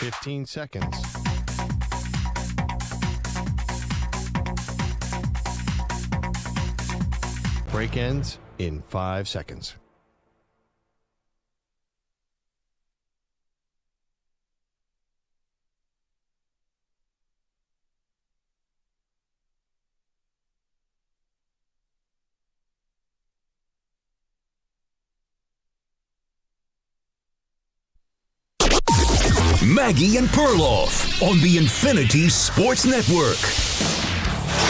15 seconds. Break ends in 5 seconds. Maggie and Perloff on the Infinity Sports Network.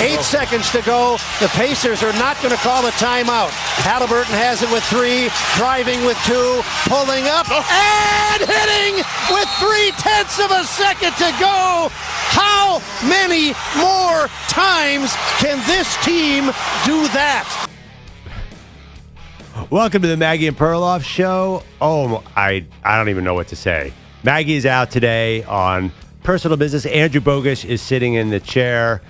8 seconds to go. The Pacers are not going to call a timeout. Haliburton has it with 3, driving with 2, pulling up, and hitting with 0.3 of a second to go. How many more times can this team do that? Welcome to the Maggie and Perloff Show. Oh, I don't even know what to say. Maggie is out today on personal business. Andrew Bogusch is sitting in the chair.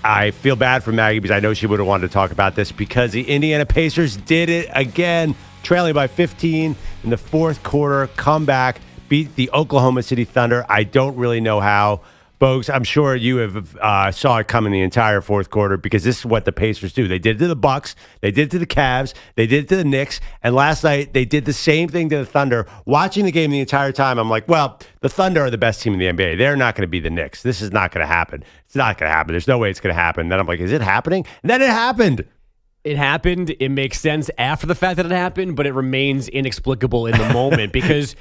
I feel bad for Maggie because I know she would have wanted to talk about this because the Indiana Pacers did it again, trailing by 15 in the fourth quarter, comeback, beat the Oklahoma City Thunder. I don't really know how. Bogusch, I'm sure you have saw it coming the entire fourth quarter because this is what the Pacers do. They did it to the Bucks, they did it to the Cavs, they did it to the Knicks, and last night they did the same thing to the Thunder. Watching the game the entire time, I'm like, well, the Thunder are the best team in the NBA. They're not going to be the Knicks. This is not going to happen. It's not going to happen. There's no way it's going to happen. Then I'm like, is it happening? And then it happened. It happened. It makes sense after the fact that it happened, but it remains inexplicable in the moment because,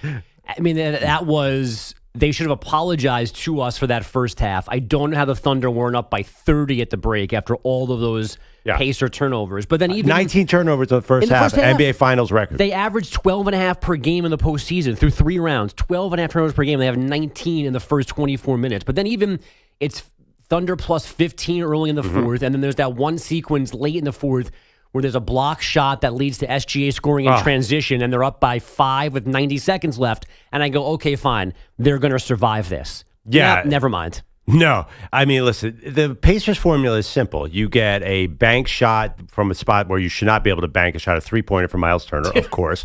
I mean, that was... They should have apologized to us for that first half. I don't know how the Thunder weren't up by 30 at the break after all of those Pacer turnovers. But then even 19 turnovers in the first half, NBA Finals record. They averaged 12.5 per game in the postseason through 3 rounds. 12.5 turnovers per game. They have 19 in the first 24 minutes. But then even it's Thunder plus 15 early in the fourth, and then there's that one sequence late in the fourth where there's a block shot that leads to SGA scoring in transition, and they're up by 5 with 90 seconds left. And I go, okay, fine. They're going to survive this. Yeah, never mind. No. I mean, listen, the Pacers formula is simple. You get a bank shot from a spot where you should not be able to bank a shot, a three-pointer from Miles Turner, of course.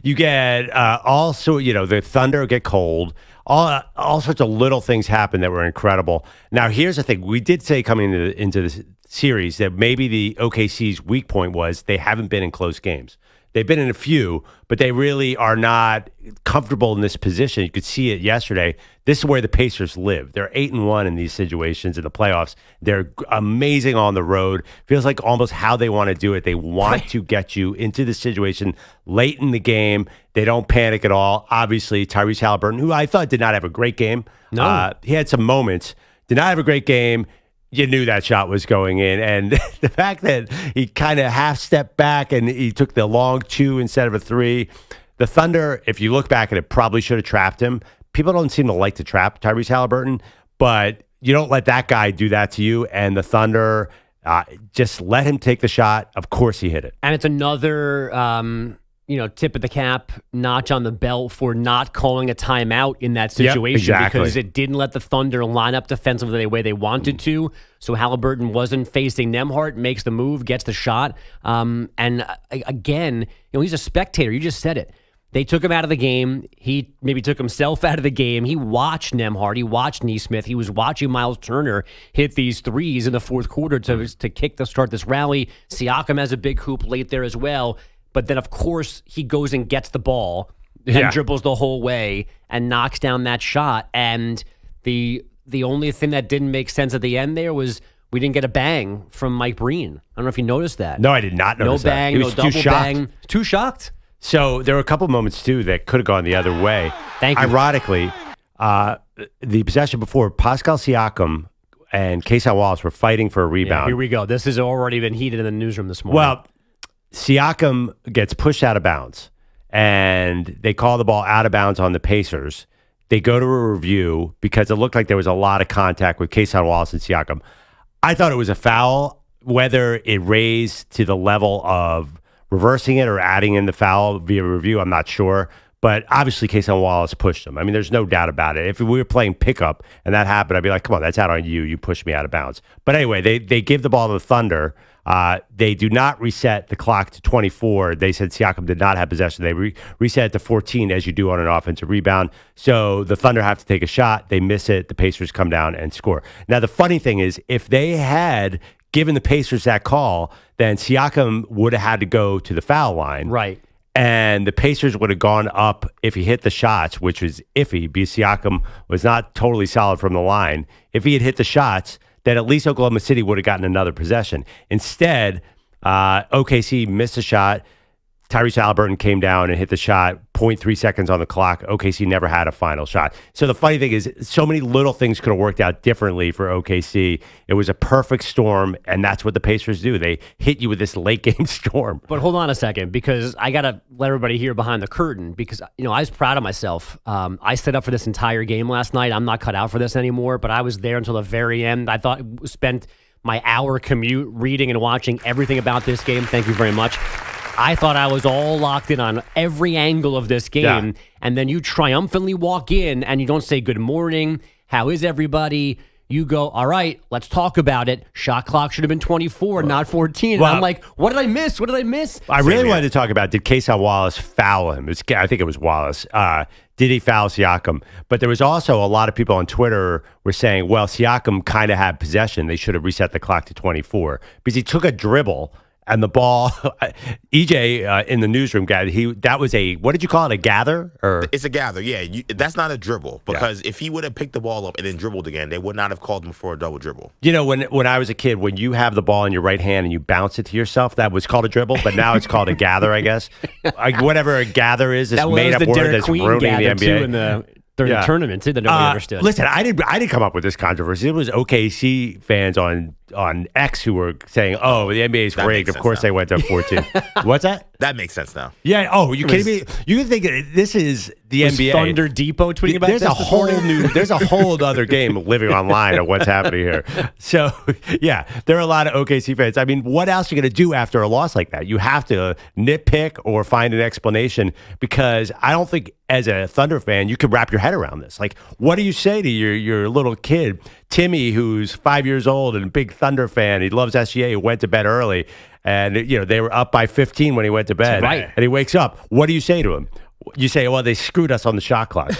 You get also, the Thunder get cold. All sorts of little things happen that were incredible. Now, here's the thing. We did say coming into this series that maybe the OKC's weak point was they haven't been in close games. They've been in a few, but they really are not comfortable in this position. You could see it yesterday. This is where the Pacers live. They're 8-1 in these situations in the playoffs. They're amazing on the road. Feels like almost how they want to do it. They want to get you into the situation late in the game. They don't panic at all. Obviously, Tyrese Haliburton, who I thought did not have a great game. No. He had some moments. Did not have a great game. You knew that shot was going in. And the fact that he kind of half stepped back and he took the long 2 instead of a 3. The Thunder, if you look back at it, probably should have trapped him. People don't seem to like to trap Tyrese Haliburton, but you don't let that guy do that to you. And the Thunder just let him take the shot. Of course he hit it. And it's another... tip of the cap, notch on the belt for not calling a timeout in that situation because it didn't let the Thunder line up defensively the way they wanted to. So Haliburton wasn't facing Nembhard, makes the move, gets the shot. And again, he's a spectator. You just said it. They took him out of the game. He maybe took himself out of the game. He watched Nembhard. He watched Nesmith. He was watching Miles Turner hit these threes in the fourth quarter to start this rally. Siakam has a big hoop late there as well. But then, of course, he goes and gets the ball and dribbles the whole way and knocks down that shot. And the only thing that didn't make sense at the end there was we didn't get a bang from Mike Breen. I don't know if you noticed that. No, I did not notice that. No bang, no double bang. Too shocked. So there were a couple moments, too, that could have gone the other way. Thank you. Ironically, the possession before, Pascal Siakam and Keyshawn Wallace were fighting for a rebound. Here we go. This has already been heated in the newsroom this morning. Well, Siakam gets pushed out of bounds, and they call the ball out of bounds on the Pacers. They go to a review because it looked like there was a lot of contact with Keyshawn Wallace and Siakam. I thought it was a foul. Whether it raised to the level of reversing it or adding in the foul via review, I'm not sure. But obviously, Cason Wallace pushed him. I mean, there's no doubt about it. If we were playing pickup and that happened, I'd be like, come on, that's out on you. You pushed me out of bounds. But anyway, they give the ball to the Thunder. They do not reset the clock to 24. They said Siakam did not have possession. They reset it to 14 as you do on an offensive rebound. So the Thunder have to take a shot. They miss it. The Pacers come down and score. Now, the funny thing is, if they had given the Pacers that call, then Siakam would have had to go to the foul line. Right. And the Pacers would have gone up if he hit the shots, which was iffy because Siakam was not totally solid from the line. If he had hit the shots, then at least Oklahoma City would have gotten another possession. Instead, OKC missed a shot. Tyrese Haliburton came down and hit the shot, 0.3 seconds on the clock. OKC never had a final shot. So the funny thing is, so many little things could have worked out differently for OKC. It was a perfect storm, and that's what the Pacers do. They hit you with this late-game storm. But hold on a second, because I got to let everybody hear behind the curtain, because I was proud of myself. I stayed up for this entire game last night. I'm not cut out for this anymore, but I was there until the very end. I spent my hour commute reading and watching everything about this game. Thank you very much. I thought I was all locked in on every angle of this game, and then you triumphantly walk in and you don't say good morning, how is everybody? You go, all right, let's talk about it. Shot clock should have been 24, not 14. And I'm like, what did I miss? What did I miss? I really wanted to talk about, did Cason Wallace foul him? I think it was Wallace. Did he foul Siakam? But there was also a lot of people on Twitter were saying, well, Siakam kind of had possession. They should have reset the clock to 24 because he took a dribble. And the ball, EJ in the newsroom, that was what did you call it, a gather? Or it's a gather, yeah. That's not a dribble, because if he would have picked the ball up and then dribbled again, they would not have called him for a double dribble. You know, when I was a kid, when you have the ball in your right hand and you bounce it to yourself, that was called a dribble, but now it's called a gather, I guess. Whatever a gather is, it's made up word that's ruining the NBA. During the tournament, too, that nobody understood. Listen, I didn't come up with this controversy. It was OKC fans on X who were saying, "Oh, the NBA is rigged." Of course, they went to 14. What's that? That makes sense now. Yeah. Oh, you kidding me? You can think this is the NBA. Thunder Depot tweeting about this. There's a whole other game living online of what's happening here. So yeah, there are a lot of OKC fans. I mean, what else are you going to do after a loss like that? You have to nitpick or find an explanation, because I don't think as a Thunder fan you could wrap your head around this. Like, what do you say to your little kid, Timmy, who's 5 years old and a big Thunder fan? He loves SGA, who went to bed early. And, they were up by 15 when he went to bed. Right. And he wakes up. What do you say to him? You say, well, they screwed us on the shot clock.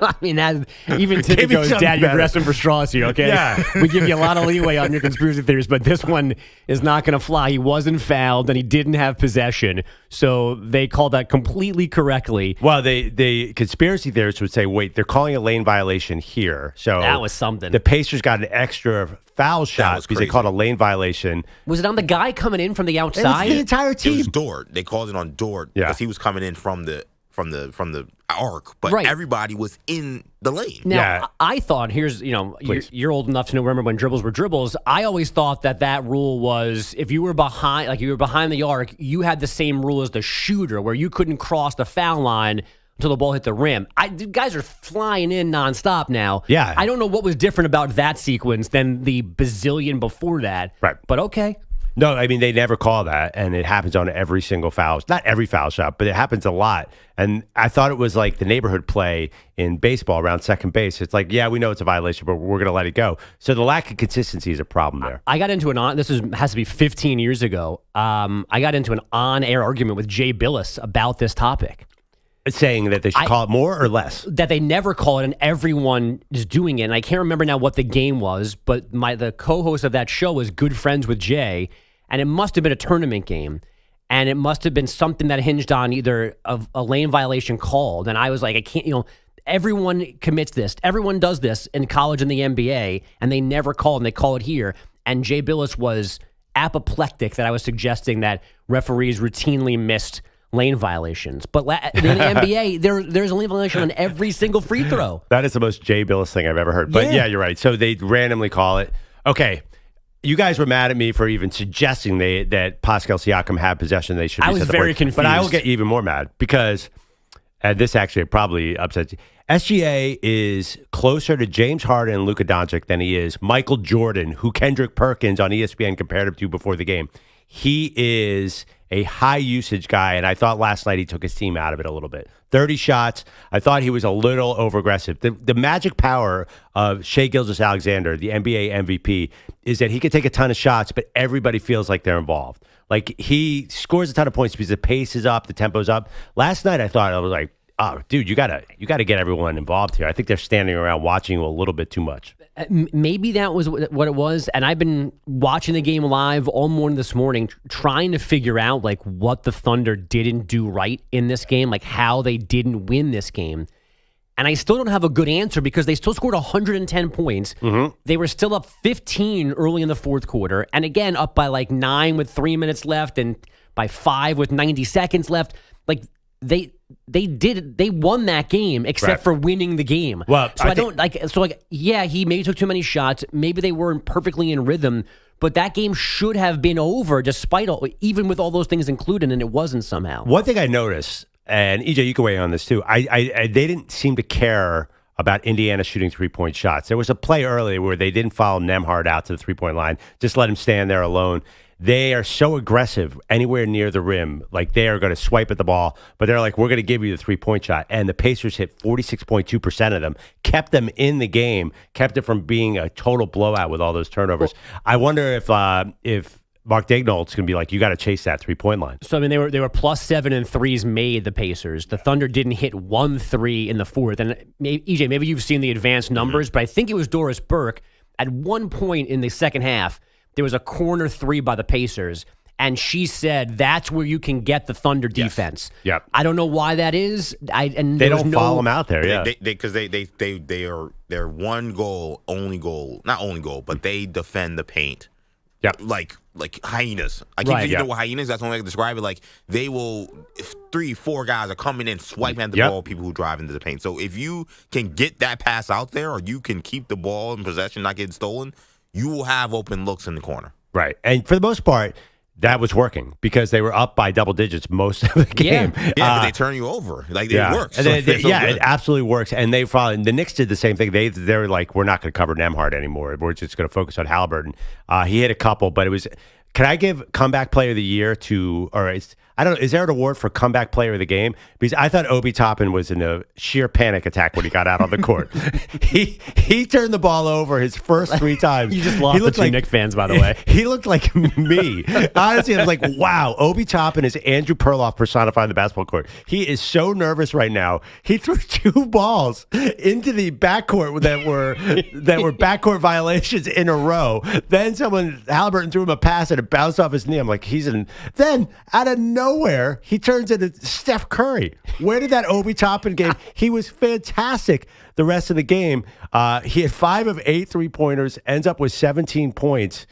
I mean, even Timmy goes, Dad, you're grasping for straws here, okay? Yeah. We give you a lot of leeway on your conspiracy theories, but this one is not going to fly. He wasn't fouled, and he didn't have possession, so they called that completely correctly. Well, the conspiracy theorists would say, wait, they're calling a lane violation here. So that was something. The Pacers got an extra foul shot because they called a lane violation. Was it on the guy coming in from the outside? It was the entire team. It was Dort. They called it on Dort because he was coming in from the arc, but everybody was in the lane. Now, I thought, you're old enough to remember when dribbles were dribbles. I always thought that rule was, if you were behind the arc, you had the same rule as the shooter, where you couldn't cross the foul line until the ball hit the rim. Guys are flying in nonstop now. Yeah. I don't know what was different about that sequence than the bazillion before that. Right. But okay. No, I mean, they never call that, and it happens on every single foul. Not every foul shot, but it happens a lot. And I thought it was like the neighborhood play in baseball around second base. It's like, yeah, we know it's a violation, but we're going to let it go. So the lack of consistency is a problem there. I got into has to be 15 years ago. I got into an on-air argument with Jay Billis about this topic. Saying that they should call it more or less? That they never call it, and everyone is doing it. And I can't remember now what the game was, but the co-host of that show was good friends with Jay, and it must have been a tournament game, and it must have been something that hinged on either a lane violation called. And I was like, I can't, everyone commits this. Everyone does this in college and the NBA, and they never call it, and they call it here. And Jay Billis was apoplectic that I was suggesting that referees routinely missed lane violations. But in the NBA, there's a lane violation on every single free throw. That is the most Jay Billis thing I've ever heard. But yeah, you're right. So they randomly call it. Okay. You guys were mad at me for even suggesting that Pascal Siakam had possession. They should. I was very confused. But I will get even more mad because, and this actually probably upsets you, SGA is closer to James Harden and Luka Doncic than he is Michael Jordan, who Kendrick Perkins on ESPN compared him to before the game. he is a high usage guy, and I thought last night he took his team out of it a little bit. 30 shots. I thought he was a little over aggressive. The magic power of Shai Gilgeous-Alexander, the NBA MVP, is that he can take a ton of shots, but everybody feels like they're involved. Like, he scores a ton of points because the pace is up, the tempo's up. Last night I thought, I was like, oh, dude, you gotta get everyone involved here. I think they're standing around watching you a little bit too much. Maybe that was what it was. And I've been watching the game live all morning this morning, trying to figure out like what the Thunder didn't do right in this game, like how they didn't win this game. And I still don't have a good answer because they still scored 110 points. Mm-hmm. They were still up 15 early in the fourth quarter. And again, up by like 9 with 3 minutes left and by 5 with 90 seconds left. Like, they won that game except for winning the game. Well, yeah, he maybe took too many shots. Maybe they weren't perfectly in rhythm, but that game should have been over even with all those things included, and it wasn't somehow. One thing I noticed, and EJ, you can weigh in on this too. They didn't seem to care about Indiana shooting 3-point shots. There was a play earlier where they didn't follow Nembhard out to the 3-point line, just let him stand there alone. They are so aggressive anywhere near the rim, like they are going to swipe at the ball, but they're like, we're going to give you the 3-point shot. And the Pacers hit 46.2% of them, kept them in the game, kept it from being a total blowout with all those turnovers. Well, I wonder if Mark Daigneault's going to be like, you got to chase that 3-point line. So, I mean, they were +7 in threes made, the Pacers. The Thunder didn't hit 1 3 in the fourth. And EJ, maybe you've seen the advanced numbers, but I think it was Doris Burke at one point in the second half. There was a corner 3 by the Pacers, and she said that's where you can get the Thunder defense. Yep. I don't know why that is. They don't follow them out there. Yeah, because they're one goal, not only goal, but they defend the paint. Yep. Like hyenas. Right, you know what hyenas? That's the only way I can describe it. Like, they will, if 3-4 guys are coming in, swiping at the ball, people who drive into the paint. So if you can get that pass out there, or you can keep the ball in possession, not getting stolen, you will have open looks in the corner. Right. And for the most part, that was working because they were up by double digits most of the game. Yeah, but they turn you over. Like, it works. And it absolutely works. And the Knicks did the same thing. They're like, we're not going to cover Nembhard anymore. We're just going to focus on Haliburton. He hit a couple, but it was. Can I give comeback player of the year to, or I don't know, is there an award for comeback player of the game? Because I thought Obi Toppin was in a sheer panic attack when he got out on the court. he turned the ball over his first 3 times. You just lost the two Knicks fans, by the way. He looked like me. Honestly, I was like, wow, Obi Toppin is Andrew Perloff personified the basketball court. He is so nervous right now. He threw 2 balls into the backcourt that were backcourt violations in a row. Then Haliburton threw him a pass and it bounced off his knee. I'm like, then out of nowhere, he turns into Steph Curry. Where did that Obi Toppin game? He was fantastic the rest of the game. He had 5 of 8 3-pointers, ends up with 17 points.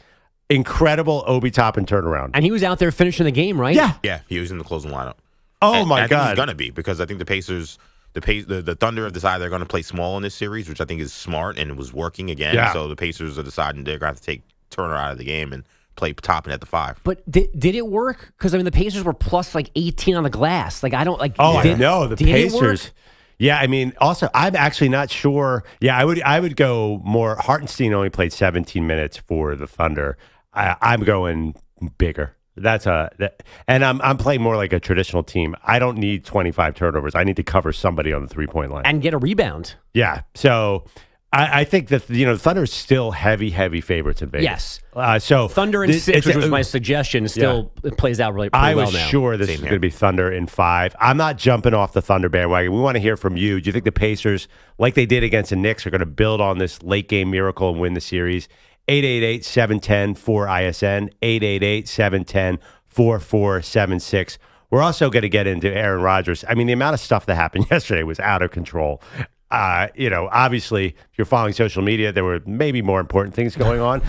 Incredible Obi Toppin turnaround. And he was out there finishing the game, right? Yeah, he was in the closing lineup. Oh, my God. I think he's going to be, because I think the Pacers, the Thunder have decided they're going to play small in this series, which I think is smart, and it was working again. Yeah. So the Pacers are deciding they're going to have to take Turner out of the game and play Toppin at the 5. But did it work? Because, I mean, the Pacers were plus like 18 on the glass. Like, I don't like. Oh, I know. The Pacers. Yeah, I mean, also, I'm actually not sure. Yeah, I would go more. Hartenstein only played 17 minutes for the Thunder. I'm going bigger. And I'm playing more like a traditional team. I don't need 25 turnovers. I need to cover somebody on the 3-point line and get a rebound. Yeah. So I think that the Thunder is still heavy favorites in Vegas. Yes. So Thunder in 6, which was my suggestion, still plays out really well now. I was sure this is going to be Thunder in 5. I'm not jumping off the Thunder bandwagon. We want to hear from you. Do you think the Pacers, like they did against the Knicks, are going to build on this late game miracle and win the series? 888-710-4ISN, 888-710-4476. We're also going to get into Aaron Rodgers. I mean, the amount of stuff that happened yesterday was out of control. Obviously, if you're following social media, there were maybe more important things going on.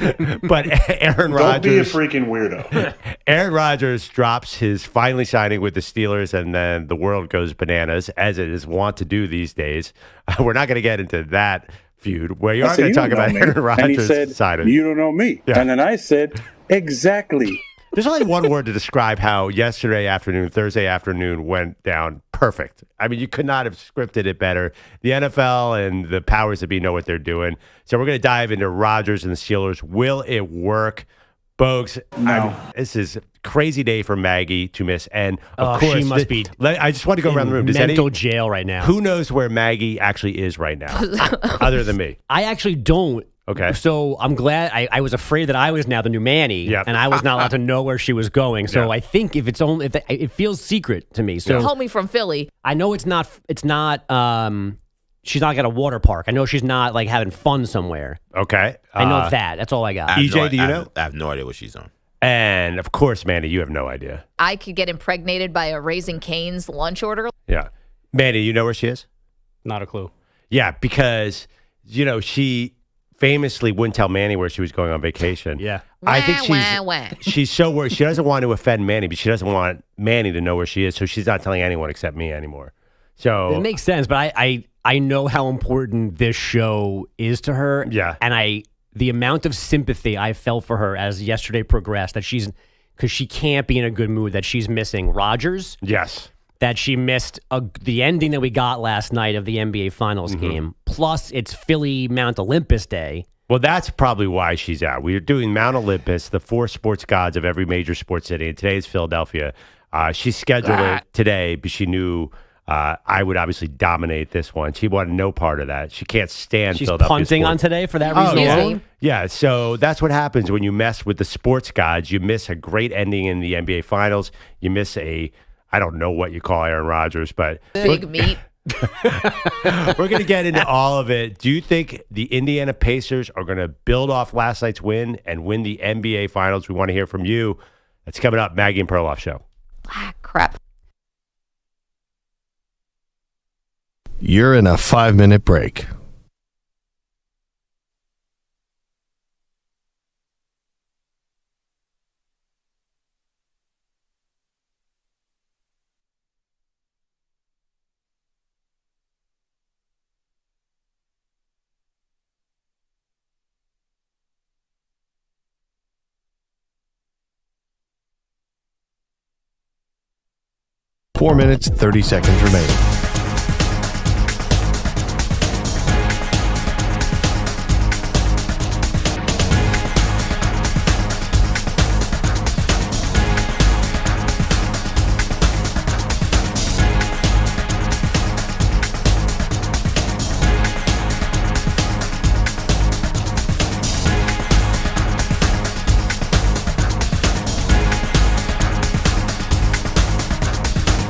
But Aaron Rodgers... Don't be a freaking weirdo. Aaron Rodgers drops his finally signing with the Steelers, and then the world goes bananas, as it is wont to do these days. We're not going to get into that feud, where you are going to talk about Aaron Rodgers. And he said, you don't know me. Yeah. And then I said, exactly. There's only one word to describe how Thursday afternoon went down. Perfect. I mean, you could not have scripted it better. The NFL and the powers that be know what they're doing. So we're going to dive into Rodgers and the Steelers. Will it work? Bogues, No. this is a crazy day for Maggie to miss. And of course, she must be I just want to go around the room. Does mental jail right now. Who knows where Maggie actually is right now, other than me? I actually don't. Okay. So I'm glad. I was afraid that I was now the new Manny, and I was not allowed to know where she was going. So I think if it feels secret to me. So homie from Philly. I know it's not. She's not at a water park. I know she's not like having fun somewhere. Okay. I know that. That's all I got. EJ, do you know? I have no idea what she's on. And of course, Manny, you have no idea. I could get impregnated by a Raising Cane's lunch order. Yeah. Manny, you know where she is? Not a clue. Yeah, because, she famously wouldn't tell Manny where she was going on vacation. Yeah. I think she's so worried. She doesn't want to offend Manny, but she doesn't want Manny to know where she is, so she's not telling anyone except me anymore. So it makes sense, but I know how important this show is to her. Yeah. And the amount of sympathy I felt for her as yesterday progressed, because she can't be in a good mood, that she's missing Rodgers. Yes. That she missed the ending that we got last night of the NBA Finals game. Plus, it's Philly Mount Olympus Day. Well, that's probably why she's out. We are doing Mount Olympus, the 4 sports gods of every major sports city, and today is Philadelphia. She scheduled it today, but she knew I would obviously dominate this one. She wanted no part of that. She can't stand Philadelphia punting sports. on today for that reason alone? Yeah, so that's what happens when you mess with the sports gods. You miss a great ending in the NBA Finals. You miss I don't know what you call Aaron Rodgers, but Big meat. we're going to get into all of it. Do you think the Indiana Pacers are going to build off last night's win and win the NBA Finals? We want to hear from you. That's coming up. Maggie and Perloff Show. Crap. You're in a 5-minute break. Four minutes, 30 seconds remaining.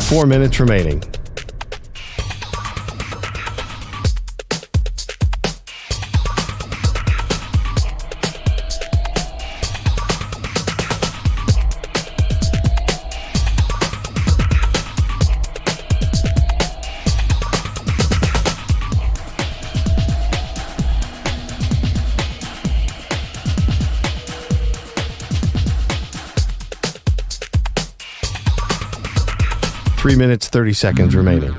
Four minutes remaining. Three minutes, 30 seconds remaining.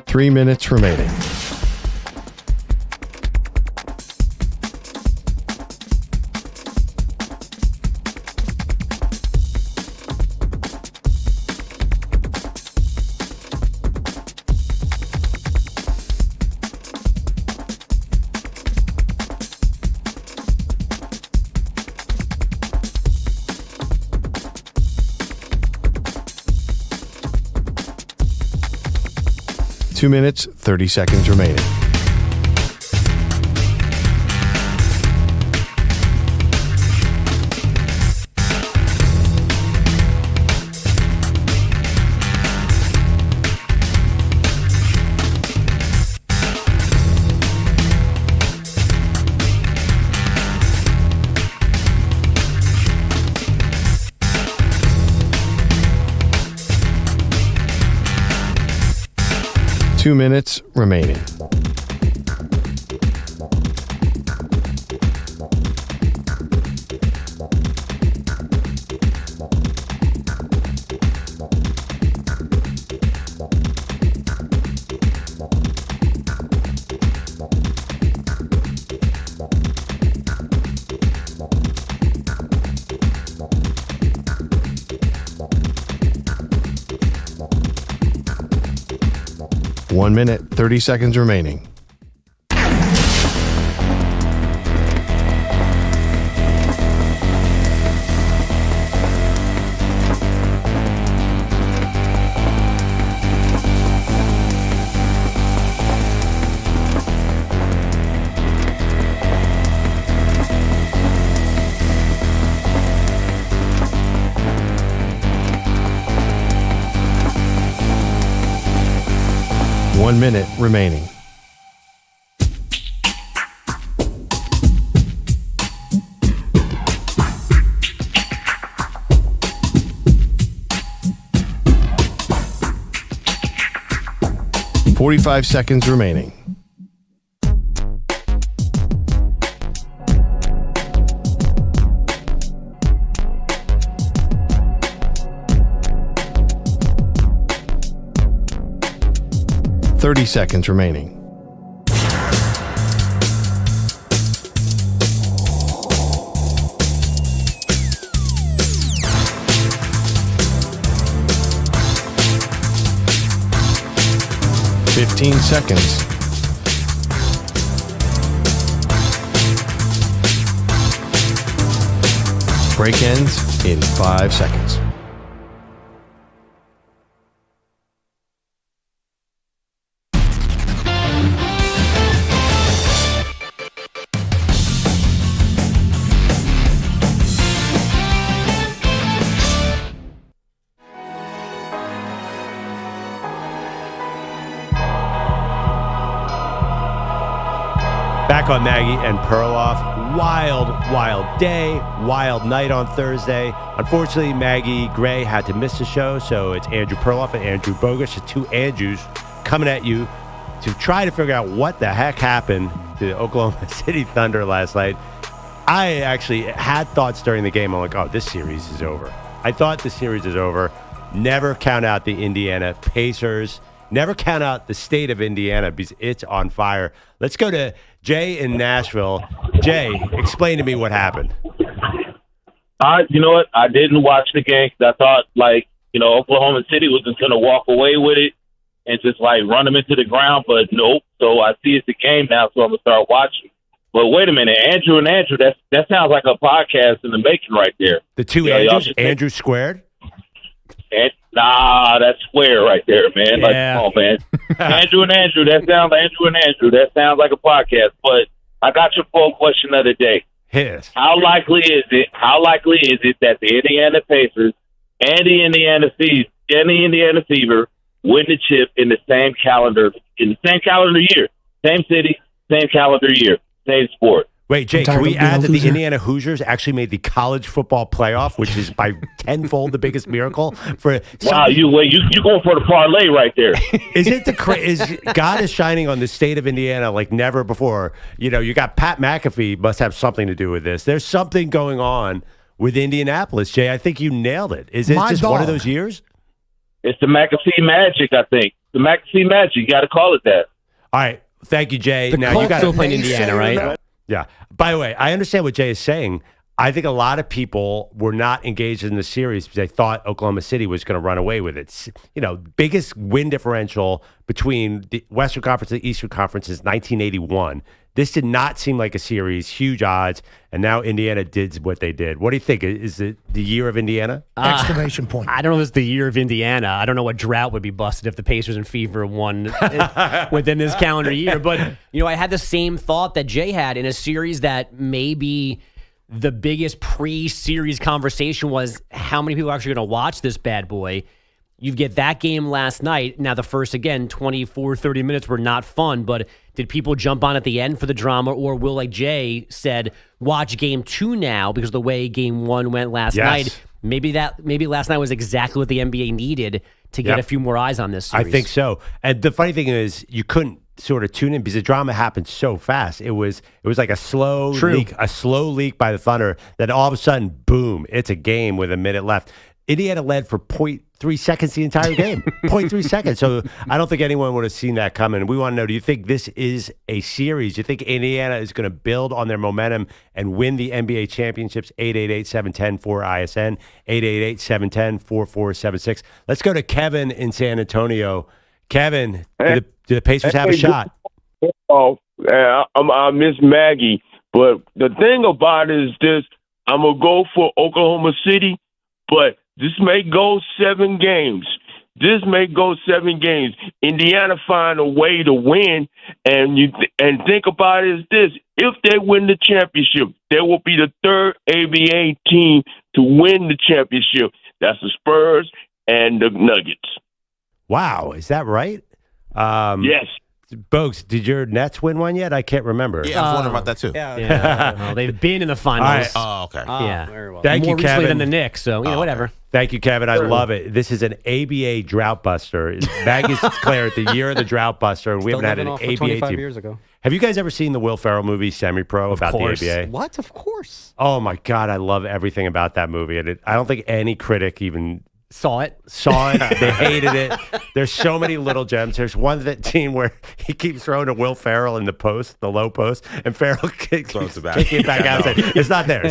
Three minutes remaining. Two minutes, 30 seconds remaining. Two minutes remaining. 1 minute, 30 seconds remaining. One minute remaining. .45 seconds remaining. .30 seconds remaining. .15 seconds. Break ends in 5 seconds. Back on Maggie and Perloff. Wild, wild day, wild night on Thursday. Unfortunately, Maggie Gray had to miss the show, so it's Andrew Perloff and Andrew Bogusch, the two Andrews, coming at you to try to figure out what the heck happened to the Oklahoma City Thunder last night. I actually had thoughts during the game. I'm like, oh, this series is over. I thought the series is over. Never count out the Indiana Pacers. Never count out the state of Indiana because it's on fire. Let's go to Jay in Nashville. Jay, explain to me what happened. You know what? I didn't watch the game because I thought, Oklahoma City was just going to walk away with it and just, run them into the ground. But nope. So I see it's the game now, so I'm going to start watching. But wait a minute. Andrew and Andrew, that sounds like a podcast in the making right there. The two Andrews? Andrew squared? Nah, that's square right there, man. Yeah. Come on, man. Andrew and Andrew, that sounds like a podcast. But I got your poll question the other day. Yes. How likely is it that the Indiana Pacers and the Indiana Fever win the chip in the same calendar year, same city, same calendar year, same sport? Wait, Jay, can we add that the Indiana Hoosiers actually made the college football playoff, which is by tenfold the biggest miracle for? Wow, you going for the parlay right there? Is God is shining on the state of Indiana like never before? You got Pat McAfee must have something to do with this. There's something going on with Indianapolis, Jay. I think you nailed it. Is it just one of those years? It's the McAfee magic, I think. The McAfee magic. You got to call it that. All right, thank you, Jay. The Colts still playing Indiana, right? Yeah. By the way, I understand what Jay is saying. I think a lot of people were not engaged in the series because they thought Oklahoma City was going to run away with it. Biggest win differential between the Western Conference and the Eastern Conference is 1981. This did not seem like a series, huge odds, and now Indiana did what they did. What do you think? Is it the year of Indiana? Exclamation point. I don't know if it's the year of Indiana. I don't know what drought would be busted if the Pacers and Fever won within this calendar year. But, I had the same thought that Jay had in a series that maybe the biggest pre-series conversation was how many people are actually going to watch this bad boy. You get that game last night. Now, the first, 24, 30 minutes were not fun, but did people jump on at the end for the drama, or will, like Jay said, watch game 2 now because of the way game 1 went last night? Maybe last night was exactly what the NBA needed to get a few more eyes on this series. I think so. And the funny thing is, you couldn't sort of tune in because the drama happened so fast. It was like a slow leak by the Thunder that all of a sudden, boom, it's a game with a minute left. Indiana led for 0.3 seconds the entire game. 0.3 seconds. So I don't think anyone would have seen that coming. We want to know, do you think this is a series? Do you think Indiana is going to build on their momentum and win the NBA championships? 888-710-4ISN, 888-710-4476. Let's go to Kevin in San Antonio. Kevin, do the Pacers have a shot? I miss Maggie, but the thing about it is this: I'm gonna go for Oklahoma City, but this may go 7 games. Indiana find a way to win, and think about it as this: if they win the championship, they will be the 3rd ABA team to win the championship. That's the Spurs and the Nuggets. Wow, is that right? Yes. Bogues, did your Nets win one yet? I can't remember. Yeah, I was wondering about that too. Yeah, they've been in the finals. Right. Oh, okay. Yeah. Very well. Thank More you, recently Kevin. than the Knicks, so whatever. Thank you, Kevin. I love it. This is an ABA drought buster. Maggie's declared the year of the drought buster, and we haven't had an ABA 25 team. years ago. Have you guys ever seen the Will Ferrell movie Semi-Pro about course. the ABA? What? Of course. Oh my God, I love everything about that movie, and I don't think any critic even saw it. They hated it. There's so many little gems. There's one scene where he keeps throwing to Will Ferrell in the low post, and Ferrell kicking it back out and saying, it's not there.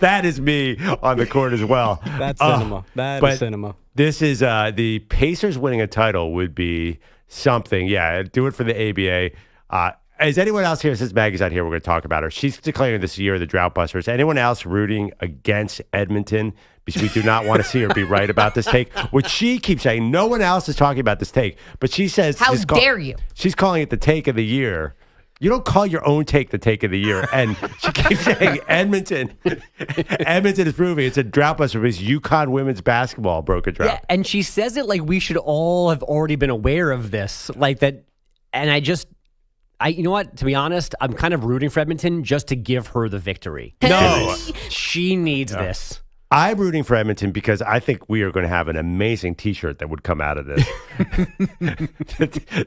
That is me on the court as well. That's cinema. That is cinema. This is the Pacers winning a title would be something. Yeah, do it for the ABA. Is anyone else here, since Maggie's out here, we're going to talk about her. She's declaring this year the drought buster. Is anyone else rooting against Edmonton? Because we do not want to see her be right about this take, which she keeps saying. No one else is talking about this take, but she says, how dare you? She's calling it the take of the year. You don't call your own take the take of the year. And she keeps saying Edmonton is proving it's a drought buster because UConn women's basketball broke a drought. Yeah, and she says it like we should all have already been aware of this. Like that. And you know what? To be honest, I'm kind of rooting for Edmonton just to give her the victory. No. She needs this. I'm rooting for Edmonton because I think we are going to have an amazing T-shirt that would come out of this.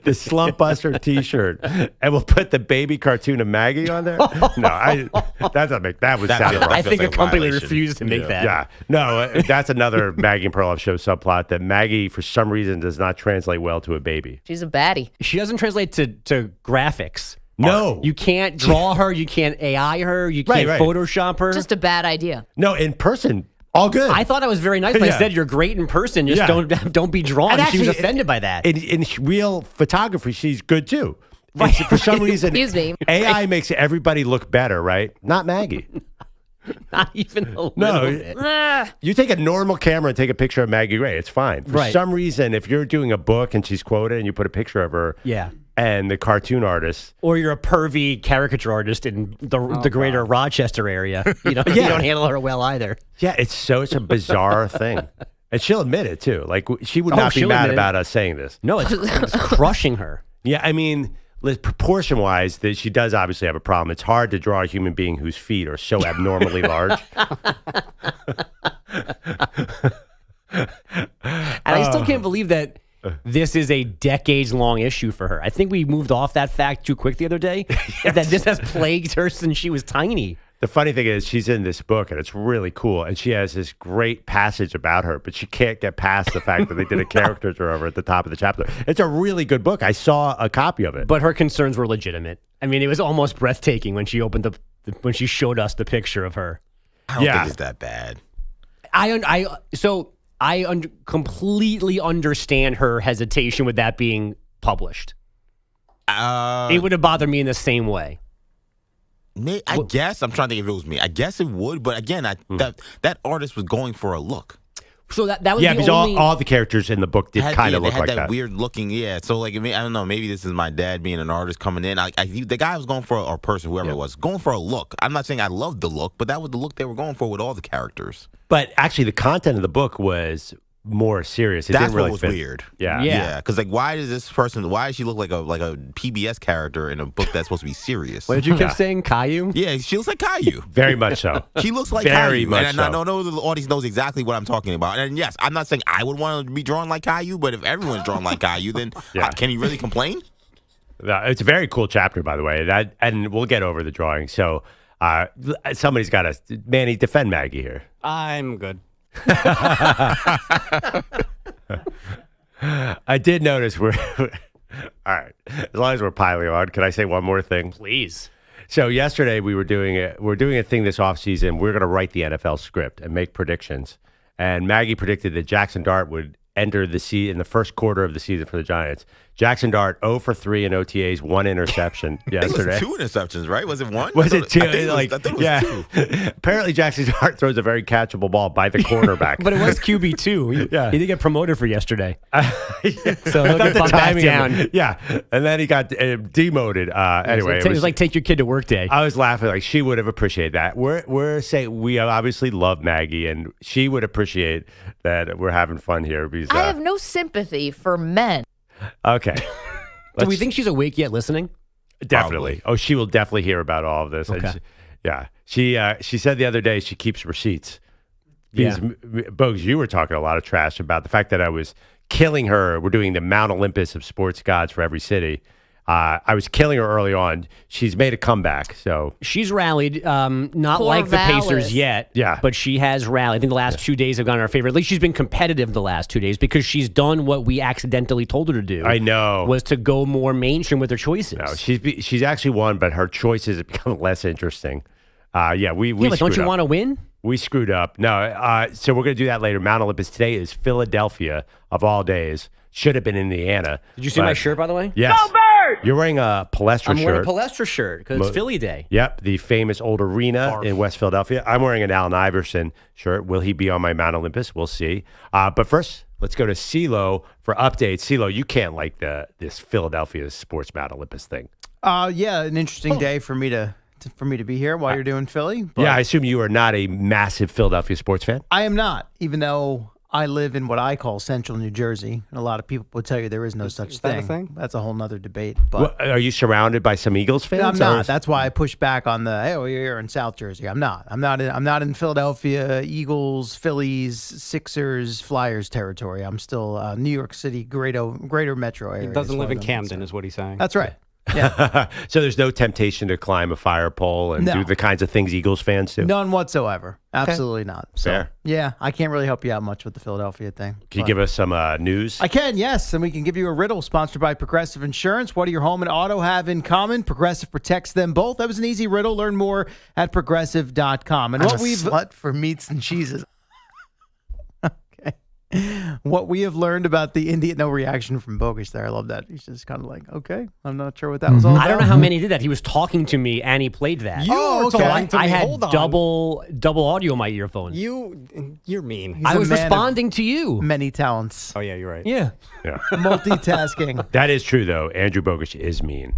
The Slump Buster T-shirt, and we'll put the baby cartoon of Maggie on there. No, that would sound wrong. I think a company would refuse to make that. Yeah, no, that's another Maggie and Perloff show subplot that Maggie, for some reason, does not translate well to a baby. She's a baddie. She doesn't translate to graphics. No. You can't draw her. You can't AI her. You can't Photoshop her. Just a bad idea. No, in person. All good. I thought I was very nice when I said you're great in person. Just don't be drawn. And she was offended by that. In real photography, she's good too. Right. For some reason, Excuse me. AI makes everybody look better, right? Not Maggie. Not even a little bit. You take a normal camera and take a picture of Maggie Ray. It's fine. For some reason, if you're doing a book and she's quoted and you put a picture of her, and the cartoon artist, or you're a pervy caricature artist in the greater Rochester area, you don't handle her well either. Yeah, it's such a bizarre thing, and she'll admit it too. Like she would not be mad about us saying this. No, it's crushing her. Yeah, I mean, proportion-wise, that she does obviously have a problem. It's hard to draw a human being whose feet are so abnormally large. And I still can't believe that this is a decades-long issue for her. I think we moved off that fact too quick the other day, that this has plagued her since she was tiny. The funny thing is she's in this book, and it's really cool, and she has this great passage about her, but she can't get past the fact that they did a caricature of her at the top of the chapter. It's a really good book. I saw a copy of it. But her concerns were legitimate. I mean, it was almost breathtaking when she when she showed us the picture of her. I don't think it's that bad. I completely understand her hesitation with that being published. It would have bothered me in the same way. I guess. I'm trying to think if it was me. I guess it would, but again, that artist was going for a look. So that was because all the characters in the book did kind of look like that. That weird looking, So like, I don't know. Maybe this is my dad being an artist coming in. The guy was going for or person, whoever it was, going for a look. I'm not saying I loved the look, but that was the look they were going for with all the characters. But actually, the content of the book was more serious. It didn't really was fit. Weird. Yeah. Because like, why does she look like a PBS character in a book that's supposed to be serious? What did you keep saying, Caillou? Yeah, she looks like Caillou. Very much so. She looks like Very Caillou. much and so. I know the audience knows exactly what I'm talking about. And yes, I'm not saying I would want to be drawn like Caillou, but if everyone's drawn like Caillou, then can you really complain? It's a very cool chapter, by the way. And we'll get over the drawing. So somebody's got to, Manny, defend Maggie here. I'm good. I did notice we're all right. As long as we're piling on, can I say one more thing? Please. So yesterday we're doing a thing this offseason. We're going to write the NFL script and make predictions. And Maggie predicted that Jackson Dart would entered the in the first quarter of the season for the Giants. Jackson Dart 0 for 3 in OTAs, 1 interception yesterday. I think it was 2 interceptions, right? Was it 1? Was it 2? I think it was 2. Apparently, Jackson Dart throws a very catchable ball by the cornerback. But it was QB 2. He did get promoted for yesterday. So he'll get the bumped back timing down. Yeah, and then he got demoted. Anyway, it was like take your kid to work day. I was laughing like she would have appreciated that. We're saying we obviously love Maggie, and she would appreciate that we're having fun here. Because, I have no sympathy for men. Okay. Do we think she's awake yet listening? Definitely. Oh, she will definitely hear about all of this. Okay. She said the other day she keeps receipts. Yeah. Bogues, you were talking a lot of trash about the fact that I was killing her. We're doing the Mount Olympus of sports gods for every city. I was killing her early on. She's made a comeback, so she's rallied. Not Poor like the Valis. Pacers yet, but she has rallied. I think the last 2 days have gone in her favor. At least she's been competitive the last 2 days because she's done what we accidentally told her to do. I know was to go more mainstream with her choices. No, she's actually won, but her choices have become less interesting. We like, don't you want to win? We screwed up. No, so we're going to do that later. Mount Olympus today is Philadelphia of all days. Should have been Indiana. Did you see my shirt, by the way? Yes. You're wearing a Palestra shirt. I'm wearing a Palestra shirt because it's Philly Day. Yep, the famous old arena in West Philadelphia. I'm wearing an Allen Iverson shirt. Will he be on my Mount Olympus? We'll see. But first, let's go to CeeLo for updates. CeeLo, you can't like this Philadelphia sports Mount Olympus thing. An interesting day for me to be here while you're doing Philly. But I assume you are not a massive Philadelphia sports fan. I am not, even though I live in what I call central New Jersey, and a lot of people would tell you there is no such thing. That a thing? That's a whole nother debate. But are you surrounded by some Eagles fans? I'm not. That's why I push back on you're in South Jersey. I'm not. I'm not in Philadelphia, Eagles, Phillies, Sixers, Flyers territory. I'm still New York City, greater metro area. He doesn't live in Camden, is what he's saying. That's right. Yeah. So there's no temptation to climb a fire pole and do the kinds of things Eagles fans do? None whatsoever. Absolutely not. So, fair. Yeah, I can't really help you out much with the Philadelphia thing. Can you give us some news? I can, yes. And we can give you a riddle sponsored by Progressive Insurance. What do your home and auto have in common? Progressive protects them both. That was an easy riddle. Learn more at progressive.com. And I'm a slut for meats and cheeses. What we have learned about the Indy, no reaction from Bogues there. I love that. He's just kind of like, okay, I'm not sure what that was all about. I don't know how many did that. He was talking to me and he played that. I had double audio on my earphones. You're mean. He's I was responding to you. Many talents. Oh yeah, you're right. Yeah. Multitasking. That is true though. Andrew Bogues is mean.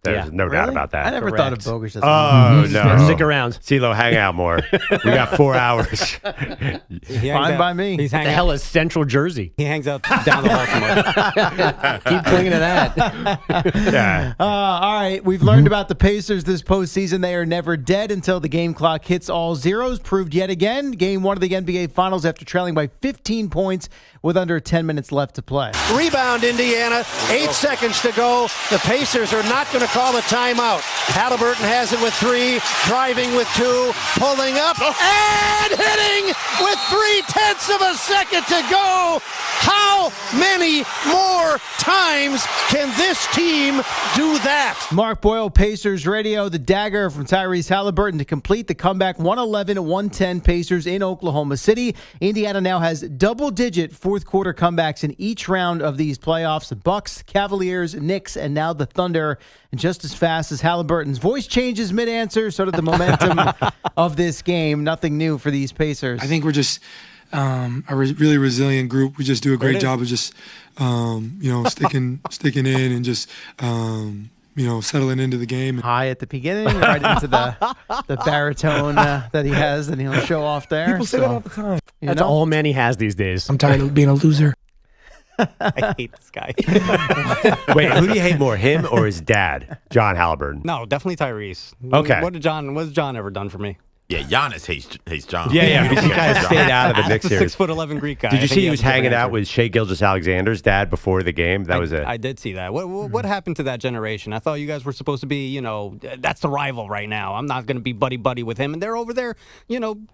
There's no doubt about that. I never thought of Bogues as no. Stick around. CeeLo, hang out more. We got 4 hours. Fine by me. He's What the hell is Central Jersey? He hangs out down the hall Keep clinging to that. All right. We've learned about the Pacers this postseason. They are never dead until the game clock hits all zeros. Proved yet again. Game 1 of the NBA Finals after trailing by 15 points with under 10 minutes left to play. Rebound, Indiana. 8 seconds to go. The Pacers are not going to call the timeout. Haliburton has it with 3, driving with 2, pulling up, and hitting with 0.3 of a second to go. How many more times can this team do that? Mark Boyle, Pacers Radio, the dagger from Tyrese Haliburton to complete the comeback. 111-110 Pacers in Oklahoma City. Indiana now has double-digit fourth-quarter comebacks in each round of these playoffs. The Bucks, Cavaliers, Knicks, and now the Thunder. And just as fast as Haliburton's voice changes mid-answer, so did the momentum of this game. Nothing new for these Pacers. I think we're just a really resilient group. We just do a great job of just, sticking in and just, settling into the game. High at the beginning, right into the baritone that he has that he'll show off there. People say that all the time. That's all Manny has these days. I'm tired of being a loser. I hate this guy. Wait, who do you hate more, him or his dad, John Haliburton? No, definitely Tyrese. Okay. What has John ever done for me? Yeah, Giannis hates John. Yeah, because he kind of stayed out of the Knicks series. 6'11" Greek guy. Did you see he was hanging out with Shai Gilgeous-Alexander's dad before the game? I did see that. What happened to that generation? I thought you guys were supposed to be, that's the rival right now. I'm not going to be buddy with him, and they're over there,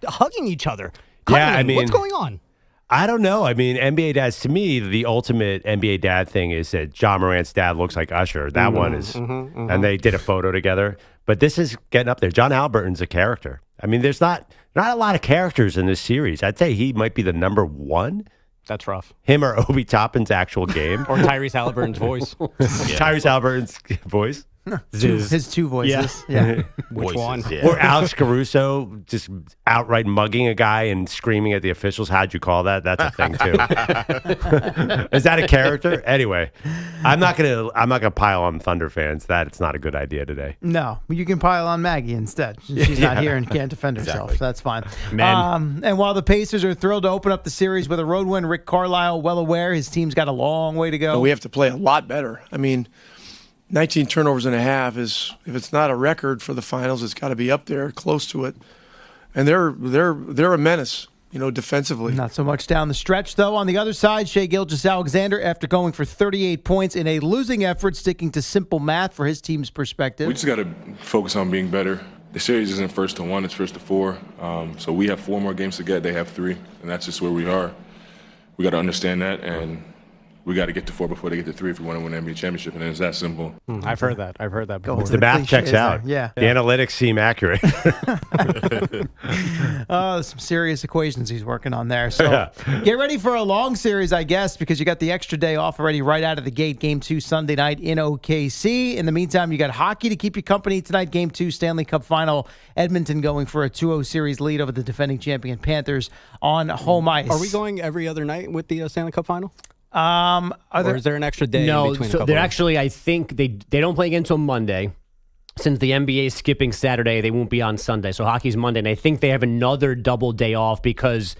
hugging each other. Cuddling. What's going on? I don't know. I mean, NBA dads, to me, the ultimate NBA dad thing is that John Morant's dad looks like Usher. That one is, and they did a photo together. But this is getting up there. John Haliburton's a character. I mean, there's not a lot of characters in this series. I'd say he might be the number one That's rough. Him or Obi Toppin's actual game. Or Tyrese Haliburton's voice. Tyrese Haliburton's voice. His two voices. Yeah. Which one? Yeah. Or Alex Caruso just outright mugging a guy and screaming at the officials. How'd you call that? That's a thing too. Is that a character? Anyway, I'm not gonna pile on Thunder fans. It's not a good idea today. No, you can pile on Maggie instead. She's not here and can't defend herself. Exactly. So that's fine. And while the Pacers are thrilled to open up the series with a road win, Rick Carlisle well aware his team's got a long way to go. We have to play a lot better. I mean, 19 turnovers and a half is, if it's not a record for the finals, it's got to be up there, close to it. And they're a menace, defensively. Not so much down the stretch, though. On the other side, Shai Gilgeous-Alexander, after going for 38 points in a losing effort, sticking to simple math for his team's perspective. We just got to focus on being better. The series isn't 1-1, it's 1-4. So we have 4 more games to get. They have 3, and that's just where we are. We got to understand that, and we got to get to 4 before they get to 3 if we want to win an NBA championship, and it's that simple. I've heard that before. The math checks out. Yeah. The analytics seem accurate. Some serious equations he's working on there. So get ready for a long series, I guess, because you got the extra day off already right out of the gate. Game 2 Sunday night in OKC. In the meantime, you got hockey to keep you company tonight. Game 2 Stanley Cup Final. Edmonton going for a 2-0 series lead over the defending champion Panthers on home ice. Are we going every other night with the Stanley Cup Final? Or is there an extra day no, in between? So they're actually, I think they don't play again until Monday. Since the NBA is skipping Saturday, they won't be on Sunday. So hockey's Monday, and I think they have another double day off because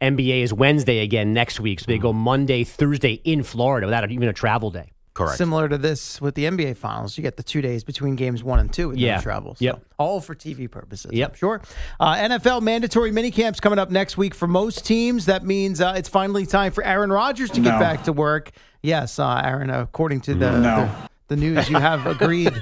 NBA is Wednesday again next week. So they go Monday, Thursday in Florida without even a travel day. Correct. Similar to this with the NBA Finals, you get the 2 days between games 1 and 2 with no travel. So all for TV purposes. I'm sure. NFL mandatory minicamps coming up next week for most teams. That means it's finally time for Aaron Rodgers to get back to work. Yes, Aaron, according to the news, you have agreed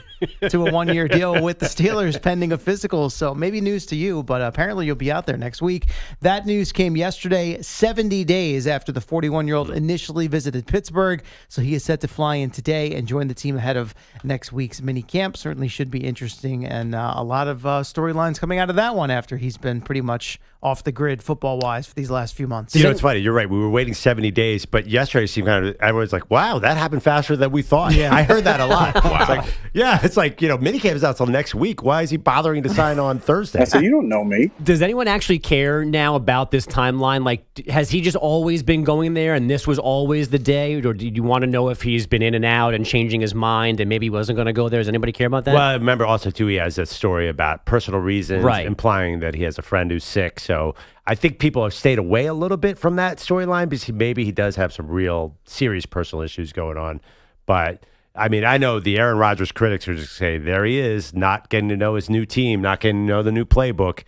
to a 1-year deal with the Steelers pending a physical. So maybe news to you, but apparently you'll be out there next week. That news came yesterday, 70 days after the 41-year-old initially visited Pittsburgh. So he is set to fly in today and join the team ahead of next week's mini camp. Certainly should be interesting, and a lot of storylines coming out of that one after he's been pretty much off the grid football-wise for these last few months. It's funny. You're right. We were waiting 70 days, but yesterday seemed everyone's like, wow, that happened faster than we thought. Yeah. I heard that a lot. Wow. It's like, minicamp is out till next week. Why is he bothering to sign on Thursday? I said, you don't know me. Does anyone actually care now about this timeline? Like, has he just always been going there and this was always the day? Or do you want to know if he's been in and out and changing his mind and maybe he wasn't going to go there? Does anybody care about that? Well, remember also, too, he has that story about personal reasons, implying that he has a friend who's sick. So I think people have stayed away a little bit from that storyline because maybe he does have some real serious personal issues going on. But I mean, I know the Aaron Rodgers critics are just saying there he is, not getting to know his new team, not getting to know the new playbook,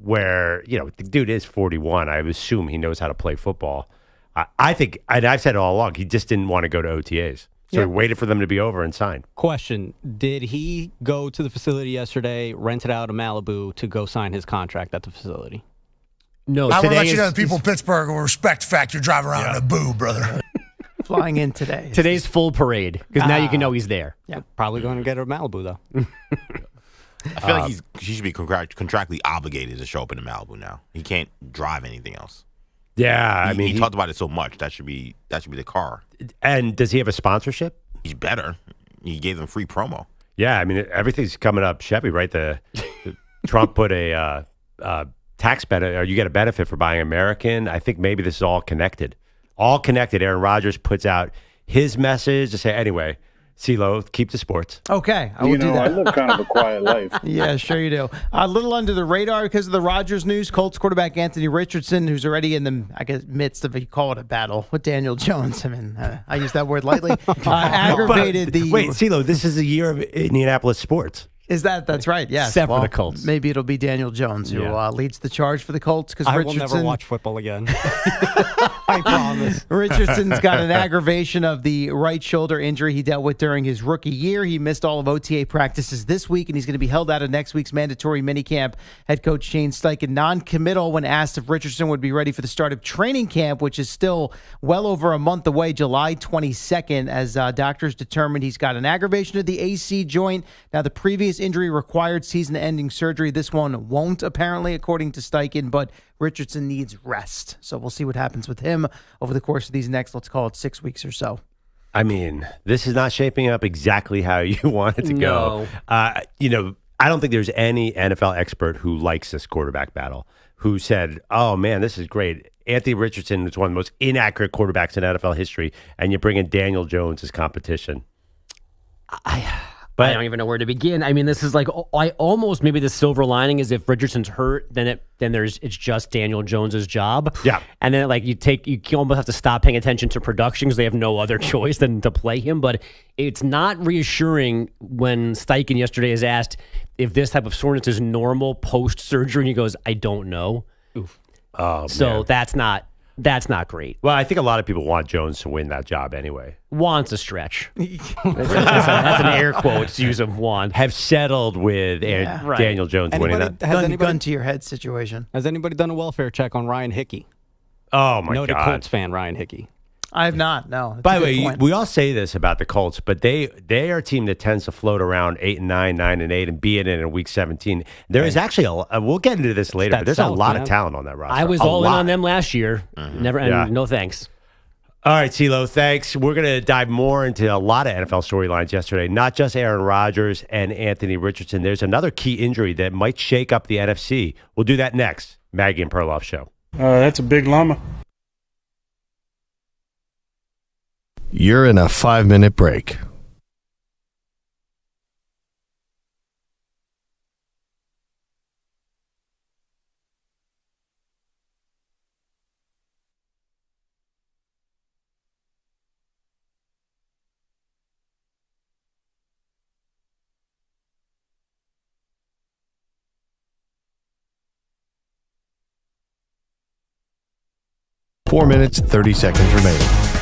where, the dude is 41. I assume he knows how to play football. I think, and I've said it all along, he just didn't want to go to OTAs. So he waited for them to be over and signed. Question, did he go to the facility yesterday, rented out a Malibu to go sign his contract at the facility? No, I want to let you know the people of Pittsburgh will respect the fact you're driving around in a boo, brother. Flying in today. Today's full parade because now you can know he's there. Yeah, probably going to get a Malibu though. I feel like he should be contractually obligated to show up in a Malibu now. He can't drive anything else. Yeah, he talked about it so much. That should be the car. And does he have a sponsorship? He's better. He gave them free promo. Yeah, I mean everything's coming up Chevy, right? The Trump put a tax benefit, or you get a benefit for buying American. I think maybe this is all connected. All connected. Aaron Rodgers puts out his message to say, anyway, CeeLo, keep the sports. Okay, I will do that. I live kind of a quiet life. Yeah, sure you do. A little under the radar because of the Rodgers news. Colts quarterback Anthony Richardson, who's already in the midst of, you call it a battle with Daniel Jones. I mean, I use that word lightly. Aggravated the. Wait, CeeLo, this is a year of Indianapolis sports. That's right? Yes. Except for the Colts. Maybe it'll be Daniel Jones who leads the charge for the Colts because Richardson will never watch football again. I promise. Richardson's got an aggravation of the right shoulder injury he dealt with during his rookie year. He missed all of OTA practices this week, and he's going to be held out of next week's mandatory minicamp. Head coach Shane Steichen non-committal when asked if Richardson would be ready for the start of training camp, which is still well over a month away, July 22nd, as doctors determined he's got an aggravation of the AC joint. Now, the previous previous injury required season-ending surgery. This one won't, apparently, according to Steichen, but Richardson needs rest. So we'll see what happens with him over the course of these next, let's call it 6 weeks or so. I mean, this is not shaping up exactly how you want it to go. I don't think there's any NFL expert who likes this quarterback battle who said, oh, man, this is great. Anthony Richardson is one of the most inaccurate quarterbacks in NFL history, and you bring in Daniel Jones as competition. I don't even know where to begin. I mean, this is like maybe the silver lining is if Richardson's hurt, then it's just Daniel Jones's job. Yeah, and then like you almost have to stop paying attention to production because they have no other choice than to play him. But it's not reassuring when Steichen yesterday is asked if this type of soreness is normal post surgery, and he goes, "I don't know." Oof. Oh, so man. That's not great. Well, I think a lot of people want Jones to win that job anyway. Wants a stretch. That's an air quotes use of want. Have settled with Daniel Jones winning that. Gun to your head situation. Has anybody done a welfare check on Ryan Hickey? Oh, my God. Noted Colts fan Ryan Hickey. I have not, no. That's By the way, we all say this about the Colts, but they are a team that tends to float around 8-9, 9-8, and be in Week 17. There is actually we'll get into this later, but there's a lot of talent on that roster. I was all in on them last year. No thanks. All right, CeeLo, thanks. We're going to dive more into a lot of NFL storylines yesterday, not just Aaron Rodgers and Anthony Richardson. There's another key injury that might shake up the NFC. We'll do that next. Maggie and Perloff Show. That's a big llama. You're in a 5-minute break. Four minutes, 30 seconds remaining.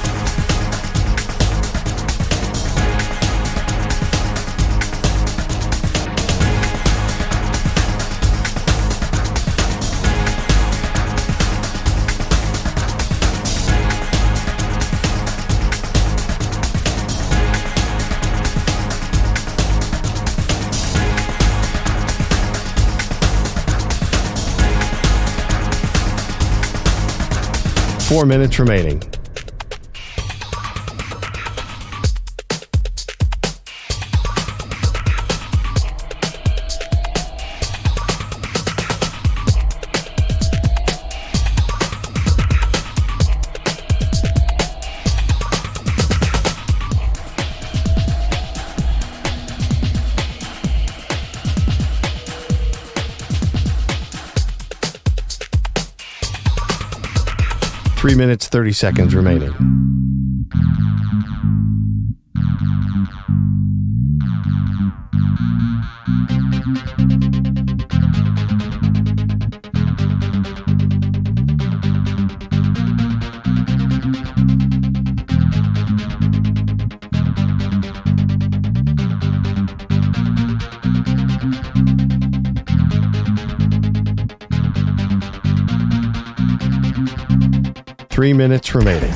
Four minutes remaining. Three minutes, 30 seconds remaining. Three minutes remaining.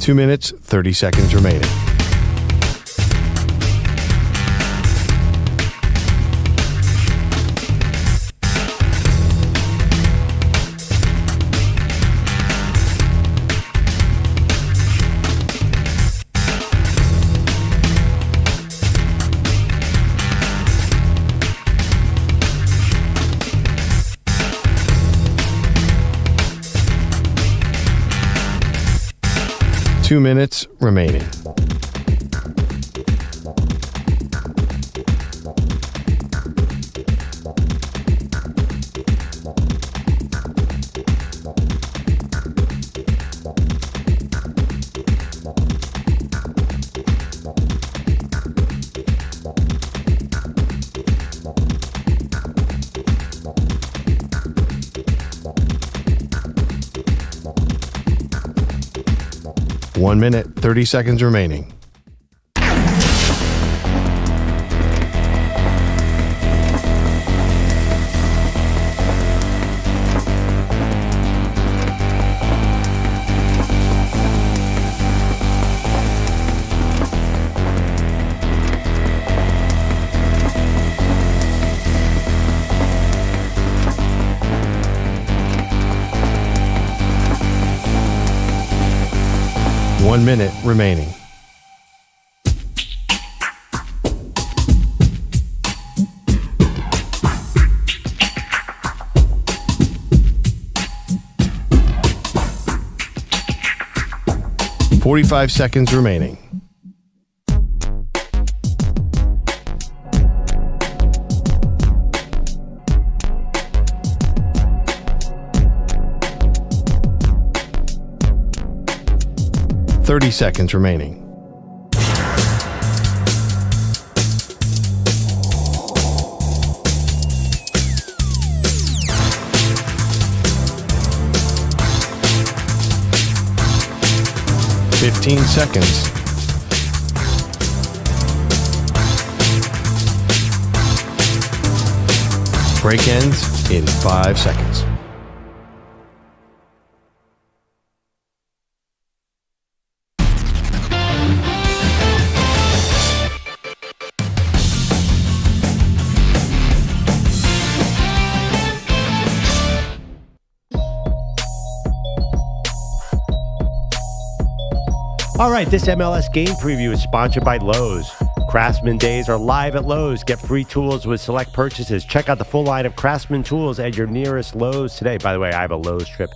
Two minutes, 30 seconds remaining. Two minutes remaining. 1 minute, 30 seconds remaining. One minute remaining. $45 seconds remaining. $30 seconds remaining. $15 seconds. Break ends in 5 seconds. All right, this MLS game preview is sponsored by Lowe's. Craftsman Days are live at Lowe's. Get free tools with select purchases. Check out the full line of Craftsman tools at your nearest Lowe's today. By the way, I have a Lowe's trip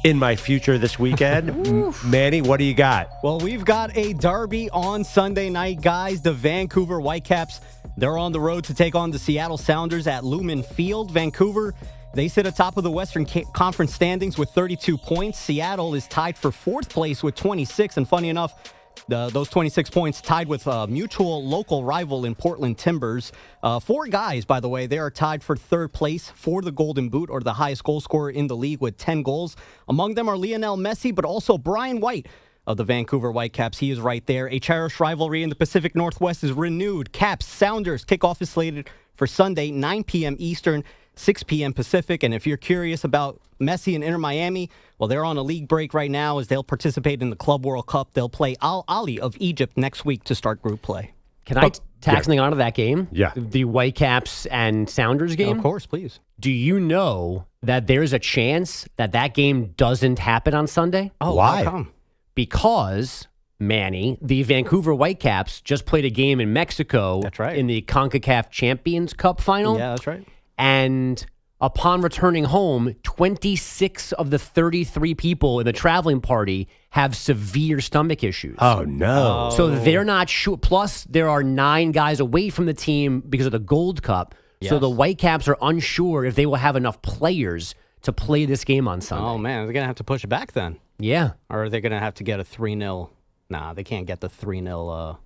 in my future this weekend. Manny, what do you got? Well, we've got a derby on Sunday night, guys. The Vancouver Whitecaps, they're on the road to take on the Seattle Sounders at Lumen Field. Vancouver, they sit atop of the Western Conference standings with 32 points. Seattle is tied for fourth place with 26. And funny enough, those 26 points tied with a mutual local rival in Portland Timbers. 4 guys, by the way, they are tied for third place for the Golden Boot, or the highest goal scorer in the league with 10 goals. Among them are Lionel Messi, but also Brian White of the Vancouver Whitecaps. He is right there. A cherished rivalry in the Pacific Northwest is renewed. Caps Sounders kickoff is slated for Sunday, 9 p.m. Eastern, 6 p.m. Pacific. And if you're curious about Messi and Inter Miami, well, they're on a league break right now as they'll participate in the Club World Cup. They'll play Al Ahly of Egypt next week to start group play. Can I tack something onto that game? Yeah. The Whitecaps and Sounders game? Of course, please. Do you know that there's a chance that that game doesn't happen on Sunday? Oh, why? How come? Because, Manny, the Vancouver Whitecaps just played a game in Mexico. That's right. In the CONCACAF Champions Cup final. Yeah, that's right. And upon returning home, 26 of the 33 people in the traveling party have severe stomach issues. Oh, no. So they're not sure. Plus, there are 9 guys away from the team because of the Gold Cup. Yes. So the Whitecaps are unsure if they will have enough players to play this game on Sunday. Oh, man. They're going to have to push it back then. Yeah. Or are they going to have to get a 3-0? Nah, they can't get the 3-0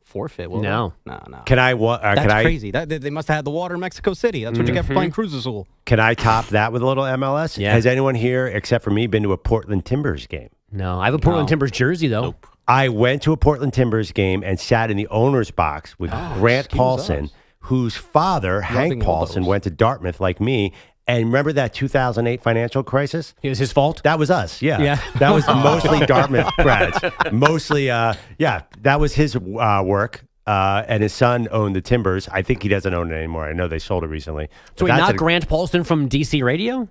forfeit. Will No. They? No. Can I? That's crazy. They must have had the water in Mexico City. That's what you get for playing Cruz Azul. Can I top that with a little MLS? Yeah. Has anyone here, except for me, been to a Portland Timbers game? No. I have a Portland Timbers jersey, though. Nope. I went to a Portland Timbers game and sat in the owner's box with Grant Paulson, whose father, Hank Paulson, went to Dartmouth like me. And remember that 2008 financial crisis? It was his fault? That was us, Yeah. That was mostly Dartmouth grads. Mostly, that was his work. And his son owned the Timbers. I think he doesn't own it anymore. I know they sold it recently. So But not Grant Paulson from DC Radio?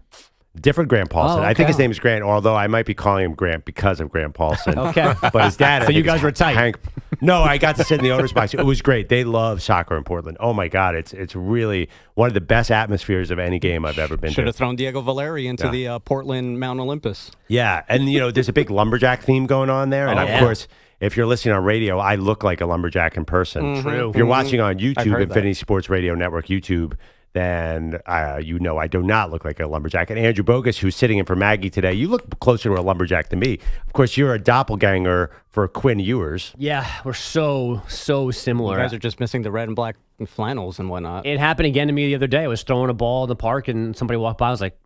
Different Grant Paulson. Oh, okay. I think his name is Grant, although I might be calling him Grant because of Grant Paulson. Okay. But his dad. So you guys were tight. Hank. No, I got to sit in the owner's box. It was great. They love soccer in Portland. Oh my God, it's really one of the best atmospheres of any game I've ever been to. Should have thrown Diego Valeri into the Portland Mount Olympus. Yeah, and there's a big lumberjack theme going on there, and of course, if you're listening on radio, I look like a lumberjack in person. True. If you're watching on YouTube, heard Infinity Sports Radio Network YouTube, then I do not look like a lumberjack. And Andrew Bogus, who's sitting in for Maggie today, you look closer to a lumberjack than me. Of course, you're a doppelganger for Quinn Ewers. Yeah, we're so similar. You guys are just missing the red and black flannels and whatnot. It happened again to me the other day. I was throwing a ball in the park and somebody walked by. I was like,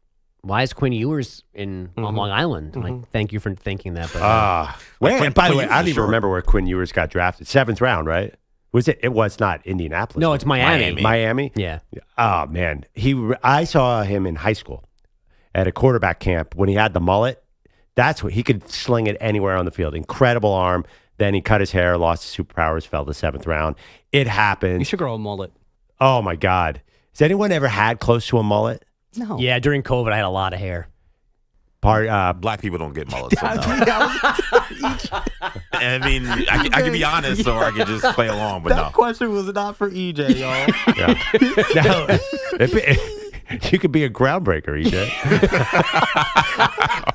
why is Quinn Ewers on Long Island? Like, thank you for thinking that. But, by the way, I don't even remember where Quinn Ewers got drafted. 7th round, right? Was it? It was not Indianapolis. No, it's Miami. Miami? Yeah. Oh, man. I saw him in high school at a quarterback camp when he had the mullet. That's what he could sling it anywhere on the field. Incredible arm. Then he cut his hair, lost his superpowers, fell to 7th round. It happened. You should grow a mullet. Oh, my God. Has anyone ever had close to a mullet? No. Yeah, during COVID, I had a lot of hair. Black people don't get mullets. So no. I mean, I can be honest, or I can just play along, but that question was not for EJ, y'all. You could be a groundbreaker, EJ.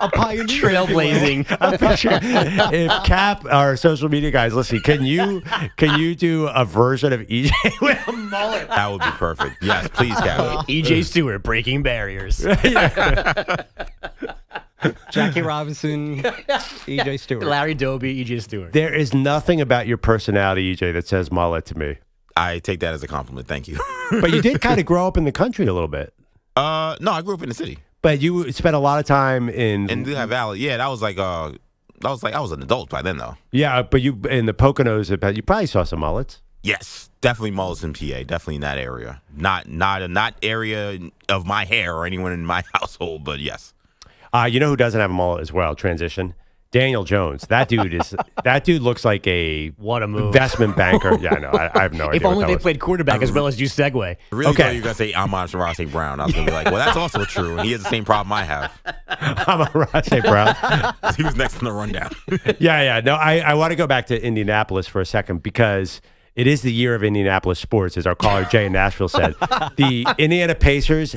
A pioneer. Trailblazing. I'm sure if Cap, our social media guys, listen, can you do a version of EJ with a mullet? That would be perfect. Yes, please, Cap. EJ Stewart, breaking barriers. Jackie Robinson, EJ Stewart. Larry Doby, EJ Stewart. There is nothing about your personality, EJ, that says mullet to me. I take that as a compliment. Thank you. But you did kind of grow up in the country a little bit. No, I grew up in the city. But you spent a lot of time in Lehigh Valley. Yeah, that was like I was an adult by then, though. Yeah, but you in the Poconos, you probably saw some mullets. Yes, definitely mullets in PA. Definitely in that area. Not area of my hair or anyone in my household, but yes. You know who doesn't have a mullet as well? Transition. Daniel Jones. That dude looks like what a move. Investment banker. Yeah, I know. I have no idea. If only they played quarterback as well as you segue. Really thought you were going to say Amon-Ra St. Brown. I was going to be like, well, that's also true. And he has the same problem I have. Amon-Ra St. Brown. He was next on the rundown. Yeah. No, I want to go back to Indianapolis for a second because it is the year of Indianapolis sports, as our caller Jay in Nashville said. The Indiana Pacers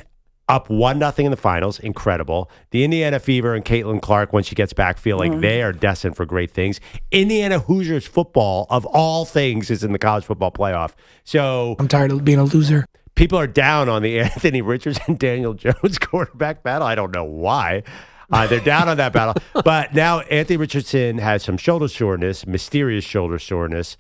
up 1-0 in the finals. Incredible. The Indiana Fever and Caitlin Clark, when she gets back, feel like they are destined for great things. Indiana Hoosiers football, of all things, is in the college football playoff. So I'm tired of being a loser. People are down on the Anthony Richardson, Daniel Jones quarterback battle. I don't know why. They're down on that battle. But now Anthony Richardson has some shoulder soreness, mysterious shoulder soreness.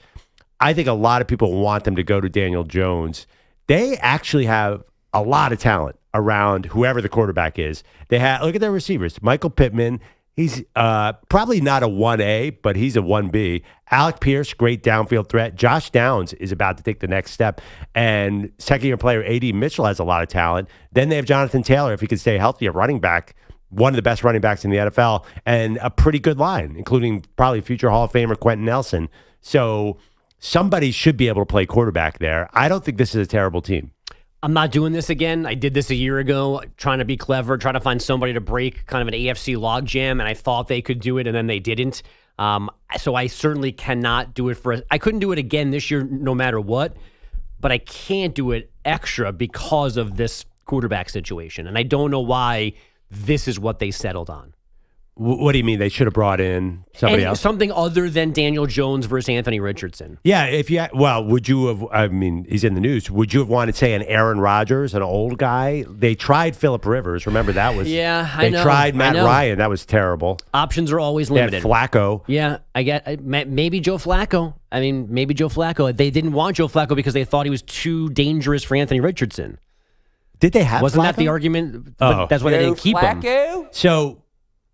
I think a lot of people want them to go to Daniel Jones. They actually have a lot of talent around whoever the quarterback is. They have look at their receivers. Michael Pittman, he's probably not a 1A, but he's a 1B. Alec Pierce, great downfield threat. Josh Downs is about to take the next step. And second-year player A.D. Mitchell has a lot of talent. Then they have Jonathan Taylor, if he can stay healthy, a running back, one of the best running backs in the NFL, and a pretty good line, including probably future Hall of Famer Quentin Nelson. So somebody should be able to play quarterback there. I don't think this is a terrible team. I'm not doing this again. I did this a year ago, trying to be clever, trying to find somebody to break kind of an AFC logjam, and I thought they could do it, and then they didn't. So I certainly cannot do it I couldn't do it again this year no matter what, but I can't do it extra because of this quarterback situation, and I don't know why this is what they settled on. What do you mean? They should have brought in somebody else? Something other than Daniel Jones versus Anthony Richardson. Yeah, would you have, I mean, he's in the news. Would you have wanted, say, an Aaron Rodgers, an old guy? They tried Phillip Rivers. Remember that was... Yeah, I know. They tried Matt Ryan. That was terrible. Options are always limited. They had Flacco. Yeah, I get maybe Joe Flacco. Maybe Joe Flacco. They didn't want Joe Flacco because they thought he was too dangerous for Anthony Richardson. Did they have Wasn't Flacco? that the argument? But that's why they didn't keep him. So...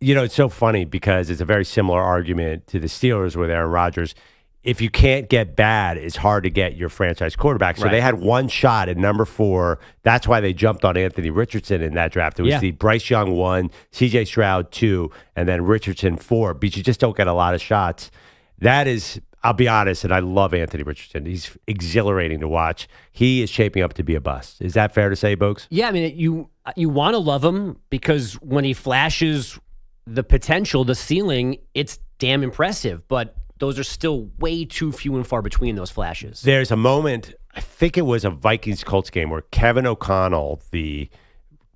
it's so funny because it's a very similar argument to the Steelers with Aaron Rodgers. If you can't get bad, it's hard to get your franchise quarterback. So they had one shot at number 4. That's why they jumped on Anthony Richardson in that draft. It was the Bryce Young 1, C.J. Stroud 2, and then Richardson 4. But you just don't get a lot of shots. That is, I'll be honest, and I love Anthony Richardson. He's exhilarating to watch. He is shaping up to be a bust. Is that fair to say, Bogues? Yeah, you want to love him because when he flashes the potential, the ceiling, it's damn impressive, but those are still way too few and far between, those flashes. There's a moment, I think it was a Vikings-Colts game, where Kevin O'Connell, the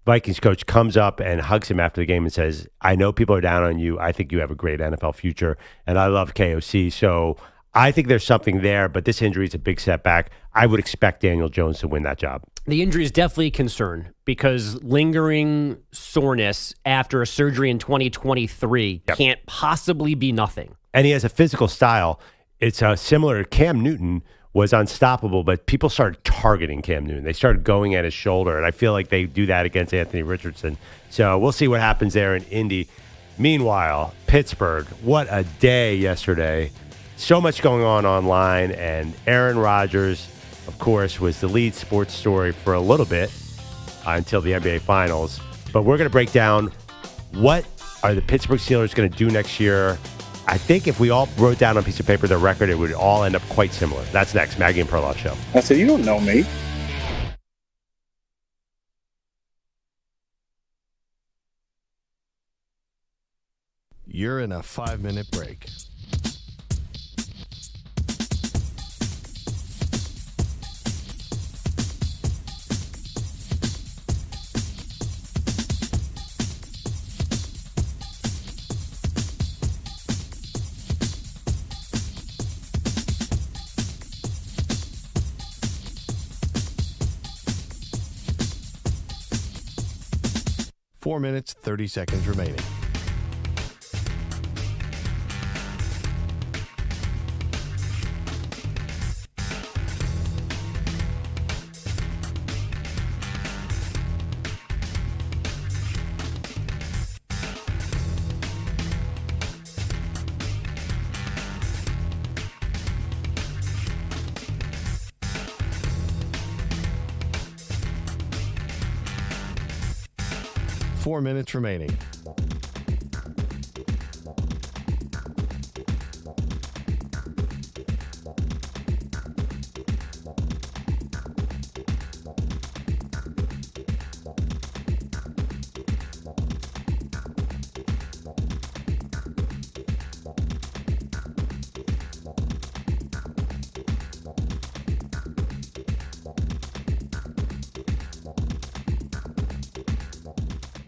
Vikings coach, comes up and hugs him after the game and says, I know people are down on you. I think you have a great NFL future, and I love KOC. So I think there's something there, but this injury is a big setback. I would expect Daniel Jones to win that job. The injury is definitely a concern because lingering soreness after a surgery in 2023 can't possibly be nothing. And he has a physical style. It's similar to Cam Newton was unstoppable, but people started targeting Cam Newton. They started going at his shoulder, and I feel like they do that against Anthony Richardson. So we'll see what happens there in Indy. Meanwhile, Pittsburgh, what a day yesterday. So much going on online, and Aaron Rodgers, of course, was the lead sports story for a little bit until the NBA Finals. But we're going to break down what are the Pittsburgh Steelers going to do next year. I think if we all wrote down on a piece of paper their record, it would all end up quite similar. That's next. Maggie and Perloff Show. I said, you don't know me. You're in a 5-minute break. Four minutes, 30 seconds remaining. Four minutes remaining.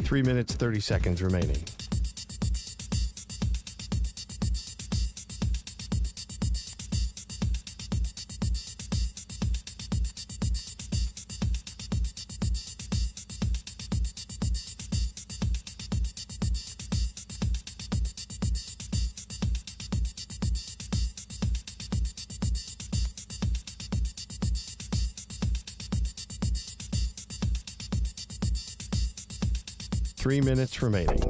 Three minutes, 30 seconds remaining. Three minutes remaining.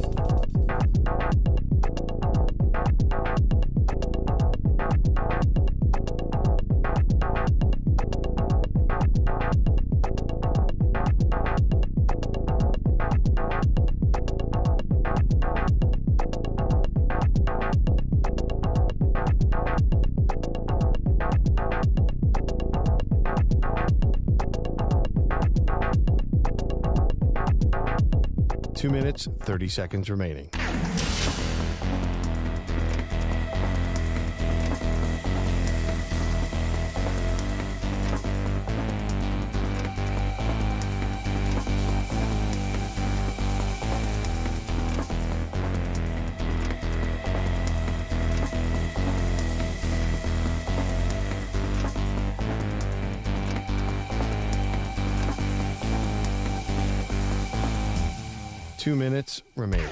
Two minutes, 30 seconds remaining. Two minutes remaining.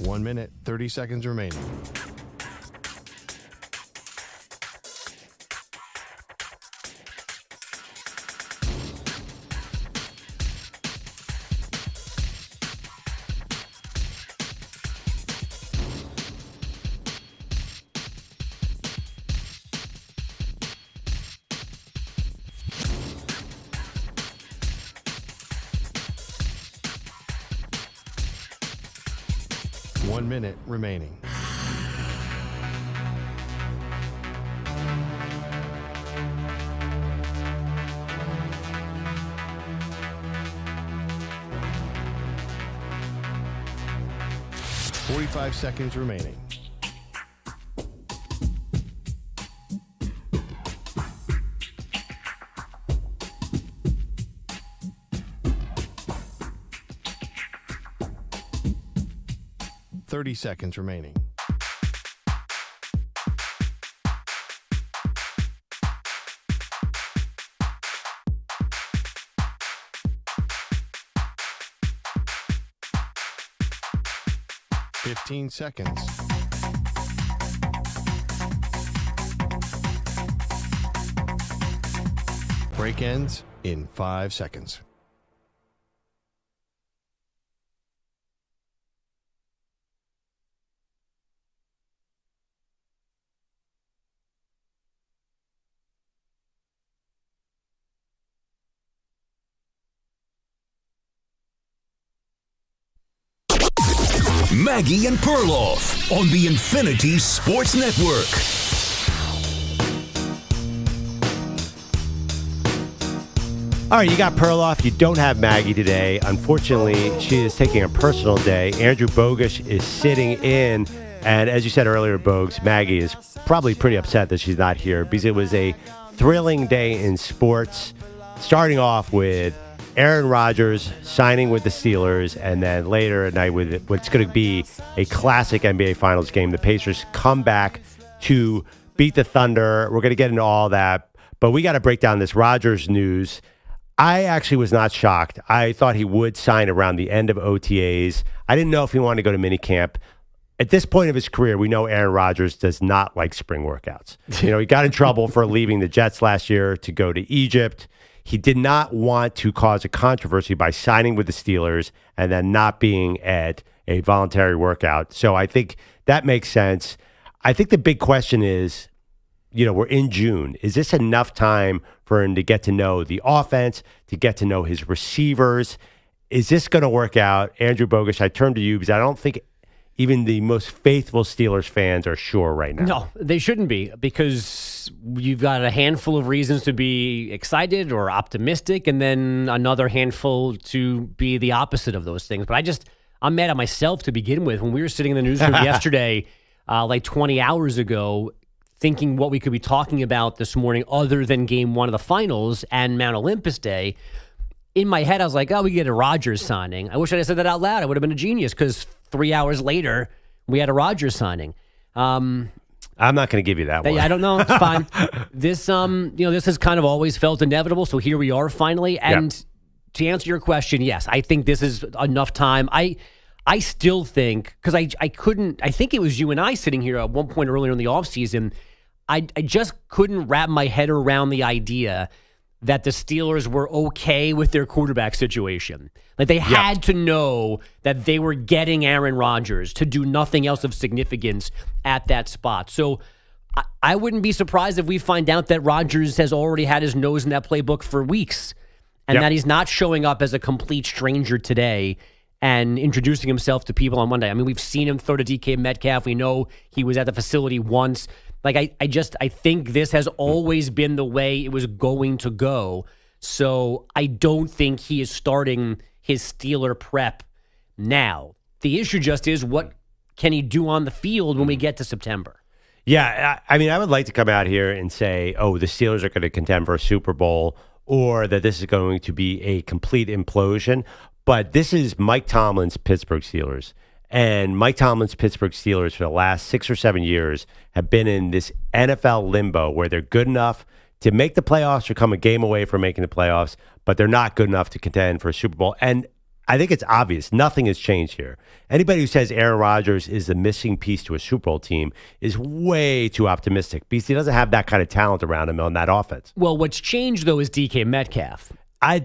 One minute, 30 seconds remaining. One minute remaining. Forty-five seconds remaining. 30 seconds remaining. Fifteen seconds. Break ends in 5 seconds. Maggie and Perloff on the Infinity Sports Network. All right, you got Perloff. You don't have Maggie today. Unfortunately, she is taking a personal day. Andrew Bogusch is sitting in. And as you said earlier, Bogues, Maggie is probably pretty upset that she's not here because it was a thrilling day in sports, starting off with Aaron Rodgers signing with the Steelers, and then later at night with what's going to be a classic NBA Finals game. The Pacers come back to beat the Thunder. We're going to get into all that, but we got to break down this Rodgers news. I actually was not shocked. I thought he would sign around the end of OTAs. I didn't know if he wanted to go to minicamp. At this point of his career, we know Aaron Rodgers does not like spring workouts. He got in trouble for leaving the Jets last year to go to Egypt. He did not want to cause a controversy by signing with the Steelers and then not being at a voluntary workout. So I think that makes sense. I think the big question is, we're in June. Is this enough time for him to get to know the offense, to get to know his receivers? Is this going to work out? Andrew Bogusch, I turn to you because I don't think even the most faithful Steelers fans are sure right now. No, they shouldn't be, because you've got a handful of reasons to be excited or optimistic, and then another handful to be the opposite of those things. But I'm mad at myself to begin with. When we were sitting in the newsroom yesterday, like 20 hours ago, thinking what we could be talking about this morning other than game one of the finals and Mount Olympus Day, in my head, I was like, we get a Rodgers signing. I wish I had said that out loud. I would have been a genius, because 3 hours later, we had a Rodgers signing. I'm not going to give you that one. I don't know. It's fine. This has kind of always felt inevitable. So here we are finally. And to answer your question, yes, I think this is enough time. I still think, because I think it was you and I sitting here at one point earlier in the offseason, I just couldn't wrap my head around the idea that the Steelers were okay with their quarterback situation. Like, they had to know that they were getting Aaron Rodgers to do nothing else of significance at that spot. So I wouldn't be surprised if we find out that Rodgers has already had his nose in that playbook for weeks, and that he's not showing up as a complete stranger today and introducing himself to people on Monday. I mean, we've seen him throw to DK Metcalf. We know he was at the facility once. Like, I think this has always been the way it was going to go. So I don't think he is starting his Steeler prep now. The issue just is, what can he do on the field when we get to September? Yeah, I mean, I would like to come out here and say, the Steelers are going to contend for a Super Bowl, or that this is going to be a complete implosion. But this is Mike Tomlin's Pittsburgh Steelers. And Mike Tomlin's Pittsburgh Steelers for the last 6 or 7 years have been in this NFL limbo where they're good enough to make the playoffs or come a game away from making the playoffs, but they're not good enough to contend for a Super Bowl. And I think it's obvious. Nothing has changed here. Anybody who says Aaron Rodgers is the missing piece to a Super Bowl team is way too optimistic, because he doesn't have that kind of talent around him on that offense. Well, what's changed, though, is DK Metcalf.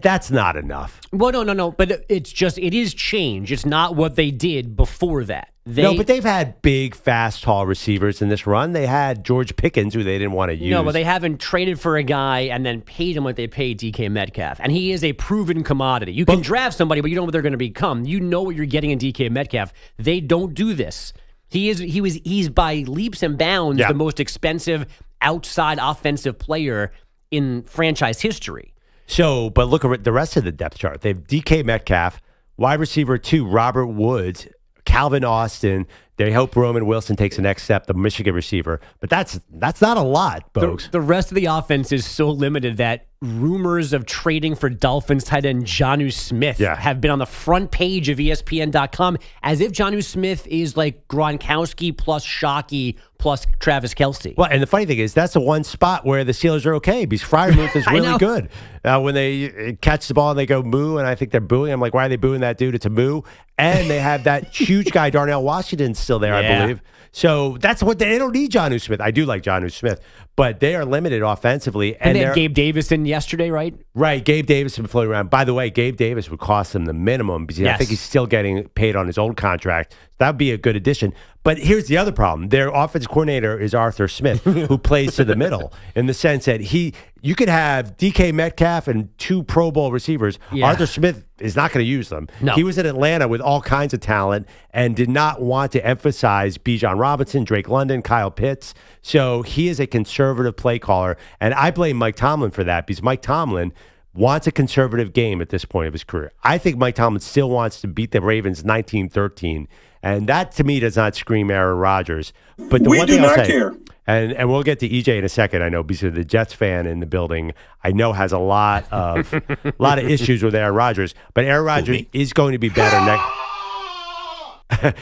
That's not enough. Well, no. But it is change. It's not what they did before that. But they've had big, fast, tall receivers in this run. They had George Pickens, who they didn't want to use. No, but they haven't traded for a guy and then paid him what they paid DK Metcalf. And he is a proven commodity. You can draft somebody, but you don't know what they're going to become. You know what you're getting in DK Metcalf. They don't do this. He's by leaps and bounds the most expensive outside offensive player in franchise history. So, but look at the rest of the depth chart. They have DK Metcalf, wide receiver 2, Robert Woods, Calvin Austin. They hope Roman Wilson takes the next step, the Michigan receiver. But that's not a lot, folks. The rest of the offense is so limited that rumors of trading for Dolphins tight end Jonnu Smith have been on the front page of ESPN.com as if Jonnu Smith is like Gronkowski plus Shockey plus Travis Kelce. Well, and the funny thing is that's the one spot where the Steelers are okay because Freiermuth is really good. When they catch the ball and they go moo, and I think they're booing. I'm like, why are they booing that dude? It's a moo. And they have that huge guy, Darnell Washington, still there, I believe. So that's what they don't need Jonnu Smith. I do like Jonnu Smith, but they are limited offensively. And they had Gabe Davis in yesterday, right? Right. Gabe Davis has been floating around. By the way, Gabe Davis would cost them the minimum because I think he's still getting paid on his old contract. That would be a good addition. But here's the other problem. Their offensive coordinator is Arthur Smith, who plays to the middle in the sense that you could have DK Metcalf and 2 Pro Bowl receivers. Yeah. Arthur Smith is not going to use them. No. He was in Atlanta with all kinds of talent and did not want to emphasize Bijan Robinson, Drake London, Kyle Pitts. So he is a conservative play caller. And I blame Mike Tomlin for that because Mike Tomlin wants a conservative game at this point of his career. I think Mike Tomlin still wants to beat the Ravens 19-13. And that, to me, does not scream Aaron Rodgers. But the one thing I'll say, care. And we'll get to EJ in a second, I know, because the Jets fan in the building, I know, has a lot of issues with Aaron Rodgers. But Aaron Rodgers is going to be better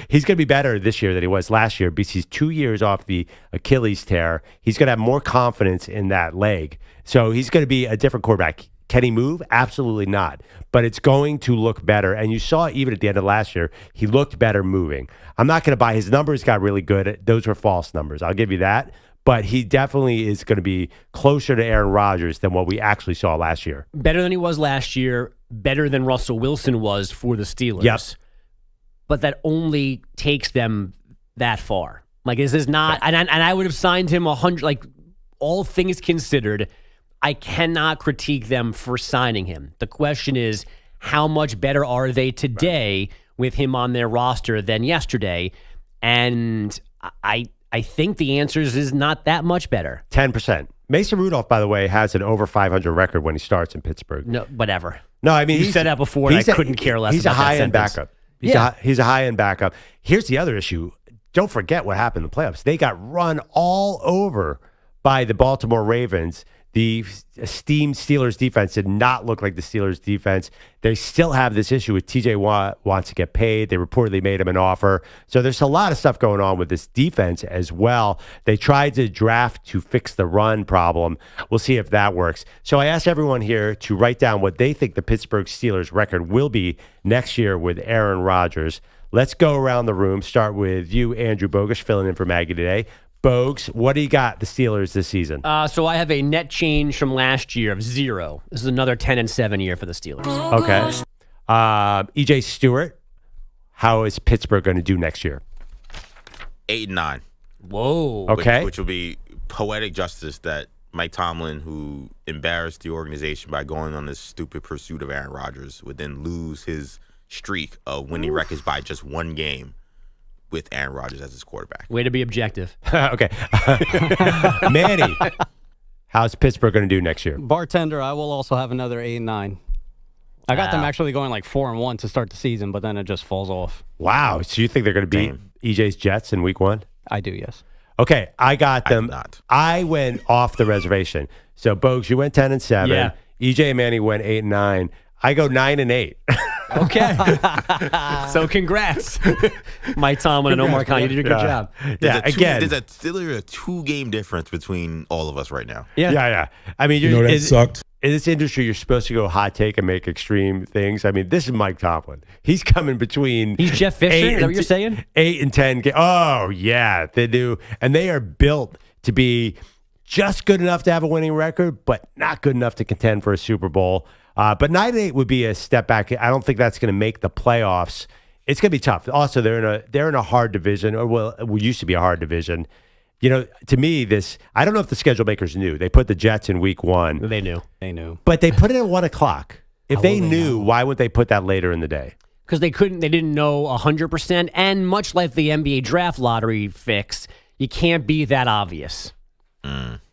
he's going to be better this year than he was last year because he's 2 years off the Achilles tear. He's going to have more confidence in that leg. So he's going to be a different quarterback. Can he move? Absolutely not. But it's going to look better. And you saw even at the end of last year, he looked better moving. I'm not going to buy his numbers got really good. Those were false numbers. I'll give you that. But he definitely is going to be closer to Aaron Rodgers than what we actually saw last year. Better than he was last year. Better than Russell Wilson was for the Steelers. Yep. But that only takes them that far. Like, this is not, and I would have signed him 100, like, all things considered, I cannot critique them for signing him. The question is, how much better are they today with him on their roster than yesterday? And I think the answer is not that much better. 10%. Mason Rudolph, by the way, has an over 500 record when he starts in Pittsburgh. No, whatever. No, I mean, you said that before, and I couldn't care less. He's about a high-end backup. He's a high-end backup. Here's the other issue. Don't forget what happened in the playoffs. They got run all over by the Baltimore Ravens. The esteemed Steelers defense did not look like the Steelers defense. They still have this issue with TJ Watt wants to get paid. They reportedly made him an offer. So there's a lot of stuff going on with this defense as well. They tried to draft to fix the run problem. We'll see if that works. So I asked everyone here to write down what they think the Pittsburgh Steelers record will be next year with Aaron Rodgers. Let's go around the room. Start with you, Andrew Bogusch, filling in for Maggie today. Bogues, what do you got the Steelers this season? So I have a net change from last year of 0. This is another 10-7 year for the Steelers. Okay. EJ Stewart, how is Pittsburgh going to do next year? 8-9. Whoa. Okay. Which will be poetic justice that Mike Tomlin, who embarrassed the organization by going on this stupid pursuit of Aaron Rodgers, would then lose his streak of winning records by just one game with Aaron Rodgers as his quarterback. Way to be objective. Okay. Manny, how's Pittsburgh going to do next year? Bartender, I will also have another 8-9. I got them actually going like 4-1 to start the season, but then it just falls off. Wow. So you think they're going to beat EJ's Jets in week 1? I do, yes. Okay. I got them. Not. I went off the reservation. So, Bogues, you went 10-7. Yeah. EJ and Manny went 8-9. I go 9-8. Okay. So congrats. Mike Tomlin and Omar Khan, you did a good job. There's a 2-game difference between all of us right now. Yeah. I mean, that sucked. In this industry, you're supposed to go hot take and make extreme things. I mean, this is Mike Tomlin. He's coming between. He's Jeff Fisher. Is that what you're saying? 8 and 10. Oh, yeah, they do. And they are built to be just good enough to have a winning record, but not good enough to contend for a Super Bowl. But 9-8 would be a step back. I don't think that's going to make the playoffs. It's going to be tough. Also, they're in a hard division, or it used to be a hard division. You know, to me, I don't know if the schedule makers knew. They put the Jets in week 1. They knew. But they put it at 1 o'clock. If they knew, why would they put that later in the day? Because they didn't know 100%. And much like the NBA draft lottery fix, you can't be that obvious.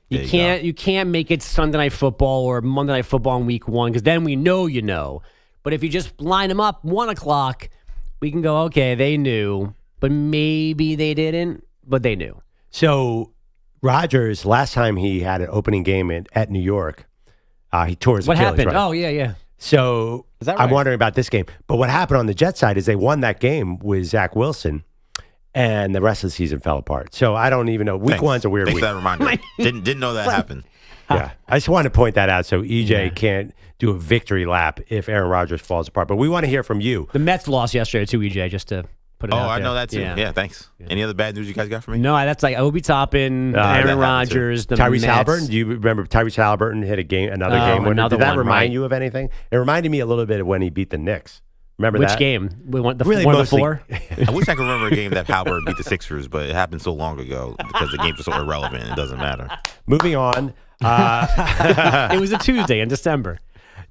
You can't make it Sunday Night Football or Monday Night Football in week 1, because then we know you know. But if you just line them up 1 o'clock, we can go, okay, they knew, but maybe they didn't, but they knew. So Rodgers, last time he had an opening game at New York, he tore his What Achilles, happened? right? Oh, yeah. So Is that I'm right? wondering about this game. But what happened on the Jets side is they won that game with Zach Wilson, and the rest of the season fell apart. So I don't even know. Week one's a weird Thanks week. for that reminder. Didn't know that happened. Yeah, I just wanted to point that out so EJ can't do a victory lap if Aaron Rodgers falls apart. But we want to hear from you. The Mets lost yesterday too, EJ, just to put it out I there. know that too. Yeah, thanks. Any other bad news you guys got for me? No, that's like Obi Toppin, Aaron Rodgers, the Tyrese Mets. Haliburton. Do you remember Tyrese Haliburton hit another game winner? another Did that one, remind right. you of anything? It reminded me a little bit of when he beat the Knicks. Remember Which that? game? We won the Really one of the mostly- four. I wish I could remember a game that Haliburton beat the Sixers, but it happened so long ago because the games were so irrelevant. It doesn't matter. Moving on. It was a Tuesday in December.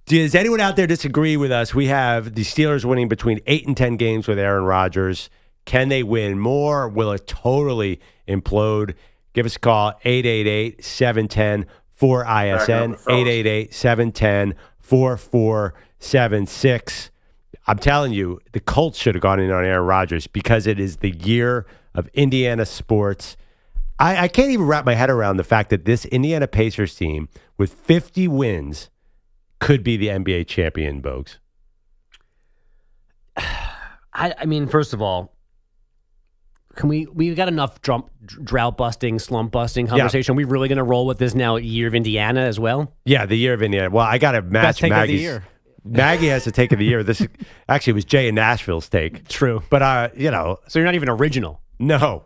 Does anyone out there disagree with us? We have the Steelers winning between 8 and 10 games with Aaron Rodgers. Can they win more? Will it totally implode? Give us a call, 888-710-4ISN, 888-710-4476. I'm telling you, the Colts should have gone in on Aaron Rodgers because it is the year of Indiana sports. I can't even wrap my head around the fact that this Indiana Pacers team with 50 wins could be the NBA champion, Bogues. I mean, first of all, can we've got enough drought busting, slump busting conversation. Are we really going to roll with this now year of Indiana as well? Yeah, the year of Indiana. Well, I got to match Best take of the Maggie's. year. Maggie has to take of the year. This actually was Jay in Nashville's take. True. But, So you're not even original. No.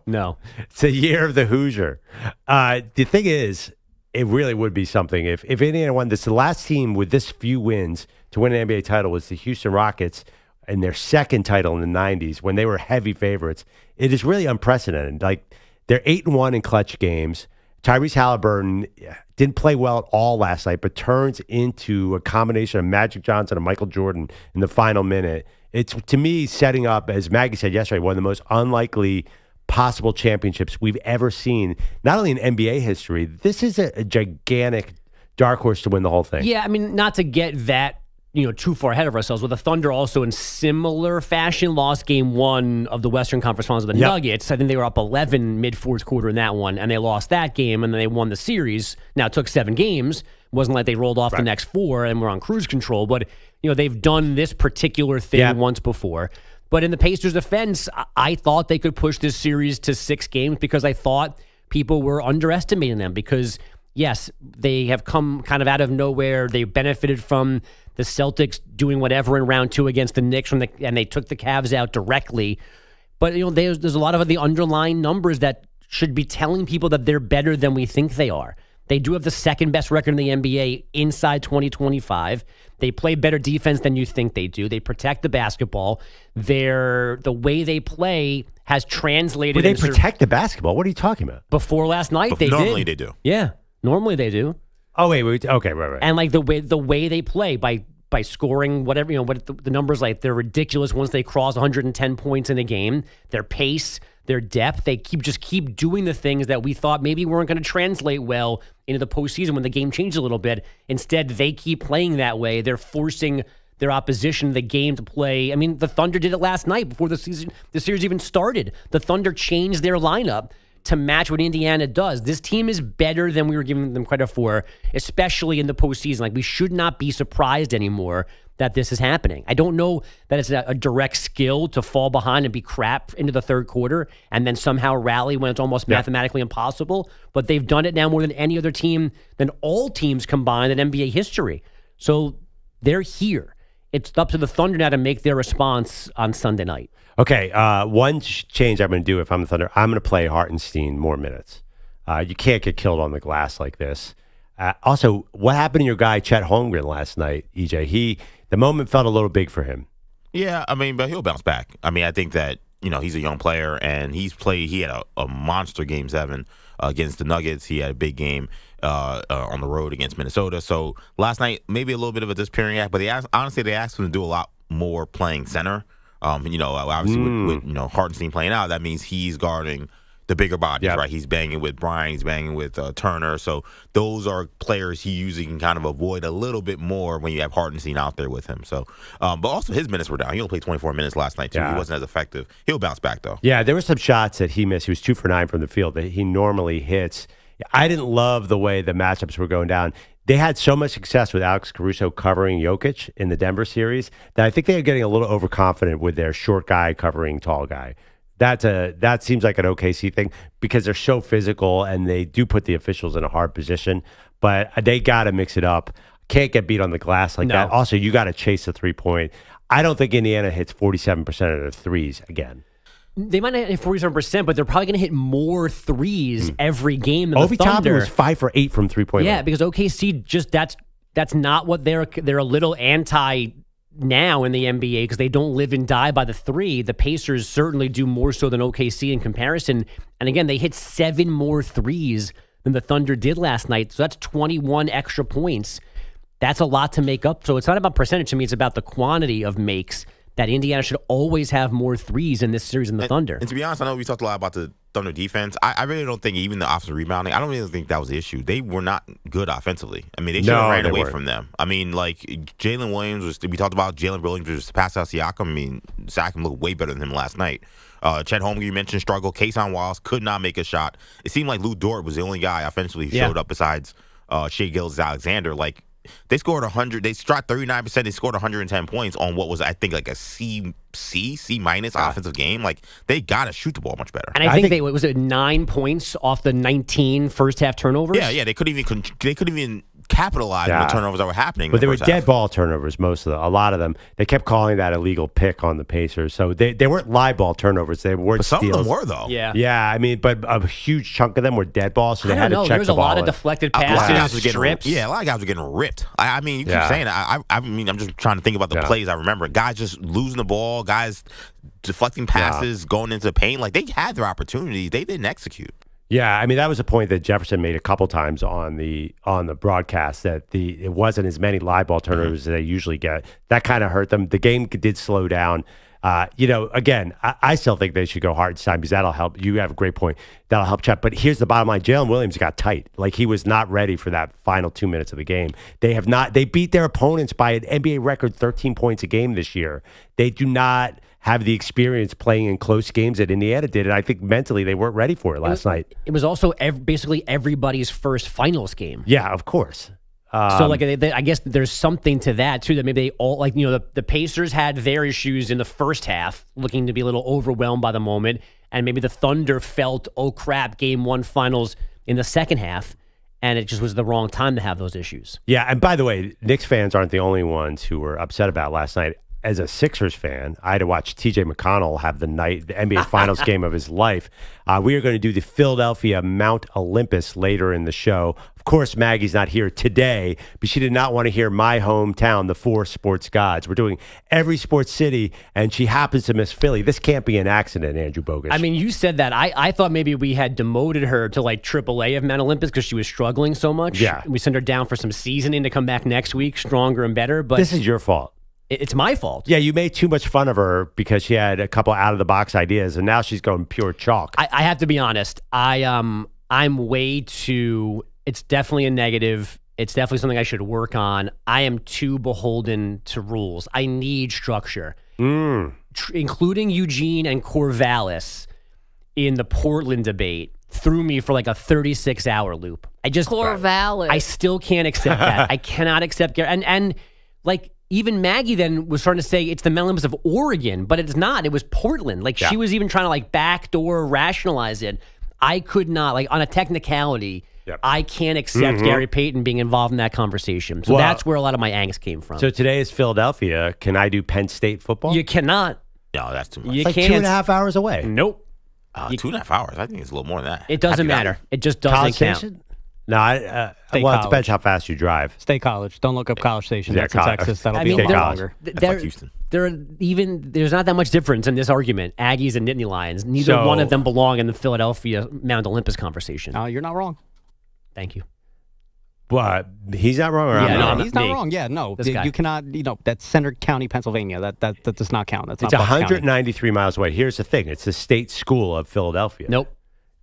It's a year of the Hoosier. The thing is, it really would be something. If Indiana won this, the last team with this few wins to win an NBA title was the Houston Rockets in their second title in the 90s when they were heavy favorites. It is really unprecedented. Like, they're 8-1 in clutch games. Tyrese Haliburton didn't play well at all last night, but turns into a combination of Magic Johnson and Michael Jordan in the final minute. It's, to me, setting up, as Maggie said yesterday, one of the most unlikely possible championships we've ever seen, not only in NBA history. This is a gigantic dark horse to win the whole thing. Yeah, I mean, not to get that too far ahead of ourselves, but the Thunder also in similar fashion lost game one of the Western Conference Finals of the Nuggets. I think they were up 11 mid-fourth quarter in that one, and they lost that game, and then they won the series. Now, it took 7 games. It wasn't like they rolled off the next 4 and were on cruise control, but they've done this particular thing once before. But in the Pacers' defense, I thought they could push this series to 6 games because I thought people were underestimating them because, yes, they have come kind of out of nowhere. They benefited from the Celtics doing whatever in round 2 against the Knicks, and they took the Cavs out directly. But there's a lot of the underlying numbers that should be telling people that they're better than we think they are. They do have the second best record in the NBA inside 2025. They play better defense than you think they do. They protect the basketball. The way they play has translated. They protect the basketball? What are you talking about? Before last night, they normally did. they do. Yeah, normally they do. Oh wait, okay, right. And like the way they play by scoring whatever what the numbers like, they're ridiculous once they cross 110 points in a game. Their pace, their depth, they keep doing the things that we thought maybe weren't going to translate well into the postseason when the game changed a little bit. Instead, they keep playing that way. They're forcing their opposition, the game, to play. I mean, the Thunder did it last night before the series even started. The Thunder changed their lineup to match what Indiana does. This team is better than we were giving them credit for, especially in the postseason. Like, we should not be surprised anymore that this is happening. I don't know that it's a direct skill to fall behind and be crap into the third quarter and then somehow rally when it's almost mathematically impossible, but they've done it now more than any other team, than all teams combined in NBA history. So they're here. It's up to the Thunder now to make their response on Sunday night. Okay, one change I'm going to do if I'm the Thunder, I'm going to play Hartenstein more minutes. You can't get killed on the glass like this. Also, what happened to your guy Chet Holmgren last night, EJ? The moment felt a little big for him. Yeah, I mean, but he'll bounce back. I mean, I think that, he's a young player, and he had a monster Game 7 against the Nuggets. He had a big game on the road against Minnesota. So last night, maybe a little bit of a disappearing act, but they asked him to do a lot more playing center. Obviously with Hartenstein playing out, that means he's guarding the bigger bodies, right? He's banging with Bryant, he's banging with Turner. So those are players he usually can kind of avoid a little bit more when you have Hartenstein out there with him. So, but also his minutes were down. He only played 24 minutes last night, too. He wasn't as effective. He'll bounce back, though. Yeah, there were some shots that he missed. He was 2 for 9 from the field that he normally hits. I didn't love the way the matchups were going down. They had so much success with Alex Caruso covering Jokic in the Denver series that I think they are getting a little overconfident with their short guy covering tall guy. That seems like an OKC thing because they're so physical and they do put the officials in a hard position, but they got to mix it up. Can't get beat on the glass like that. Also, you got to chase the 3-point. I don't think Indiana hits 47% of their threes again. They might not hit 47%, but they're probably going to hit more threes every game than Obi the Thunder. Toppin was 5 for 8 from 3-point Yeah, line. because OKC just that's not what they're a little anti now in the NBA because they don't live and die by the 3. The Pacers certainly do more so than OKC in comparison. And again, they hit 7 more threes than the Thunder did last night. So that's 21 extra points. That's a lot to make up. So it's not about percentage to me. It's about the quantity of makes that Indiana should always have more threes in this series than the Thunder. And to be honest, I know we talked a lot about the Thunder defense. I really don't think even the offensive rebounding, I don't really think that was the issue. They were not good offensively. I mean, they should have ran away from them. I mean, like, Jalen Williams we talked about Jalen Williams was pass out Siakam. I mean, Siakam looked way better than him last night. Chet Holmgren, you mentioned, struggle. Kason Wallace could not make a shot. It seemed like Lou Dort was the only guy offensively who showed up besides Shai Gilgeous-Alexander. Like, they scored 100. They shot 39%. They scored 110 points on what was, I think, like a C minus offensive game. Like, they got to shoot the ball much better. And I think they was it 9 points off the 19 first half turnovers. Yeah. They couldn't even capitalize on the turnovers that were happening. But they were dead ball turnovers, most of them. A lot of them. They kept calling that illegal pick on the Pacers. So they weren't live ball turnovers. They weren't steals. Some of them were, though. Yeah. I mean, but a huge chunk of them were dead balls, so they had to check the ball. There was a lot of deflected passes, strips. A lot of guys were getting ripped. I mean, you keep saying that. I mean, I'm just trying to think about the plays I remember. Guys just losing the ball, guys deflecting passes, going into the paint. Like, they had their opportunities. They didn't execute. Yeah, I mean, that was a point that Jefferson made a couple times on the broadcast, that it wasn't as many live ball turnovers as they usually get. That kind of hurt them. The game did slow down. Again, I still think they should go hard this time because that'll help. You have a great point. That'll help Chet. But here's the bottom line. Jalen Williams got tight. Like, he was not ready for that final 2 minutes of the game. They beat their opponents by an NBA record 13 points a game this year. They do not have the experience playing in close games that Indiana did, and I think mentally they weren't ready for it last night. It was also basically everybody's first finals game. Yeah, of course. So, I guess there's something to that, too, that maybe they all, the Pacers had their issues in the first half, looking to be a little overwhelmed by the moment, and maybe the Thunder felt, oh, crap, Game 1 finals in the second half, and it just was the wrong time to have those issues. Yeah, and by the way, Knicks fans aren't the only ones who were upset about last night. As a Sixers fan, I had to watch T.J. McConnell have the NBA Finals game of his life. We are going to do the Philadelphia Mount Olympus later in the show. Of course, Maggie's not here today, but she did not want to hear my hometown, the 4 sports gods. We're doing every sports city, and she happens to miss Philly. This can't be an accident, Andrew Bogus. I mean, you said that. I thought maybe we had demoted her to AAA of Mount Olympus because she was struggling so much. Yeah. We sent her down for some seasoning to come back next week, stronger and better. But this is your fault. It's my fault. Yeah, you made too much fun of her because she had a couple out-of-the-box ideas, and now she's going pure chalk. I have to be honest. I'm way too... It's definitely a negative. It's definitely something I should work on. I am too beholden to rules. I need structure. Including Eugene and Corvallis in the Portland debate threw me for like a 36-hour loop. Corvallis. I still can't accept that. I cannot accept... And even Maggie then was starting to say it's the Mount Olympus of Oregon, but it's not. It was Portland. She was even trying to backdoor rationalize it. I could not, on a technicality, I can't accept Gary Payton being involved in that conversation. So that's where a lot of my angst came from. So today is Philadelphia. Can I do Penn State football? You cannot. No, that's too much. You can't. 2.5 hours away. Nope. 2.5 hours. I think it's a little more than that. It doesn't matter. It just doesn't count. Station? No, it depends how fast you drive. State College. Don't look up College Station. Yeah, That's in Texas. That'll be a lot longer. That's like Houston. There's not that much difference in this argument. Aggies and Nittany Lions. Neither one of them belong in the Philadelphia Mount Olympus conversation. You're not wrong. Thank you. But he's not wrong. He's not wrong. Yeah, no. You cannot, that's Center County, Pennsylvania. That does not count. That's it's not 193 miles away. Here's the thing. It's the state school of Philadelphia. Nope.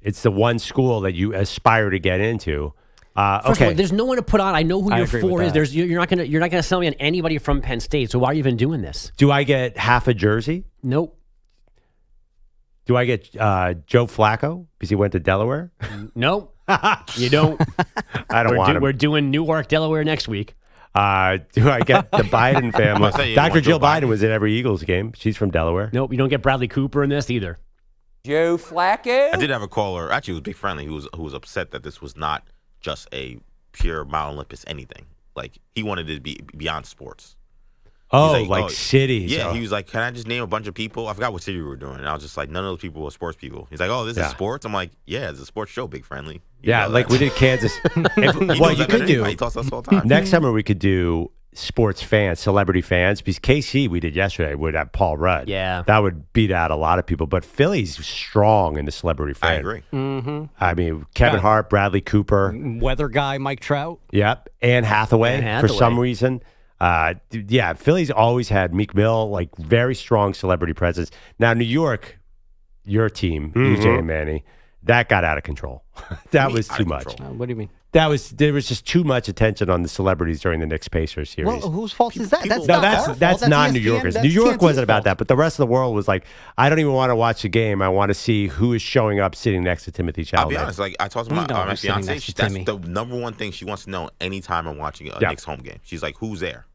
It's the one school that you aspire to get into. First Okay. of all, there's no one to put on. I know who I your agree four with is. that. You're not gonna sell me on anybody from Penn State. So why are you even doing this? Do I get half a jersey? Nope. Do I get Joe Flacco because he went to Delaware? Nope. You don't. I don't want him. We're doing Newark, Delaware next week. Do I get the Biden family? Dr. Jill Biden was at every Eagles game. She's from Delaware. Nope. You don't get Bradley Cooper in this either. Joe Flacco. I did have a caller. Actually, it was Big Friendly who was upset that this was not just a pure Mount Olympus anything. Like he wanted it to be beyond sports. Oh, like cities. Yeah, Oh. he was like, "Can I just name a bunch of people?" I forgot what city we were doing, and I was just like, "None of those people were sports people." He's like, "Oh, this is sports." I'm like, "Yeah, it's a sports show, Big Friendly." Yeah, like we did Kansas. What you could do He talks to us all the time. next summer, we could do sports fans, celebrity fans. Because KC we did yesterday would have Paul Rudd. Yeah, that would beat out a lot of people. But Philly's strong in the celebrity fan. I agree. Mm-hmm. I mean, Kevin Hart, Bradley Cooper, Weather guy Mike Trout. Yep, Anne Hathaway, for some reason. Yeah, Philly's always had Meek Mill, like very strong celebrity presence. Now, New York, your team, EJ and Manny, that got out of control. That was too much. What do you mean? There was just too much attention on the celebrities during the Knicks Pacers series. Well, whose fault is that? That's no, not our fault. that's not ESPN, New Yorkers. that's New York TNT's wasn't about fault. that, but the rest of the world was like, I don't even want to watch the game. I want to see who is showing up sitting next to Timothy Chalamet. I'll be honest. Like I talked to my who's sitting fiance. next to That's Timmy. the number one thing she wants to know anytime I'm watching a Knicks home game. She's like, "Who's there?"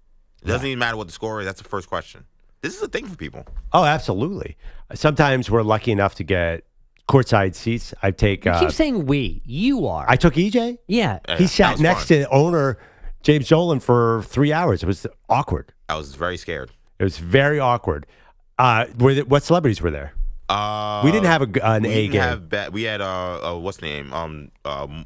It doesn't even matter what the score is. That's the first question. This is a thing for people. Oh, absolutely. Sometimes we're lucky enough to get courtside seats. I take. You keep saying we. You are. I took EJ. Yeah. He sat next to owner James Dolan for 3 hours. It was awkward. I was very scared. It was very awkward. What celebrities were there? We didn't have an A game. We had what's the name?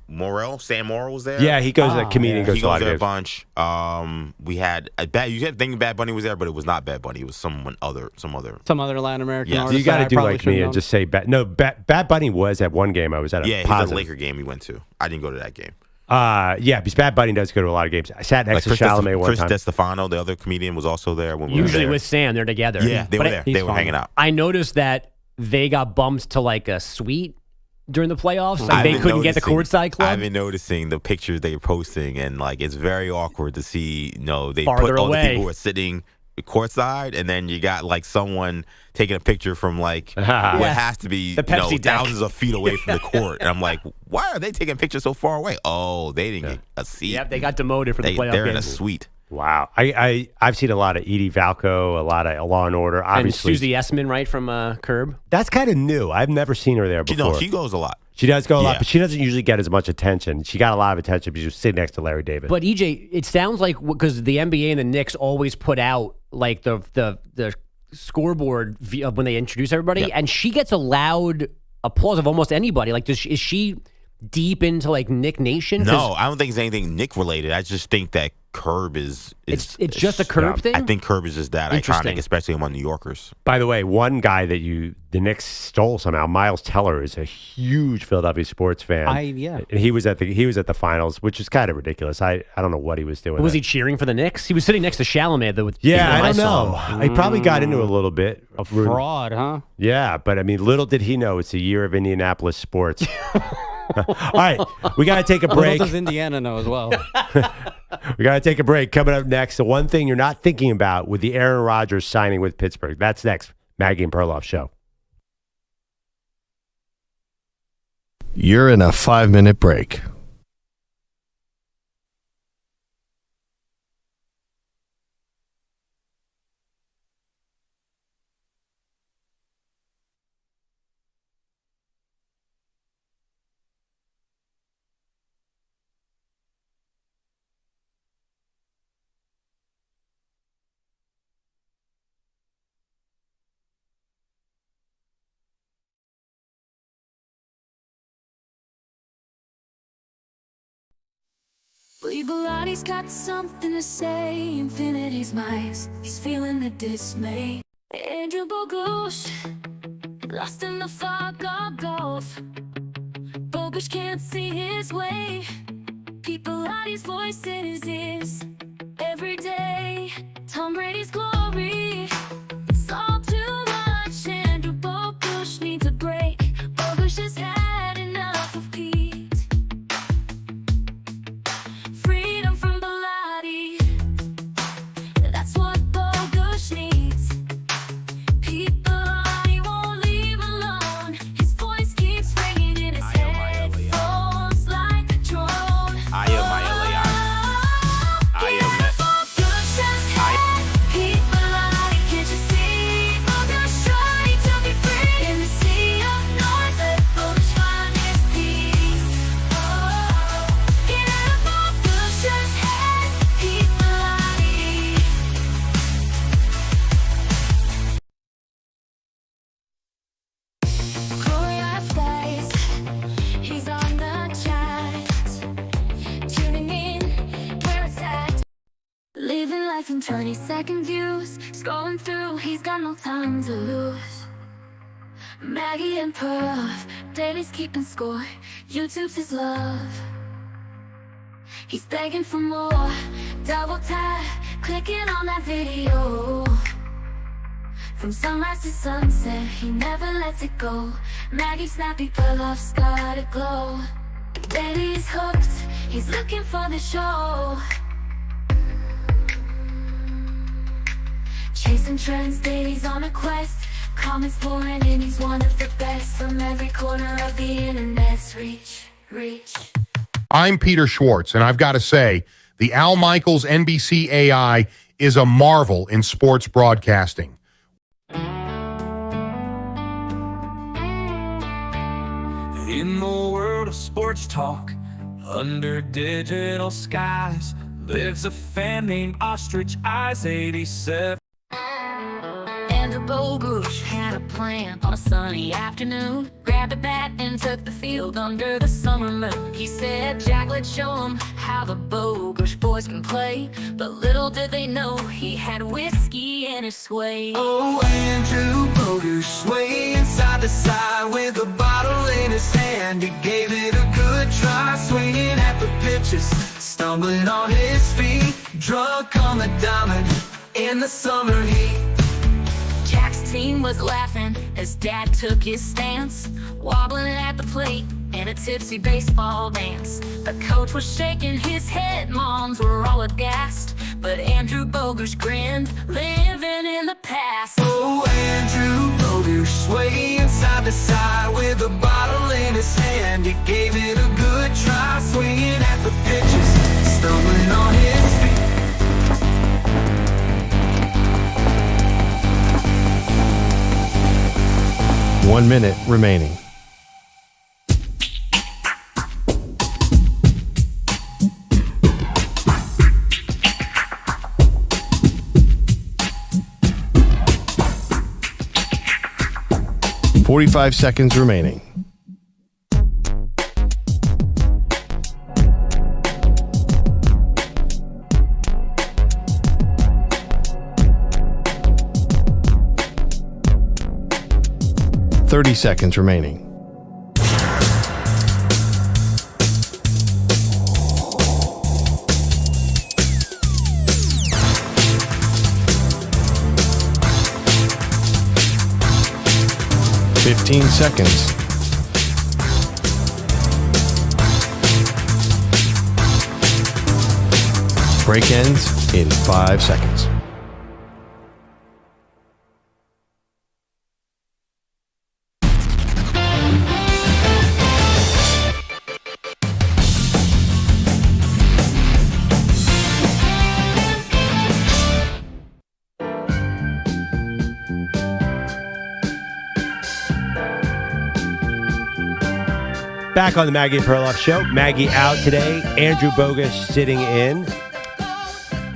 Morrell. Sam Morrell was there. Yeah, he goes. A comedian goes He to a lot goes of there a games. bunch. We had you kept thinking Bad Bunny was there, but it was not Bad Bunny. It was some other. Some other Latin American Yeah. artist. You got to that I do probably like me should've and just say Bad Bunny was at one game. I was at a Yeah, he was positive. at a Laker game we went to. I didn't go to that game. Yeah, because Bad Bunny does go to a lot of games. I sat next to Chalamet one Chris time. DeStefano, the other comedian, was also there when we Usually were there. with Sam, they're together. Yeah, they were there. They were hanging out. I noticed that they got bumped to like a suite during the playoffs. Like they couldn't get the courtside club. I've been noticing the pictures they're posting, and like it's very awkward to see. They Farther put all away. the people who are sitting courtside, and then you got like someone taking a picture from like what has to be The Pepsi deck. thousands of feet away from the court, and I'm like, why are they taking pictures so far away? Oh, they didn't get a seat. Yep, they got demoted for the playoff They're in a games. suite. Wow. I've seen a lot of Edie Valco, a lot of Law and Order. And Obviously, Susie Essman, right, from Curb. that's kind of new. I've never seen her there before. She goes a lot. She does go a lot, Yeah. but she doesn't usually get as much attention. She got a lot of attention because she was sitting next to Larry David. But EJ, it sounds like because the NBA and the Knicks always put out like the scoreboard when they introduce everybody, and she gets a loud applause of almost anybody. Like, is she deep into like Nick Nation? No, I don't think it's anything Nick related. I just think that Curb is it's just a Curb thing? I think Curb is just that Interesting. iconic, especially among New Yorkers. By the way, one guy that the Knicks stole somehow, Miles Teller, is a huge Philadelphia sports fan. And he was at the finals, which is kind of ridiculous. I don't know what he was doing. Was he cheering for the Knicks? He was sitting next to Chalamet. I don't know. He probably got into it a little bit. A fraud, huh? Yeah, but I mean, little did he know it's a year of Indianapolis sports. All right, we got to take a break. Little does Indiana know as well. We got to take a break. Coming up next, the one thing you're not thinking about with the Aaron Rodgers signing with Pittsburgh. That's next. Maggie and Perloff Show. You're in a 5-minute break. Believe Bilatti's got something to say. Infinity's mice, he's feeling the dismay. Andrew Bogush, lost in the fog of golf. Bogush can't see his way. Pete Bilatti's voice in his ears every day. Tom Brady's glory, it's all too much. Andrew Bogush needs a break. Bogush has had enough. life in 20-second views. Scrolling through, he's got no time to lose. Maggie and Perloff, Daly's keeping score. YouTube's his love. He's begging for more. Double tap, clicking on that video. From sunrise to sunset, he never lets it go. Maggie snappy, Perloff's got a glow. Daly's hooked, he's looking for the show. Chasing trends, Daly's on a quest. Comments pouring in, he's one of the best. From every corner of the internet's reach. I'm Peter Schwartz, and I've got to say, the Al Michaels NBC AI is a marvel in sports broadcasting. In the world of sports talk, under digital skies, lives a fan named Ostrich Eyes 87. Andrew Bogusch had a plan on a sunny afternoon. Grabbed a bat and took the field under the summer moon. He said, Jack, let's show him how the Bogusch boys can play. But little did they know he had whiskey in his sway. Oh, Andrew Bogusch swaying side to side with a bottle in his hand. He gave it a good try, swinging at the pitches, stumbling on his feet, drunk on the diamond in the summer heat. Jack's team was laughing as Dad took his stance, wobbling at the plate in a tipsy baseball dance. The coach was shaking his head, moms were all aghast, but Andrew Bogusch grinned, living in the past. Oh, Andrew Bogusch swaying side to side with a bottle in his hand. He gave it a good try, swinging at the pitches, stumbling on his feet. 1 minute remaining. $45 seconds remaining. $30 seconds remaining. $15 seconds. Break ends in 5 seconds. Back on the Maggie Perloff Show. Maggie out today. Andrew Bogusch sitting in.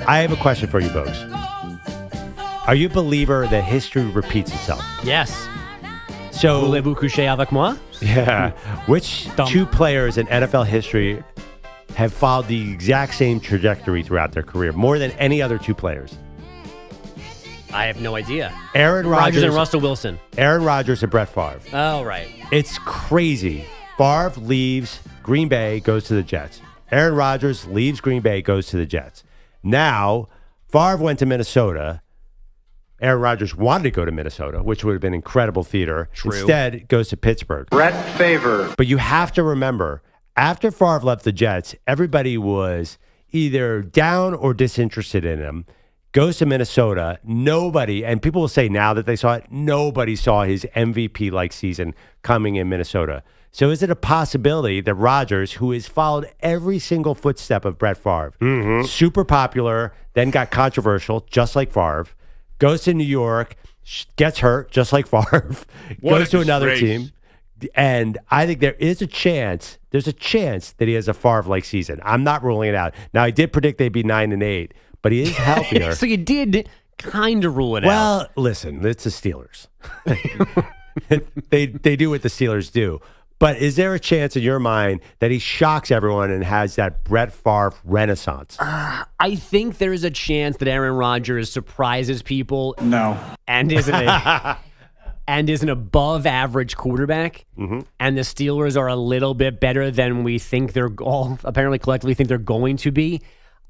I have a question for you, Bogusch. Are you a believer that history repeats itself? Yes. So, voulez-vous coucher avec moi? Yeah. Which two players in NFL history have followed the exact same trajectory throughout their career, more than any other two players? I have no idea. Aaron Rodgers and Russell Wilson. Aaron Rodgers and Brett Favre. Oh, right. It's crazy. Favre leaves Green Bay, goes to the Jets. Aaron Rodgers leaves Green Bay, goes to the Jets. Now, Favre went to Minnesota. Aaron Rodgers wanted to go to Minnesota, which would have been incredible theater. True. Instead, it goes to Pittsburgh. Brett Favre. But you have to remember, after Favre left the Jets, everybody was either down or disinterested in him. Goes to Minnesota. Nobody, and people will say now that they saw it, nobody saw his MVP-like season coming in Minnesota. So is it a possibility that Rodgers, who has followed every single footstep of Brett Favre, super popular, then got controversial, just like Favre, goes to New York, gets hurt, just like Favre, goes to another team, and I think there's a chance that he has a Favre-like season. I'm not ruling it out. Now, I did predict they'd be 9-8, but he is healthier. So you did kind of rule it out. Well, listen, it's the Steelers. They do what the Steelers do. But is there a chance in your mind that he shocks everyone and has that Brett Favre renaissance? I think there is a chance that Aaron Rodgers surprises people. No. And is an above average quarterback. Mm-hmm. And the Steelers are a little bit better than we think they're all apparently collectively think they're going to be.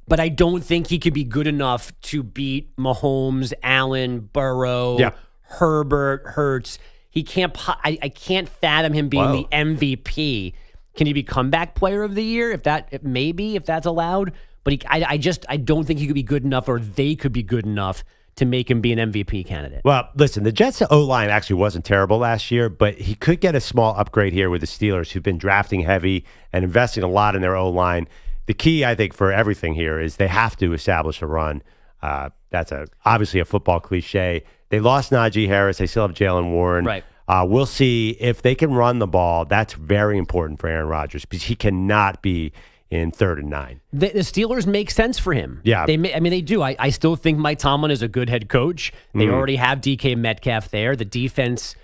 But I don't think he could be good enough to beat Mahomes, Allen, Burrow, Herbert, Hurts. He can't. I can't fathom him being the MVP. Can he be comeback player of the year? If that's allowed. But I don't think he could be good enough, or they could be good enough to make him be an MVP candidate. Well, listen, the Jets' O-line actually wasn't terrible last year, but he could get a small upgrade here with the Steelers, who've been drafting heavy and investing a lot in their O-line. The key, I think, for everything here is they have to establish a run. That's obviously a football cliche. They lost Najee Harris. They still have Jalen Warren. Right. We'll see if they can run the ball. That's very important for Aaron Rodgers because he cannot be in 3rd and 9. The Steelers make sense for him. Yeah. They do. I still think Mike Tomlin is a good head coach. They already have DK Metcalf there. The defense,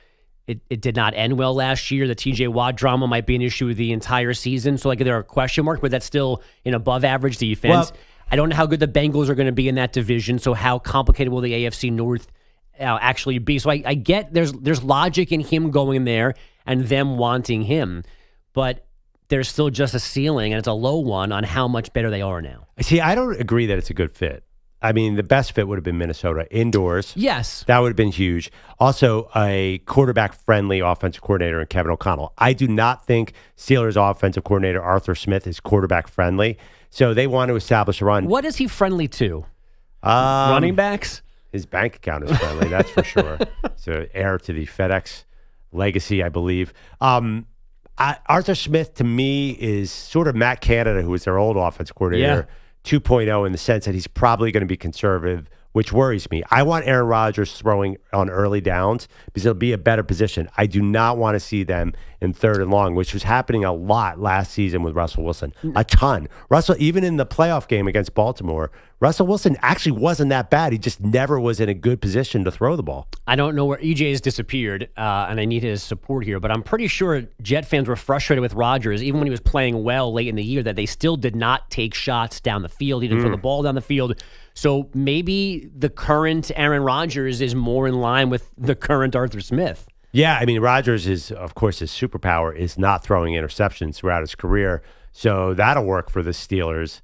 it did not end well last year. The TJ Watt drama might be an issue the entire season. So there are question marks, but that's still an above average defense. Well, I don't know how good the Bengals are going to be in that division. So how complicated will the AFC North actually be? So I get there's logic in him going there and them wanting him, but there's still just a ceiling, and it's a low one on how much better they are now. See, I don't agree that it's a good fit. I mean, the best fit would have been Minnesota indoors. Yes. That would have been huge. Also, a quarterback-friendly offensive coordinator in Kevin O'Connell. I do not think Steelers offensive coordinator Arthur Smith is quarterback-friendly, so they want to establish a run. What is he friendly to? Running backs? His bank account is friendly, that's for sure. So heir to the FedEx legacy, I believe. Arthur Smith, to me, is sort of Matt Canada, who was their old offense coordinator, 2.0 in the sense that he's probably going to be conservative, which worries me. I want Aaron Rodgers throwing on early downs because it'll be a better position. I do not want to see them in 3rd and long, which was happening a lot last season with Russell Wilson. A ton. Russell, even in the playoff game against Baltimore, Russell Wilson actually wasn't that bad. He just never was in a good position to throw the ball. I don't know where EJ has disappeared, and I need his support here, but I'm pretty sure Jet fans were frustrated with Rodgers, even when he was playing well late in the year, that they still did not take shots down the field. He didn't throw the ball down the field. So maybe the current Aaron Rodgers is more in line with the current Arthur Smith. Yeah, I mean, Rodgers is, of course, his superpower is not throwing interceptions throughout his career. So that'll work for the Steelers.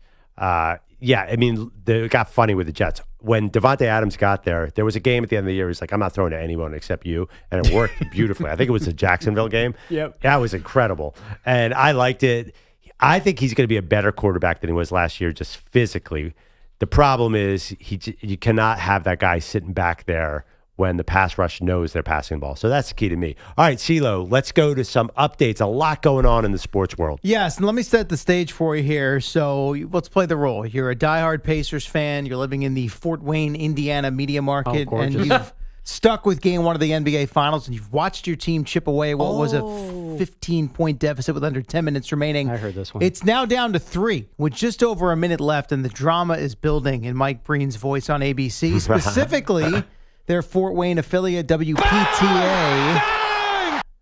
Yeah, I mean, it got funny with the Jets. When Devontae Adams got there was a game at the end of the year. He's like, I'm not throwing to anyone except you. And it worked beautifully. I think it was the Jacksonville game. Yep. That was incredible. And I liked it. I think he's going to be a better quarterback than he was last year, just physically. The problem is you cannot have that guy sitting back there when the pass rush knows they're passing the ball. So that's the key to me. All right, CeeLo, let's go to some updates. A lot going on in the sports world. Yes, and let me set the stage for you here. So let's play the role. You're a diehard Pacers fan. You're living in the Fort Wayne, Indiana media market, and you've stuck with Game 1 of the NBA Finals, and you've watched your team chip away what was a 15-point deficit with under 10 minutes remaining. I heard this one. It's now down to 3 with just over a minute left, and the drama is building in Mike Breen's voice on ABC, specifically their Fort Wayne affiliate, WPTA.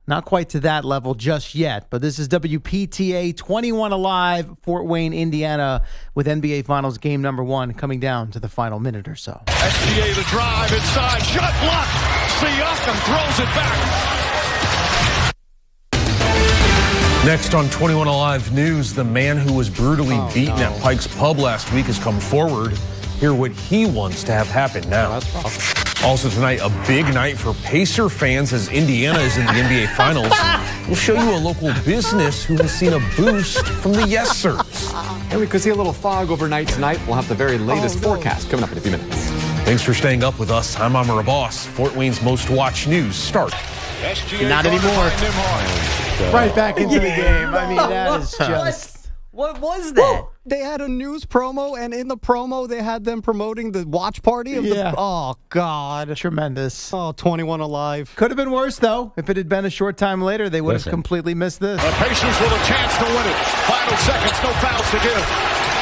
Not quite to that level just yet, but this is WPTA 21 Alive, Fort Wayne, Indiana, with NBA Finals game number 1 coming down to the final minute or so. SGA the drive inside, shot blocked. Siakam throws it back. Next on 21 Alive News, the man who was brutally beaten at Pike's Pub last week has come forward. Hear what he wants to have happen now. Also tonight, a big night for Pacer fans as Indiana is in the NBA Finals. We'll show you a local business who has seen a boost from the Yes Sirs. And we could see a little fog overnight tonight. We'll have the very latest forecast coming up in a few minutes. Thanks for staying up with us. I'm Amon-Ra. Fort Wayne's most watched news start. Not anymore. Right back into the game. I mean, that is just... What was that? They had a news promo, and in the promo, they had them promoting the watch party. Oh, God. Tremendous. Oh, 21 Alive. Could have been worse, though. If it had been a short time later, they would have completely missed this. The Pacers with a chance to win it. Final seconds, no fouls to give.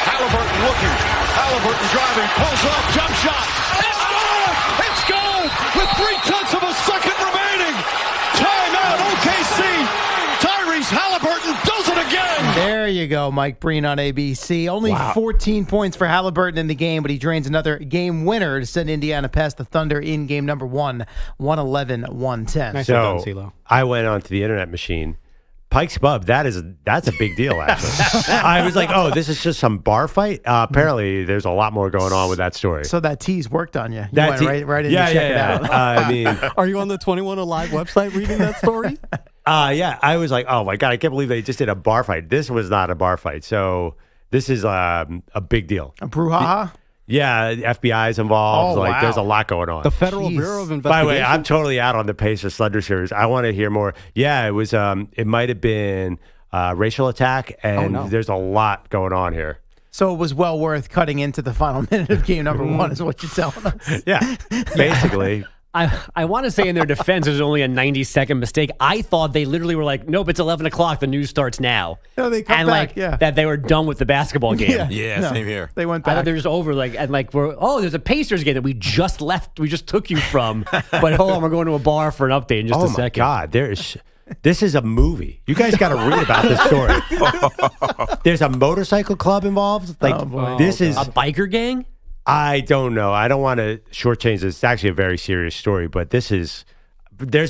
Haliburton looking. Haliburton driving, pulls up, jump shot. It's good! It's good! With 0.3 of a second remaining. Timeout, OKC. Tyrese you go, Mike Breen on ABC. Only 14 points for Haliburton in the game, but he drains another game winner to send Indiana past the Thunder in game number 1, 111-110. Nice So done, CeeLo. I went onto the internet machine. Pike's Pub, that's a big deal, actually. I was like, oh, this is just some bar fight? Apparently, there's a lot more going on with that story. So that tease worked on you. You That went right in to check it out. I mean, Are you on the 21 Alive website reading that story? yeah, I was like, oh my God, I can't believe they just did a bar fight. This was not a bar fight. So this is a big deal. A brouhaha? Yeah, the FBI is involved. Oh, like, wow. there's a lot going on. The Federal Bureau of Investigation. By the way, I'm totally out on the Pacers Thunder series. I want to hear more. Yeah, it was. It might have been racial attack, and there's a lot going on here. So it was well worth cutting into the final minute of game number 1, is what you're telling us. Yeah, basically. I want to say in their defense, it was only a 90-second mistake. I thought they literally were like, nope, it's 11 o'clock. The news starts now. No, they come and back, that they were done with the basketball game. Yeah, same here. They went I back. thought they were just over. There's a Pacers game that we just left. We just took you from. But hold on, we're going to a bar for an update in just a second. Oh, my God. This is a movie. You guys got to read about this story. There's a motorcycle club involved. This is a biker gang? I don't know. I don't want to shortchange this. It's actually a very serious story, but there's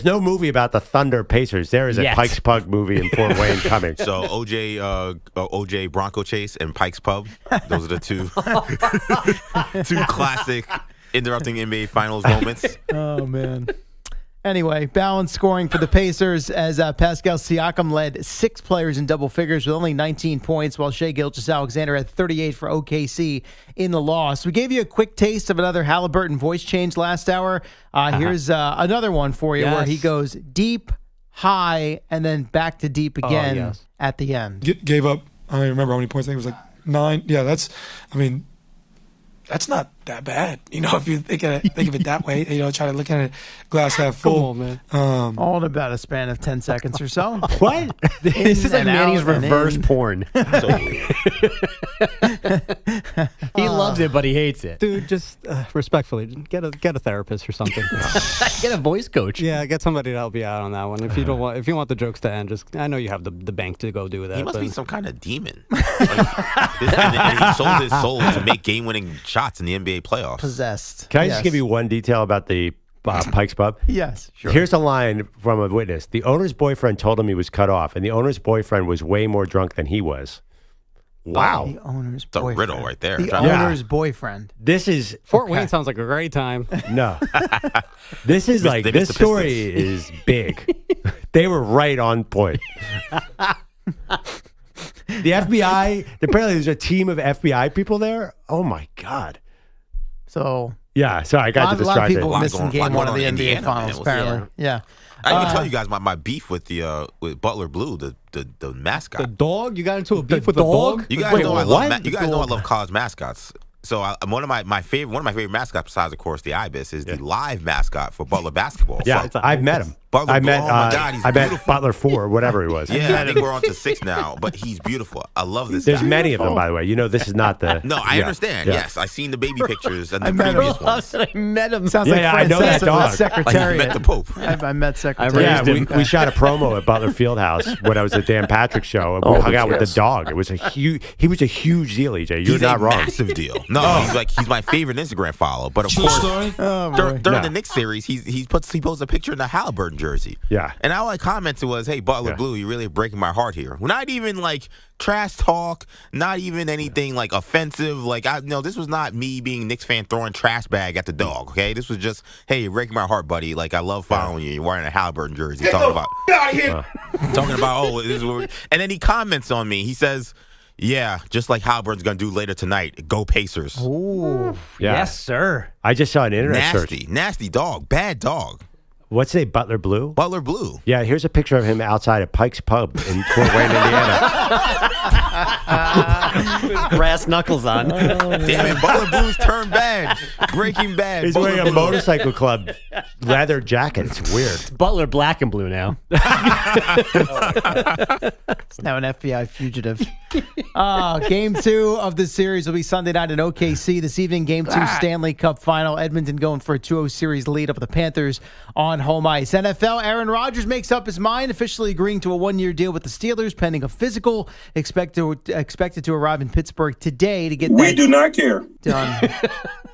no movie about the Thunder Pacers. There is a Pike's Pub movie in Fort Wayne coming. So OJ Bronco Chase and Pike's Pub. Those are the two classic interrupting NBA Finals moments. Oh, man. Anyway, balanced scoring for the Pacers as Pascal Siakam led 6 players in double figures with only 19 points, while Shai Gilgeous-Alexander had 38 for OKC in the loss. We gave you a quick taste of another Haliburton voice change last hour. Here's another one for you where he goes deep, high, and then back to deep again at the end. Gave up, I don't even remember how many points. I think it was like 9. Yeah, that's not that bad. If you think of it that way, try to look at it glass half full. Come on, man. All in about a span of 10 seconds or so. What? This is like Manny's reverse porn. He loves it, but he hates it. Dude, just respectfully, get a therapist or something. Get a voice coach. Yeah, get somebody to help you out on that one. If you want the jokes to end, I know you have the bank to go do that. He must be some kind of demon. And he sold his soul to make game-winning shots in the NBA playoffs. Possessed. Can I just give you one detail about the Pike's Pub? Yes, sure. Here's a line from a witness. The owner's boyfriend told him he was cut off, and the owner's boyfriend was way more drunk than he was. Wow. The owner's It's a boyfriend. riddle right there. The owner's boyfriend. This is... Fort Wayne sounds like a great time. No. This is like... This story is big. They were right on point. The FBI... Apparently there's a team of FBI people there. Oh, my God. So... Yeah, sorry, I got a lot of people distracted. missing game 1 of the NBA Finals, apparently. Yeah. I didn't tell you guys my beef with with Butler Blue, the mascot. The dog? You got into a beef with the dog? You guys know I love college mascots. So one of my favorite mascots, besides of course the Ibis, is the live mascot for Butler basketball. Yeah, I've met him. Butler Blue, oh my God, I met Butler 4, whatever he was. Yeah, I think we're on to 6 now, but he's beautiful. I love this There's guy. many of them, by the way. This is not the... No, I understand. Yeah. Yes, I've seen the baby pictures and the previous ones. I met him. Sounds like I know that dog. Secretariat. Like you met the Pope. I met Secretariat. Yeah, we shot a promo at Butler Fieldhouse when I was at Dan Patrick's show. And we hung out with the dog. It was he was a huge deal, EJ. You're not wrong. Massive deal. No, he's my favorite Instagram follow. But of course, during the Knicks series, he posts a picture in the Haliburton jersey. Yeah. And all I commented was, "Hey, Butler Blue, you're really breaking my heart here." Well, not even like trash talk, not even anything like offensive. Like this was not me being a Knicks fan throwing trash bag at the dog. Okay, this was just, "Hey, you're breaking my heart, buddy. Like I love following you. You're wearing a Haliburton jersey." Talking about this is what and then he comments on me. He says, "Yeah, just like Haliburton's gonna do later tonight. Go Pacers." Ooh, yes, sir. I just saw an internet search. Nasty dog, bad dog. What's his name? Butler Blue? Butler Blue. Yeah, here's a picture of him outside of Pike's Pub in Fort Wayne, Indiana. Brass knuckles on. Damn it, Butler Blue's turned bad. Breaking Bad. He's wearing a motorcycle club leather jacket. It's weird. It's Butler black and blue now. It's now an FBI fugitive. Game 2 of the series will be Sunday night in OKC. This evening, Game 2 Stanley Cup final. Edmonton going for a 2-0 series lead over the Panthers on home ice. NFL, Aaron Rodgers makes up his mind, officially agreeing to a one-year deal with the Steelers, pending a physical expected to arrive in Pittsburgh today to get that We do not care. done.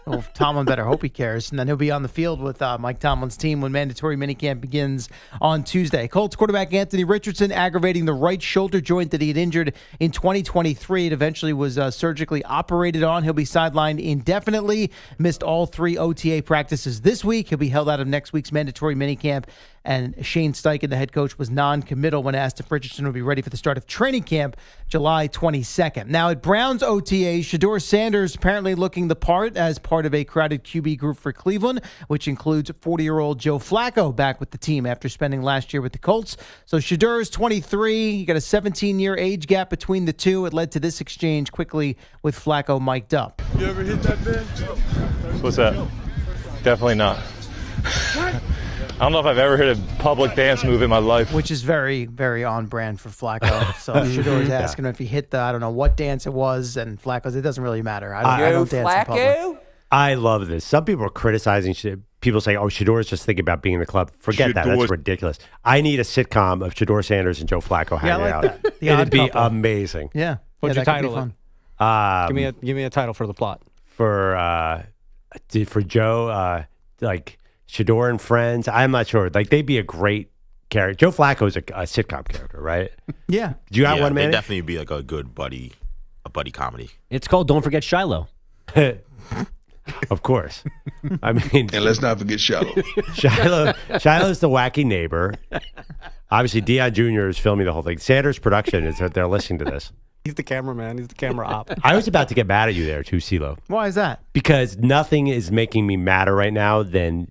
Well, Tomlin better hope he cares. And then he'll be on the field with Mike Tomlin's team when mandatory minicamp begins on Tuesday. Colts quarterback Anthony Richardson aggravating the right shoulder joint that he had injured in 2023. It eventually was surgically operated on. He'll be sidelined indefinitely. Missed all 3 OTA practices this week. He'll be held out of next week's mandatory minicamp. And Shane Steichen, the head coach, was non-committal when asked if Richardson would be ready for the start of training camp July 22nd. Now, at Browns OTA, Shedeur Sanders apparently looking the part as part of a crowded QB group for Cleveland, which includes 40-year-old Joe Flacco back with the team after spending last year with the Colts. So Shedeur is 23. You got a 17-year age gap between the two. It led to this exchange quickly with Flacco mic'd up. You ever hit that bench? What's that? Definitely not. I don't know if I've ever hit a public dance move in my life. Which is very, very on brand for Flacco. So Shedeur's asking him if he hit I don't know what dance it was, and Flacco's, it doesn't really matter. I don't dance in public. I love this. Some people are criticizing people say, Shedeur's just thinking about being in the club. Forget that. That's ridiculous. I need a sitcom of Shedeur Sanders and Joe Flacco hanging out. That. It'd be amazing. Yeah. What's your title? Give me a title for the plot. For Joe, like Shedeur and Friends. I'm not sure. Like, they'd be a great character. Joe Flacco is a sitcom character, right? Yeah. Do you have one, man? They'd definitely be like a good buddy comedy. It's called Don't Forget Shiloh. Of course. I mean, and let's not forget Shiloh. Shiloh's the wacky neighbor. Obviously, Deion Jr. is filming the whole thing. Sanders Production is they're listening to this. He's the cameraman. He's the camera op. I was about to get mad at you there too, CeeLo. Why is that? Because nothing is making me madder right now than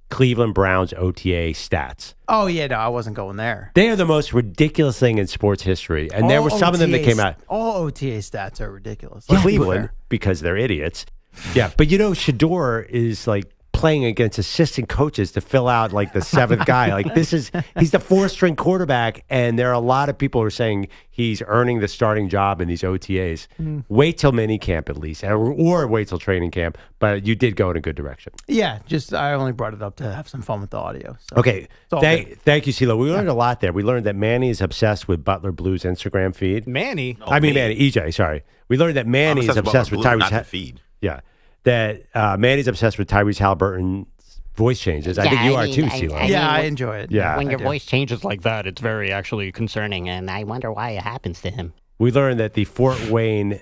Cleveland Browns OTA stats. Oh, yeah, no, I wasn't going there. They are the most ridiculous thing in sports history. And there were some of them that came out. All OTA stats are ridiculous. Cleveland, because they're idiots. Yeah, but Shedeur is like playing against assistant coaches to fill out like the 7th guy. Like he's the 4th-string quarterback, and there are a lot of people who are saying he's earning the starting job in these OTAs. Wait till minicamp at least, or wait till training camp. But you did go in a good direction. Yeah, I only brought it up to have some fun with the audio. So okay, thank you, CeeLo. We learned a lot there. We learned that Manny is obsessed with Butler Blue's Instagram feed. Manny? Manny, EJ, sorry. We learned that Manny is obsessed with Tyrese feed. Yeah. That Manny's obsessed with Tyrese Haliburton's voice changes. I think you are too, CeeLo. Yeah, I enjoy it. Yeah. When your voice changes like that, it's very actually concerning, and I wonder why it happens to him. We learned that the Fort Wayne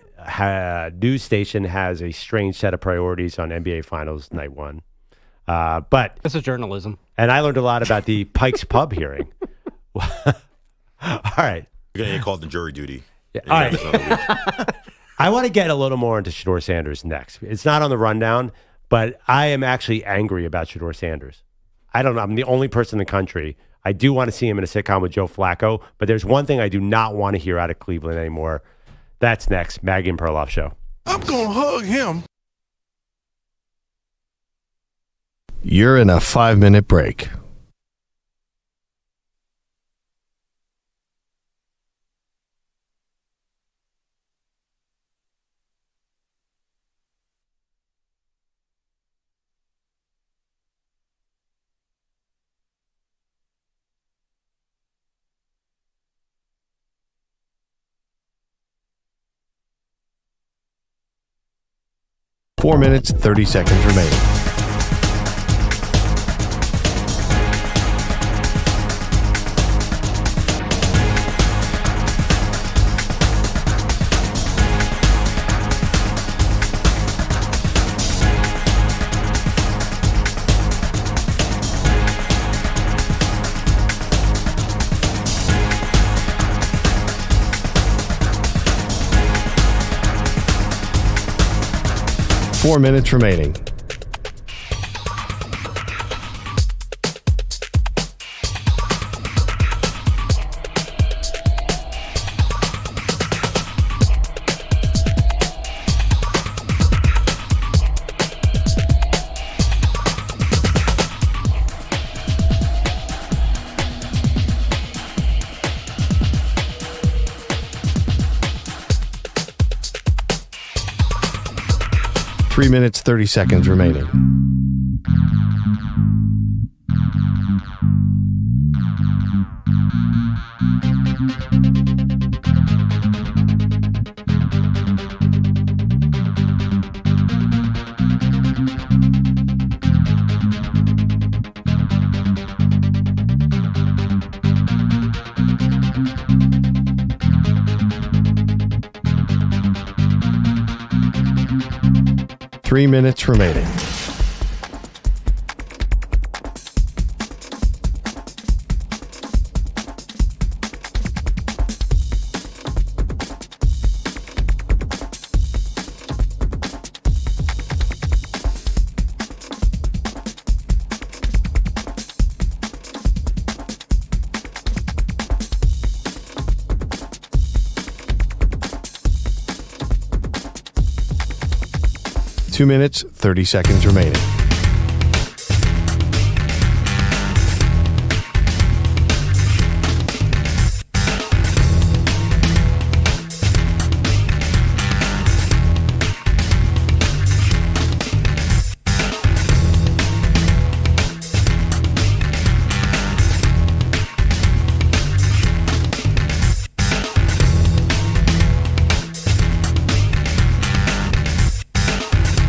news station has a strange set of priorities on NBA Finals Night 1. But this is journalism. And I learned a lot about the Pike's Pub hearing. All right. You're going to get called to jury duty. Yeah. All right. I want to get a little more into Shedeur Sanders next. It's not on the rundown, but I am actually angry about Shedeur Sanders. I don't know. I'm the only person in the country. I do want to see him in a sitcom with Joe Flacco, but there's one thing I do not want to hear out of Cleveland anymore. That's next. Maggie and Perloff Show. I'm going to hug him. You're in a 5-minute break. Four minutes, 30 seconds remaining. Four minutes remaining. 3 minutes, 30 seconds remaining. Three minutes remaining. Two minutes, 30 seconds remaining.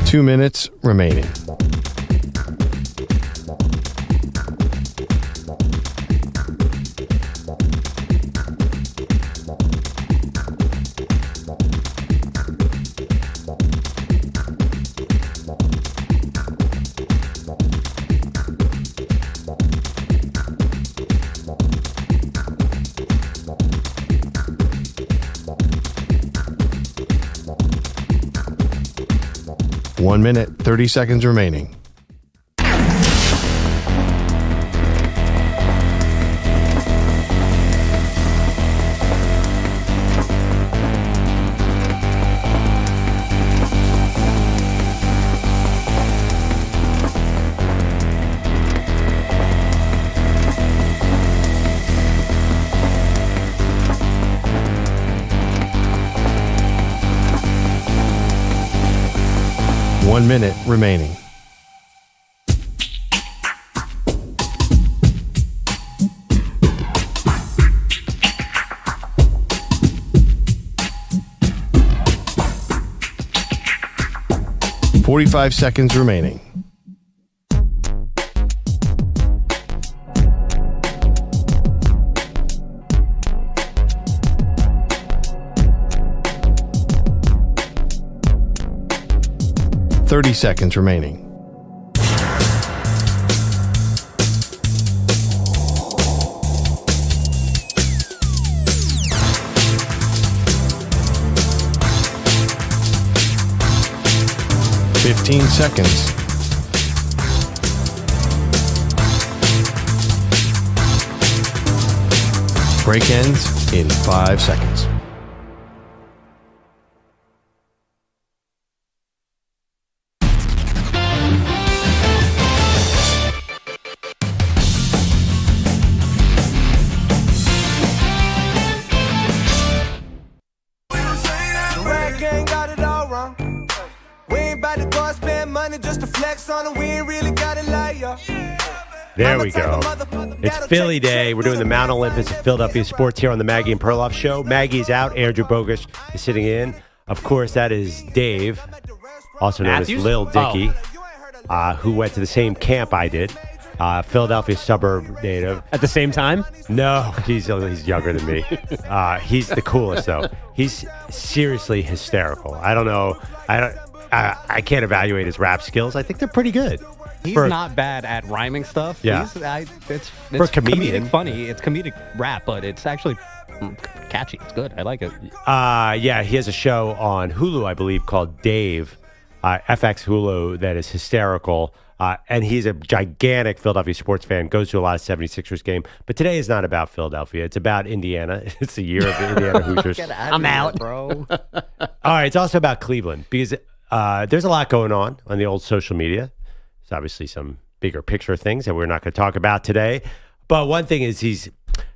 Two minutes remaining. One minute, 30 seconds remaining. One minute remaining. $45 seconds remaining. $30 seconds remaining. $15 seconds. Break ends in 5 seconds. There we go. It's Philly Day. We're doing the Mount Olympus of Philadelphia sports here on the Maggie and Perloff show. Maggie's out. Andrew Bogusch is sitting in. Of course, that is Dave, also known as Lil Dicky, who went to the same camp I did. Philadelphia suburb native. At the same time? No, he's younger than me. He's the coolest, though. He's seriously hysterical. I don't know. I can't evaluate his rap skills. I think they're pretty good. He's not bad at rhyming stuff. Yeah. It's for a comedian. Comedic funny. It's comedic rap, but it's actually catchy. It's good. I like it. Yeah, he has a show on Hulu, I believe, called Dave, FX Hulu, that is hysterical. And he's a gigantic Philadelphia sports fan, goes to a lot of 76ers game. But today is not about Philadelphia. It's about Indiana. It's the year of the Indiana Hoosiers. I'm out, bro. All right, it's also about Cleveland because there's a lot going on the old social media. There's obviously some bigger picture things that we're not going to talk about today. But one thing is he's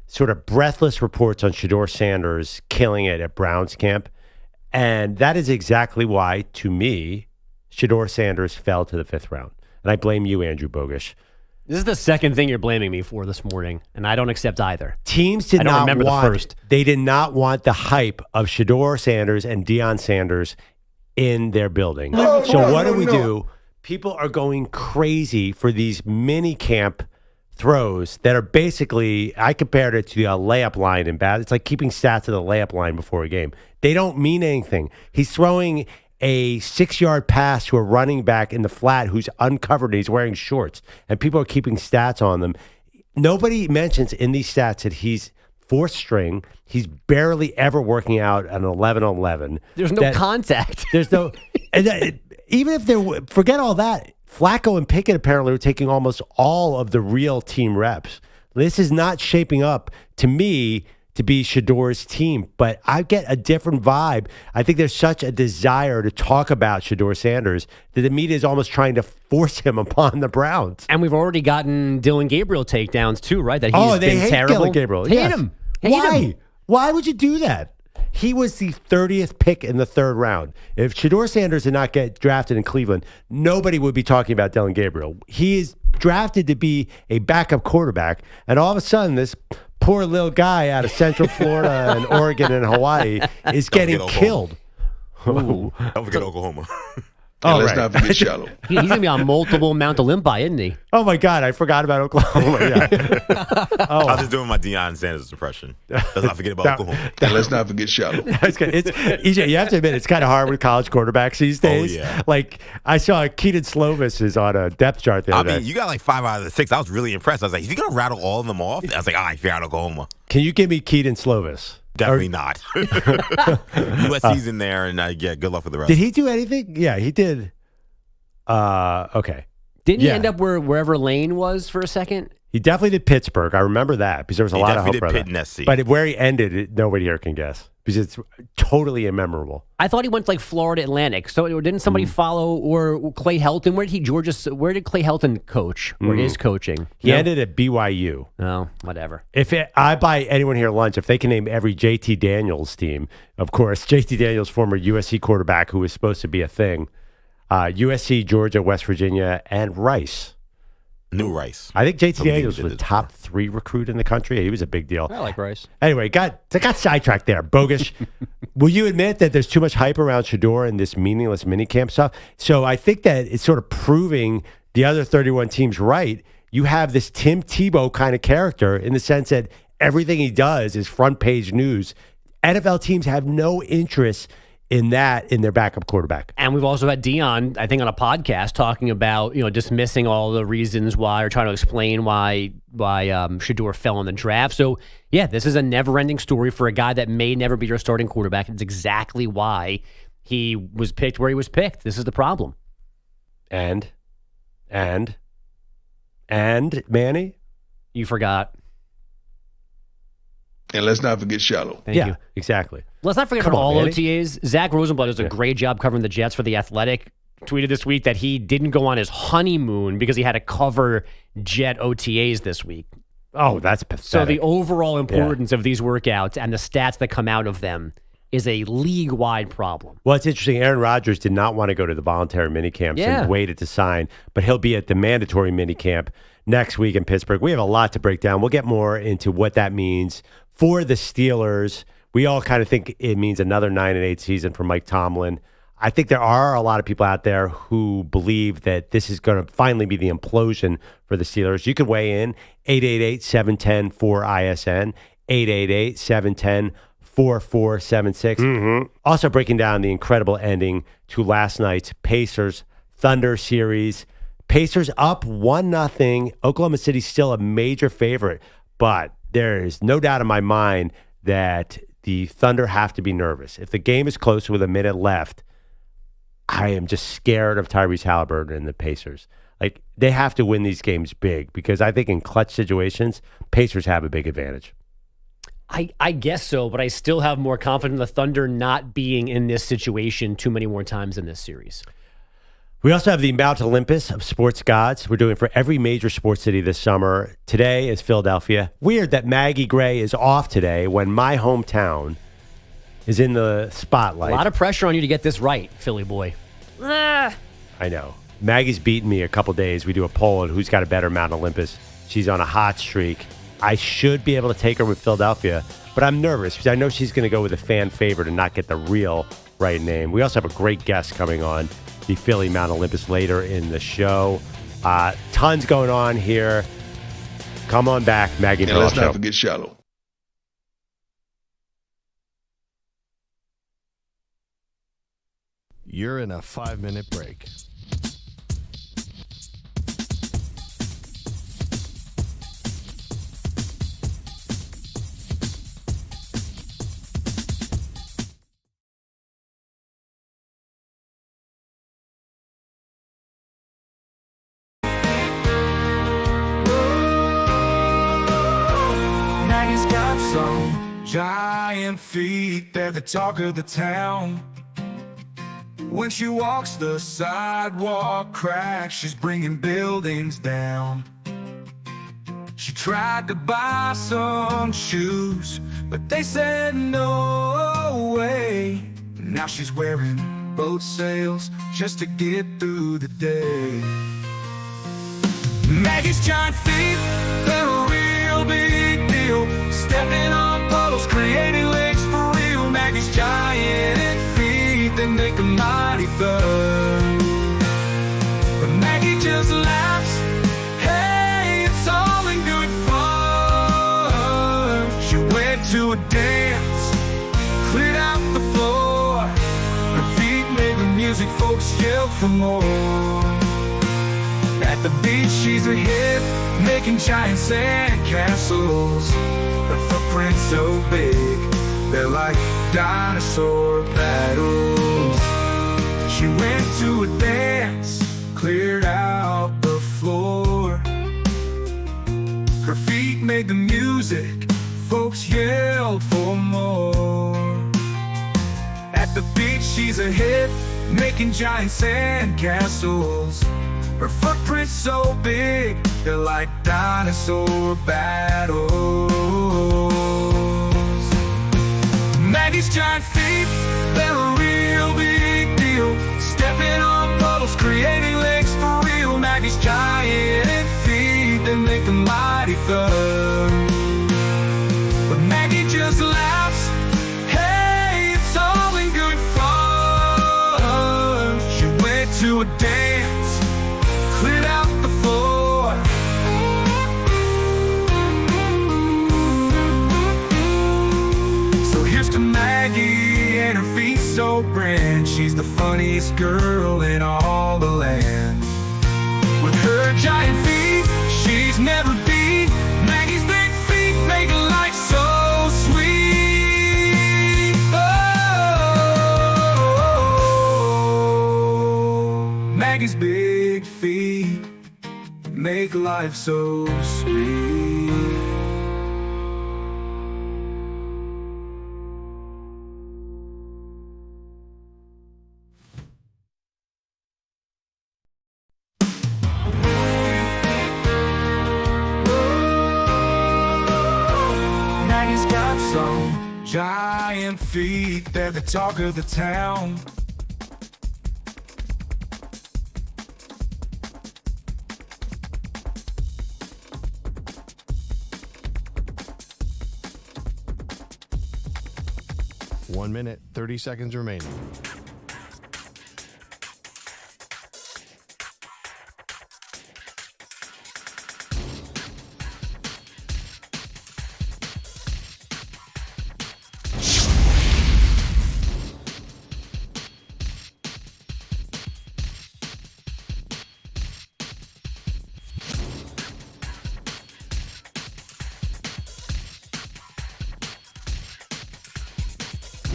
sort of breathless reports on Shedeur Sanders killing it at Browns camp. And that is exactly why, to me, Shedeur Sanders fell to the 5th round. And I blame you, Andrew Bogusch. This is the second thing you're blaming me for this morning, and I don't accept either. Teams did not remember the first. They did not want the hype of Shedeur Sanders and Deion Sanders in their building. So what do we do? People are going crazy for these mini camp throws that are basically, I compared it to a layup line in bad. It's like keeping stats of the layup line before a game. They don't mean anything. He's throwing a 6-yard pass to a running back in the flat who's uncovered and he's wearing shorts, and people are keeping stats on them. Nobody mentions in these stats that he's 4th string. He's barely ever working out an 11-11. There's no contact. There's no, even if there, forget all that. Flacco and Pickett apparently were taking almost all of the real team reps. This is not shaping up to me to be Shedeur's team, but I get a different vibe. I think there's such a desire to talk about Shedeur Sanders that the media is almost trying to force him upon the Browns. And we've already gotten Dylan Gabriel takedowns too, right? That he's they been hate terrible. Dylan Gabriel. Hate Yes. him. Why? Why would you do that? He was the 30th pick in the 3rd round. If Shedeur Sanders did not get drafted in Cleveland, nobody would be talking about Dylan Gabriel. He is drafted to be a backup quarterback, and all of a sudden this poor little guy out of Central Florida and Oregon and Hawaii is getting killed. Don't forget Oklahoma. Let's not forget shallow. He's going to be on multiple Mount Olympus, isn't he? Oh, my God. I forgot about Oklahoma. Yeah. I was just doing my Deion Sanders impression. Let's not forget about Oklahoma. And let's not forget shallow. EJ, you have to admit, it's kind of hard with college quarterbacks these days. Yeah. Like, I saw Keaton Slovis is on a depth chart the other day. You got like 5 out of the 6. I was really impressed. I was like, is he going to rattle all of them off? I was like, I figured out Oklahoma. Can you give me Keaton Slovis? Definitely not. USC's in there, and good luck with the rest. Did he do anything? Yeah, he did. Okay. Didn't he end up wherever Lane was for a second? He definitely did Pittsburgh. I remember that because there was a lot of hope for that. But where he ended, nobody here can guess because it's totally immemorable. I thought he went to like Florida Atlantic. So didn't somebody follow or Clay Helton? Where did Clay Helton coach or is coaching? He ended at BYU. Oh, whatever. I buy anyone here lunch, if they can name every JT Daniels team, of course, JT Daniels, former USC quarterback who was supposed to be a thing. USC, Georgia, West Virginia, and Rice. New Rice. I think JT Daniels was the top 3 recruit in the country. He was a big deal. I like Rice. Anyway, got sidetracked there. Bogusch. Will you admit that there's too much hype around Shedeur and this meaningless minicamp stuff? So I think that it's sort of proving the other 31 teams right. You have this Tim Tebow kind of character in the sense that everything he does is front page news. NFL teams have no interest in that in their backup quarterback. And we've also had Deion, I think, on a podcast talking about, dismissing all the reasons why or trying to explain why Shedeur fell in the draft. So, yeah, this is a never-ending story for a guy that may never be your starting quarterback. It's exactly why he was picked where he was picked. This is the problem. And Manny? You forgot. And let's not forget shallow. Thank you. Exactly. Let's not forget all OTAs. Zach Rosenblatt does a great job covering the Jets for The Athletic. Tweeted this week that he didn't go on his honeymoon because he had to cover Jet OTAs this week. Oh, that's pathetic. So the overall importance of these workouts and the stats that come out of them is a league-wide problem. Well, it's interesting. Aaron Rodgers did not want to go to the voluntary minicamps and waited to sign, but he'll be at the mandatory minicamp next week in Pittsburgh. We have a lot to break down. We'll get more into what that means for the Steelers. We all kind of think it means another 9-8 season for Mike Tomlin. I think there are a lot of people out there who believe that this is going to finally be the implosion for the Steelers. You can weigh in 888-710-4ISN, 888-710-4476. Also breaking down the incredible ending to last night's Pacers-Thunder series. Pacers up 1-0. Oklahoma City still a major favorite, but there is no doubt in my mind that the Thunder have to be nervous. If the game is close with a minute left, I am just scared of Tyrese Haliburton and the Pacers. Like, they have to win these games big because I think in clutch situations, Pacers have a big advantage. I guess so, but I still have more confidence in the Thunder not being in this situation too many more times in this series. We also have the Mount Olympus of sports gods. We're doing it for every major sports city this summer. Today is Philadelphia. Weird that Maggie Gray is off today when my hometown is in the spotlight. A lot of pressure on you to get this right, Philly boy. I know. Maggie's beaten me a couple days. We do a poll on who's got a better Mount Olympus. She's on a hot streak. I should be able to take her with Philadelphia, but I'm nervous because I know she's going to go with a fan favorite and not get the real right name. We also have a great guest coming on the Philly Mount Olympus later in the show. Tons going on here. Come on back, Maggie Perloff. Let's not forget Shallow. You're in a 5-minute break. Maggie's got some giant feet, they're the talk of the town. When she walks the sidewalk cracks, she's bringing buildings down. She tried to buy some shoes, but they said no way. Now she's wearing boat sails just to get through the day. Maggie's giant feet, they're a real big deal. Stepping on puddles, creating lakes for real. Maggie's giant feet, they make a mighty thud. But Maggie just laughs, hey, it's all in good fun. She went to a dance, cleared out the floor. Her feet made the music, folks yelled for more. At the beach she's a hit, making giant sand castles. Her footprint's so big, they're like dinosaur battles. She went to a dance, cleared out the floor. Her feet made the music, folks yelled for more. At the beach she's a hit, making giant sand castles. Her footprint's so big, they're like dinosaur battles. Maggie's giant feet, they're a real big deal. Stepping on puddles, creating lakes for real. Maggie's giant feet, they make a mighty thud. But Maggie just laughs, hey, it's all in good fun. She went to a dance, cleared out the floor. So here's to Maggie and her feet so grand. She's the funniest girl in all the land. With her giant feet, she's never beat. Maggie's big feet make life so sweet. Oh, Maggie's big feet make life so sweet. Maggie's got some giant feet, they're the talk of the town. One minute, 30 seconds remaining.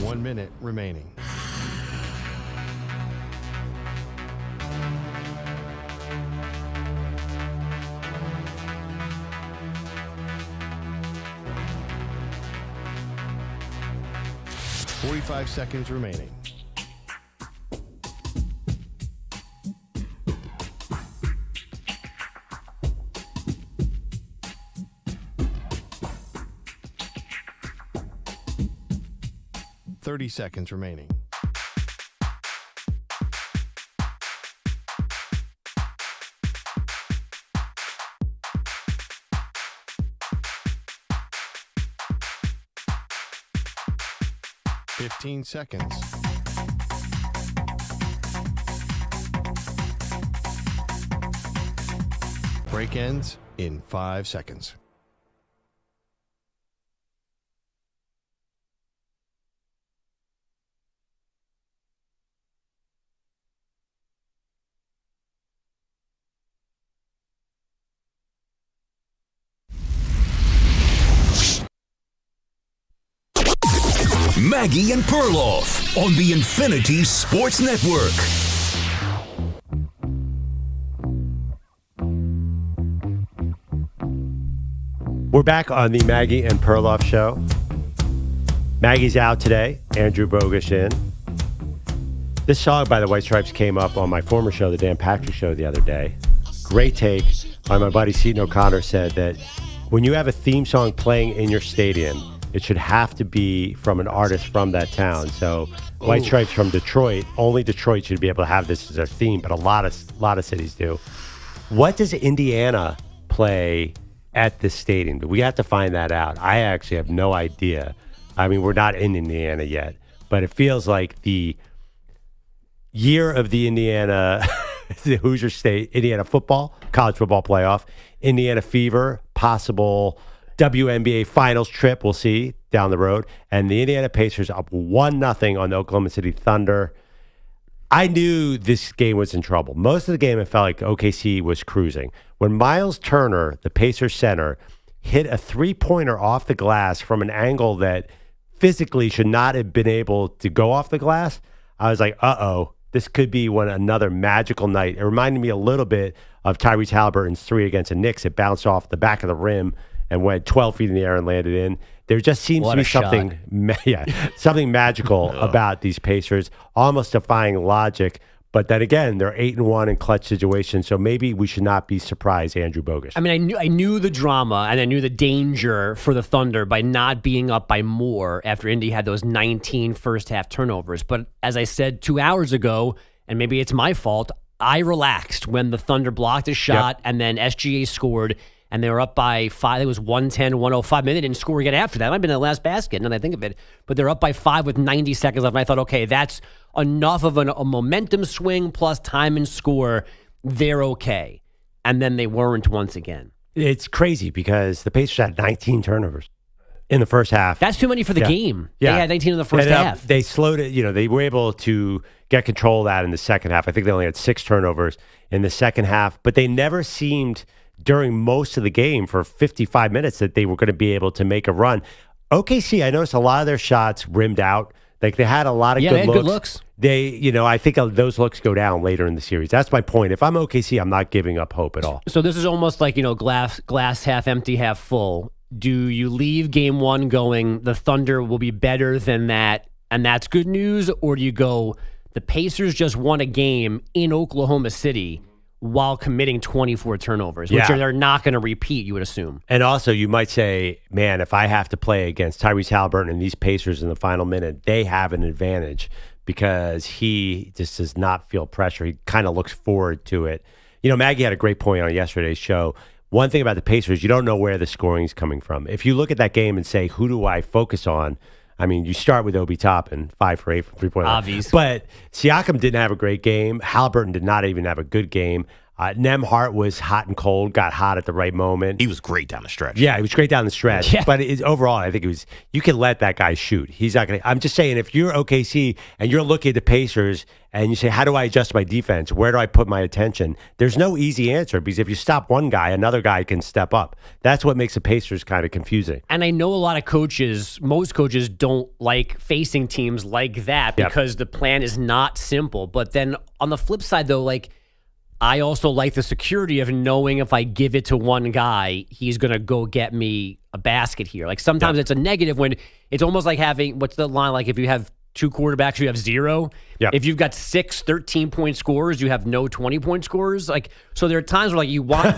One minute remaining. $45 seconds remaining. $30 seconds remaining. 15 seconds. Break ends in 5 seconds. Maggie and Perloff on the Infinity Sports Network. We're back on the Maggie and Perloff show. Maggie's out today. Andrew Bogusch in. This song by the White Stripes came up on my former show, the Dan Patrick Show, the other day. Great take by my buddy Seton O'Connor. Said that when you have a theme song playing in your stadium, it should have to be from an artist from that town. So White Stripes from Detroit, only Detroit should be able to have this as their theme, but a lot of cities do. What does Indiana play at this stadium? We have to find that out. I actually have no idea. I mean, we're not in Indiana yet, but it feels like the year of the Indiana, the Hoosier State, Indiana football, college football playoff, Indiana fever, possible WNBA finals trip, we'll see down the road. And the Indiana Pacers up 1-0 on the Oklahoma City Thunder. I knew this game was in trouble. Most of the game, it felt like OKC was cruising. When Miles Turner, the Pacers center, hit a three-pointer off the glass from an angle that physically should not have been able to go off the glass, I was like, uh-oh, this could be another magical night. It reminded me a little bit of Tyrese Haliburton's three against the Knicks. It bounced off the back of the rim and went 12 feet in the air and landed in. There just seems to be something magical about these Pacers, almost defying logic. But then again, they're 8-1 in clutch situations, so maybe we should not be surprised, Andrew Bogusch. I mean, I knew the drama and I knew the danger for the Thunder by not being up by more after Indy had those 19 first-half turnovers. But as I said 2 hours ago, and maybe it's my fault, I relaxed when the Thunder blocked a shot and then SGA scored, and they were up by 5. It was 110-105. Maybe they didn't score again after that. It might have been the last basket, now that I think of it. But they're up by 5 with 90 seconds left. And I thought, okay, that's enough of a momentum swing plus time and score. They're okay. And then they weren't once again. It's crazy because the Pacers had 19 turnovers in the first half. That's too many for the game. Yeah. They had 19 in the first half. They slowed it. They were able to get control of that in the second half. I think they only had 6 turnovers in the second half. But they never seemed during most of the game for 55 minutes that they were going to be able to make a run. OKC, I noticed a lot of their shots rimmed out. Like they had a lot of good looks. I think those looks go down later in the series. That's my point. If I'm OKC, I'm not giving up hope at all. So this is almost like, glass half empty, half full. Do you leave game one going, the Thunder will be better than that, and that's good news? Or do you go, the Pacers just won a game in Oklahoma City while committing 24 turnovers, which they're not going to repeat, you would assume. And also, you might say, man, if I have to play against Tyrese Haliburton and these Pacers in the final minute, they have an advantage because he just does not feel pressure. He kind of looks forward to it. Maggie had a great point on yesterday's show. One thing about the Pacers, you don't know where the scoring is coming from. If you look at that game and say, who do I focus on? I mean, you start with Obi Toppin, 5 for 8 from 3-point line. Obvious. But Siakam didn't have a great game. Haliburton did not even have a good game. Nemhart was hot and cold, got hot at the right moment. He was great down the stretch. Yeah, he was great down the stretch. Yeah. But overall, I think you can let that guy shoot. He's not going to. I'm just saying, if you're OKC and you're looking at the Pacers and you say, how do I adjust my defense? Where do I put my attention? There's no easy answer because if you stop one guy, another guy can step up. That's what makes the Pacers kind of confusing. And I know a lot of most coaches don't like facing teams like that because the plan is not simple. But then on the flip side, though, I also like the security of knowing if I give it to one guy, he's going to go get me a basket here. Sometimes it's a negative when it's almost like having, what's the line? If you have 2 quarterbacks, you have 0. Yep. If you've got 6 13-point scorers, you have no 20-point scorers. So there are times where you want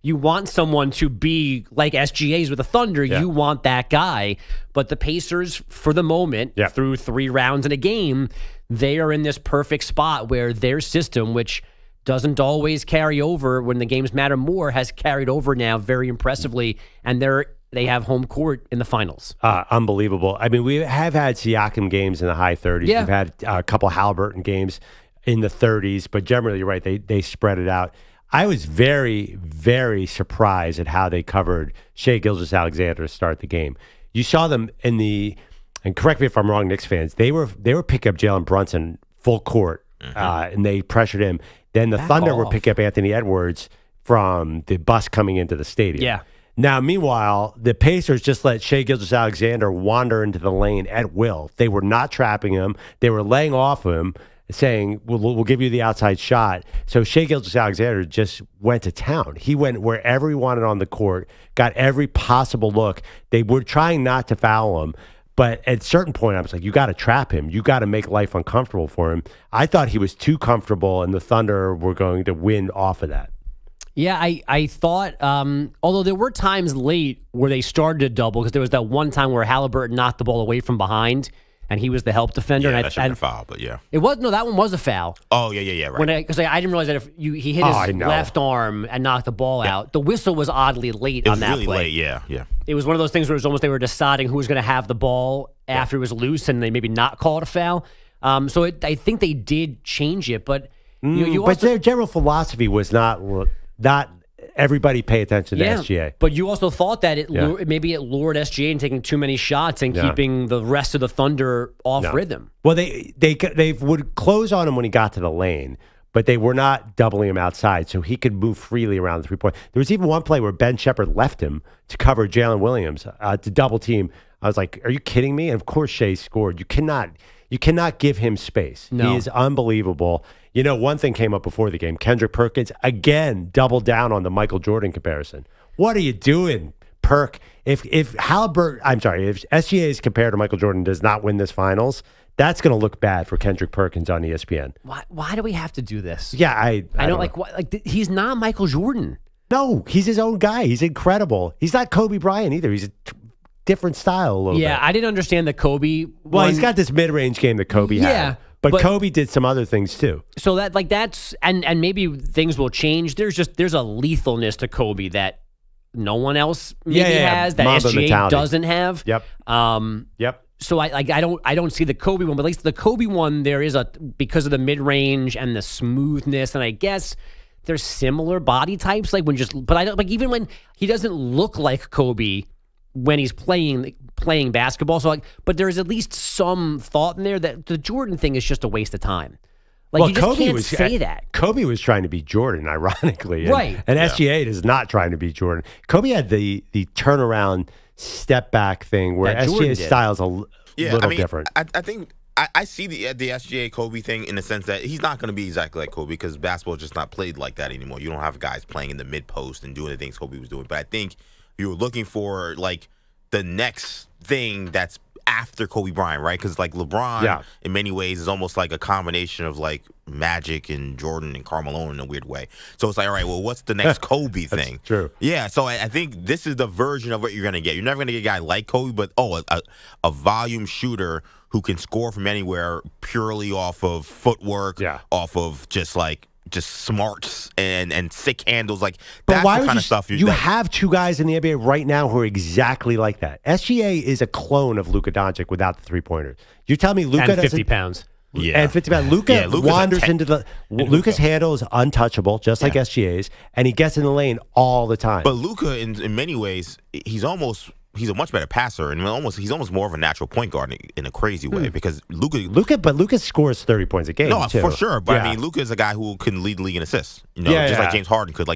you want someone to be like SGA's with the Thunder. Yeah. You want that guy. But the Pacers, for the moment, through 3 rounds in a game, they are in this perfect spot where their system, which doesn't always carry over when the games matter more, has carried over now very impressively. And they're they have home court in the finals. Unbelievable. I mean, we have had Siakam games in the high 30s. Yeah. We've had a couple Haliburton games in the 30s, but generally, you're right. They spread it out. I was very, very surprised at how they covered Shai Gilgeous-Alexander to start the game. You saw them and correct me if I'm wrong, Knicks fans, they were picking up Jalen Brunson full court, and they pressured him. Then the Thunder were picking up Anthony Edwards from the bus coming into the stadium. Yeah. Now, meanwhile, the Pacers just let Shai Gilgeous-Alexander wander into the lane at will. They were not trapping him. They were laying off him, saying, we'll give you the outside shot. So Shai Gilgeous-Alexander just went to town. He went wherever he wanted on the court, got every possible look. They were trying not to foul him. But at a certain point, I was like, you got to trap him. You got to make life uncomfortable for him. I thought he was too comfortable, and the Thunder were going to win off of that. Yeah, I thought, although there were times late where they started to double, because there was that one time where Haliburton knocked the ball away from behind, and he was the help defender. Yeah, and that should have been a foul, but yeah. It was, no, that one was a foul. Oh, yeah, right. Because I didn't realize that if he hit his left arm and knocked the ball out, the whistle was oddly late on that play. It was really late, yeah. It was one of those things where it was almost they were deciding who was going to have the ball after it was loose, and they maybe not call it a foul. So I think they did change it, but but their general philosophy was not everybody pay attention to SGA. But you also thought that maybe it lured SGA into taking too many shots and keeping the rest of the Thunder off rhythm. Well, they would close on him when he got to the lane, but they were not doubling him outside, so he could move freely around the three-point. There was even one play where Ben Shepherd left him to cover Jalen Williams to double team. I was like, are you kidding me? And of course Shai scored. You cannot give him space. No. He is unbelievable. You know, one thing came up before the game. Kendrick Perkins, again, doubled down on the Michael Jordan comparison. What are you doing, Perk? If SGA is compared to Michael Jordan does not win this finals, that's going to look bad for Kendrick Perkins on ESPN. Why do we have to do this? Yeah, I don't know. He's not Michael Jordan. No, he's his own guy. He's incredible. He's not Kobe Bryant either. He's a different style a little bit. Yeah, I didn't understand the Kobe. He's got this mid-range game that Kobe had. But Kobe did some other things too. So that's and maybe things will change. There's a lethalness to Kobe that no one else has, that Mamba SGA mentality. doesn't have. Yep. Yep. So I don't see the Kobe one, but at least the Kobe one there is because of the mid range and the smoothness, and I guess there's similar body types. But I don't even when he doesn't look like Kobe when he's playing basketball. So but there's at least some thought in there that the Jordan thing is just a waste of time. You just can't say that. Kobe was trying to beat Jordan, ironically. Right. And SGA is not trying to beat Jordan. Kobe had the turnaround step back thing where SGA's style is a little different. I think I see the SGA Kobe thing in the sense that he's not going to be exactly like Kobe because basketball is just not played like that anymore. You don't have guys playing in the mid post and doing the things Kobe was doing. But I think you were looking for the next thing that's after Kobe Bryant, right? Because LeBron, in many ways, is almost like a combination of Magic and Jordan and Karl Malone in a weird way. So it's all right, well, what's the next Kobe thing? That's true. Yeah, so I think this is the version of what you're going to get. You're never going to get a guy like Kobe, but a volume shooter who can score from anywhere purely off of footwork, off of just smarts and sick handles. That's the kind of stuff you have two guys in the NBA right now who are exactly like that. SGA is a clone of Luka Doncic without the three-pointers. You tell me Luka and 50 pounds. Yeah. And 50 pounds. Luka wanders into the Luka's handle is untouchable, just like SGA's, and he gets in the lane all the time. But Luka, in many ways, he's a much better passer, and he's almost more of a natural point guard in a crazy way because Luka scores 30 points a game. No, too. for sure. But I mean, Luka is a guy who can lead the league in assists. Just like James Harden could.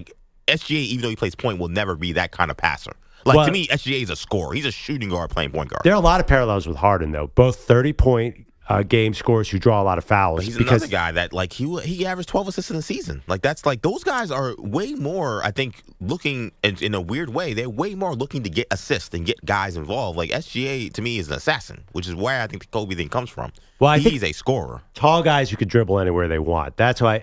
SGA, even though he plays point, will never be that kind of passer. To me, SGA is a scorer. He's a shooting guard playing point guard. There are a lot of parallels with Harden, though. Both 30-point game scores who draw a lot of fouls. But he's another guy that he averaged 12 assists in the season. Those guys are way more, I think, looking in a weird way. They're way more looking to get assists and get guys involved. SGA to me is an assassin, which is where I think the Kobe thing comes from. Well, he's a scorer. Tall guys who can dribble anywhere they want. That's why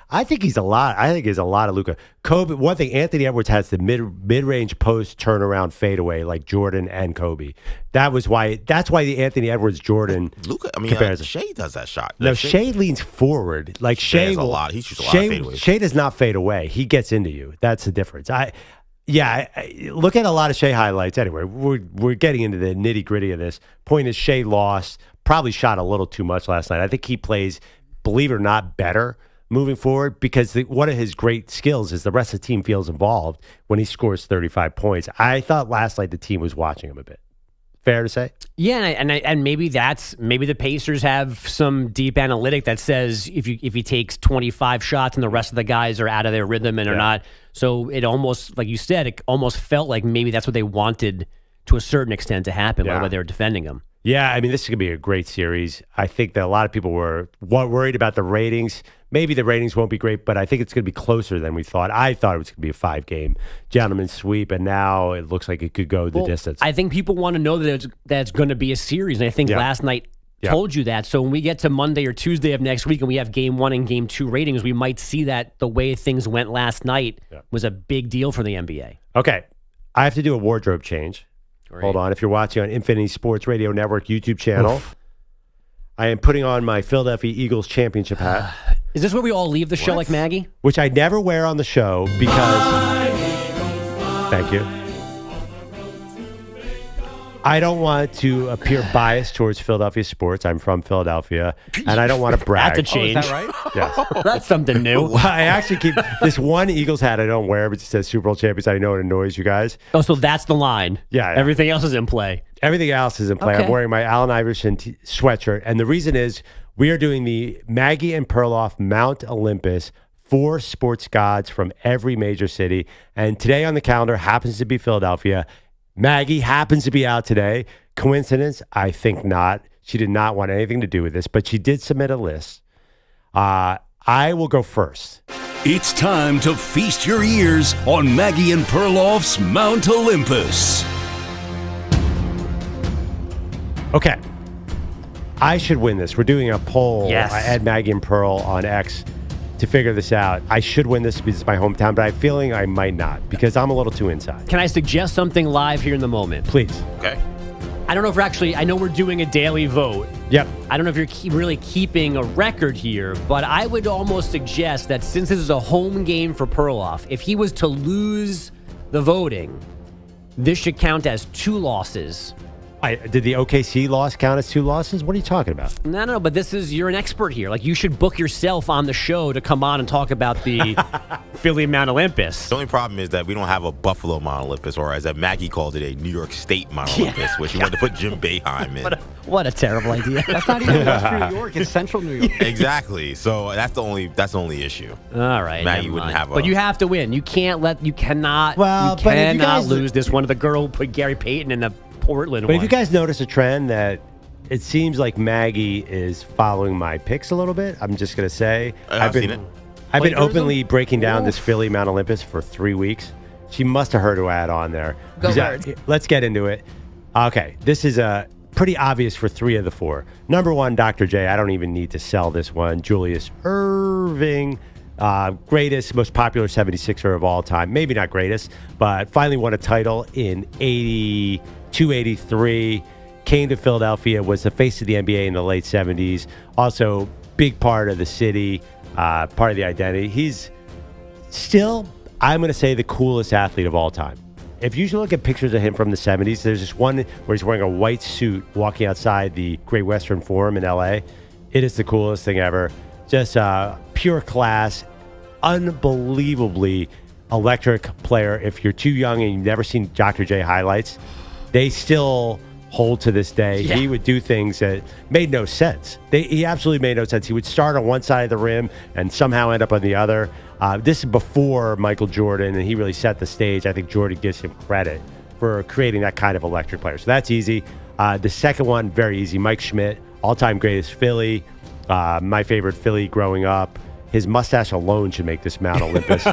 I think he's a lot. I think he's a lot of Luka. Kobe. One thing, Anthony Edwards has the mid-range post turnaround fadeaway like Jordan and Kobe. That's why the Anthony Edwards Jordan comparison. Shai does that shot. No, Shai leans forward. Shai has a lot. He shoots a lot of fadeaways. Shai does not fade away. He gets into you. That's the difference. Yeah, look at a lot of Shea highlights. Anyway, we're getting into the nitty gritty of this. Point is, Shea lost, probably shot a little too much last night. I think he plays, believe it or not, better moving forward because one of his great skills is the rest of the team feels involved when he scores 35 points. I thought last night the team was watching him a bit. Fair to say? Yeah, and maybe the Pacers have some deep analytic that says if he takes 25 shots and the rest of the guys are out of their rhythm and are not. So it almost, like you said, it almost felt like maybe that's what they wanted to a certain extent to happen by the way they were defending him. Yeah, I mean, this is going to be a great series. I think that a lot of people were worried about the ratings. Maybe the ratings won't be great, but I think it's going to be closer than we thought. I thought it was going to be a 5-game gentleman's sweep, and now it looks like it could go the distance. I think people want to know that it's going to be a series, and I think last night told you that. So when we get to Monday or Tuesday of next week and we have Game 1 and Game 2 ratings, we might see that the way things went last night was a big deal for the NBA. Okay, I have to do a wardrobe change. Great. Hold on. If you're watching on Infinity Sports Radio Network YouTube channel, I am putting on my Philadelphia Eagles championship hat. Is this where we all leave the show like Maggie? Which I never wear on the show because... Thank you. I don't want to appear biased towards Philadelphia sports. I'm from Philadelphia, and I don't want to brag. That's a change. Is that right? Yes. That's something new. Well, I actually keep this one Eagles hat I don't wear, but it says Super Bowl champions. I know it annoys you guys. Oh, so that's the line. Yeah. Everything else is in play. Everything else is in play. Okay. I'm wearing my Allen Iverson sweatshirt, and the reason is we are doing the Maggie and Perloff Mount Olympus, 4 sports gods from every major city, and today on the calendar happens to be Philadelphia. Maggie happens to be out today. Coincidence? I think not. She did not want anything to do with this, but she did submit a list. I will go first. It's time to feast your ears on Maggie and Perloff's Mount Olympus. Okay. I should win this. We're doing a poll. Yes. I had Maggie and Pearl on X to figure this out. I should win this because it's my hometown, but I'm feeling I might not because I'm a little too inside. Can I suggest something live here in the moment? Please. Okay. I don't know if I know we're doing a daily vote. Yep. I don't know if you're really keeping a record here, but I would almost suggest that since this is a home game for Perloff, if he was to lose the voting, this should count as 2 losses. Did the OKC loss count as 2 losses? What are you talking about? No, but you're an expert here. Like, you should book yourself on the show to come on and talk about the Philly Mount Olympus. The only problem is that we don't have a Buffalo Mount Olympus, or as Maggie called it, a New York State Mount Olympus, which she wanted to put Jim Boeheim in. What a terrible idea. That's not even Western New York. It's Central New York. Exactly. So that's the only issue. All right. Maggie wouldn't have a... But you have to win. You cannot lose this one to the girl who put Gary Payton in the Portland But one. if you guys notice a trend that it seems like Maggie is following my picks a little bit, I'm just going to say. I've seen it. I've been openly breaking down this Philly Mount Olympus for 3 weeks. She must have heard who I had on there. Let's get into it. Okay, this is pretty obvious for 3 of the 4. Number 1, Dr. J. I don't even need to sell this one. Julius Erving. Greatest, most popular 76er of all time. Maybe not greatest, but finally won a title in 82, 83. Came to Philadelphia, was the face of the NBA in the late 70s. Also, big part of the city, part of the identity. He's still, I'm going to say, the coolest athlete of all time. If you look at pictures of him from the 70s, there's this one where he's wearing a white suit walking outside the Great Western Forum in LA. It is the coolest thing ever. Just pure class, unbelievably electric player. If you're too young and you've never seen Dr. J highlights, they still hold to this day. Yeah. He would do things that made no sense. He absolutely made no sense. He would start on one side of the rim and somehow end up on the other. This is before Michael Jordan, and he really set the stage. I think Jordan gives him credit for creating that kind of electric player. So that's easy. The second one, very easy. Mike Schmidt, all-time greatest Philly. My favorite Philly growing up. His mustache alone should make this Mount Olympus.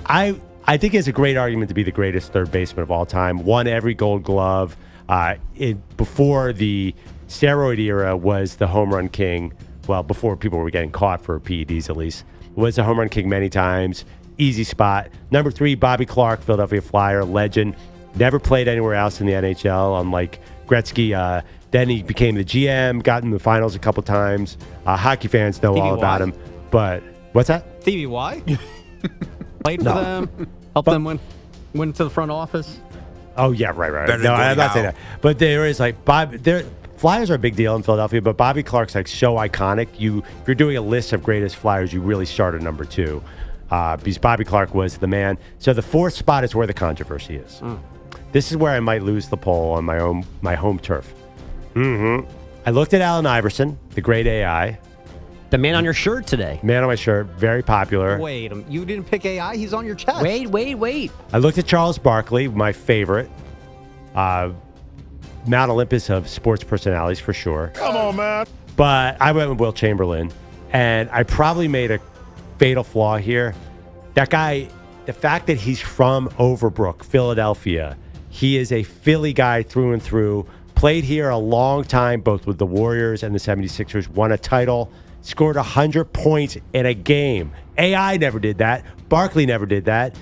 I think he has a great argument to be the greatest third baseman of all time. Won every Gold Glove. Before the steroid era was the home run king. Well, before people were getting caught for PEDs at least. Was the home run king many times. Easy spot. Number 3, Bobby Clark, Philadelphia Flyer, legend. Never played anywhere else in the NHL, unlike Gretzky. Then he became the GM, got in the finals a couple times. Hockey fans know all about him. But what's that? TVY? Played for them, helped them win. Went to the front office. Oh, yeah, right. Better No, than I'm not Gordie saying that. But there is like Flyers are a big deal in Philadelphia, but Bobby Clark's like so iconic. If you're doing a list of greatest Flyers, you really start at number 2 because Bobby Clark was the man. So the 4th spot is where the controversy is. This is where I might lose the poll on my home turf. I looked at Allen Iverson, the great AI. The man on your shirt today. Man on my shirt, very popular. Wait, you didn't pick AI? He's on your chest. Wait. I looked at Charles Barkley, my favorite. Mount Olympus of sports personalities for sure. Come on, man. But I went with Wilt Chamberlain, and I probably made a fatal flaw here. That guy, the fact that he's from Overbrook, Philadelphia, he is a Philly guy through and through, played here a long time, both with the Warriors and the 76ers, won a title, scored 100 points in a game. AI never did that. Barkley never did that.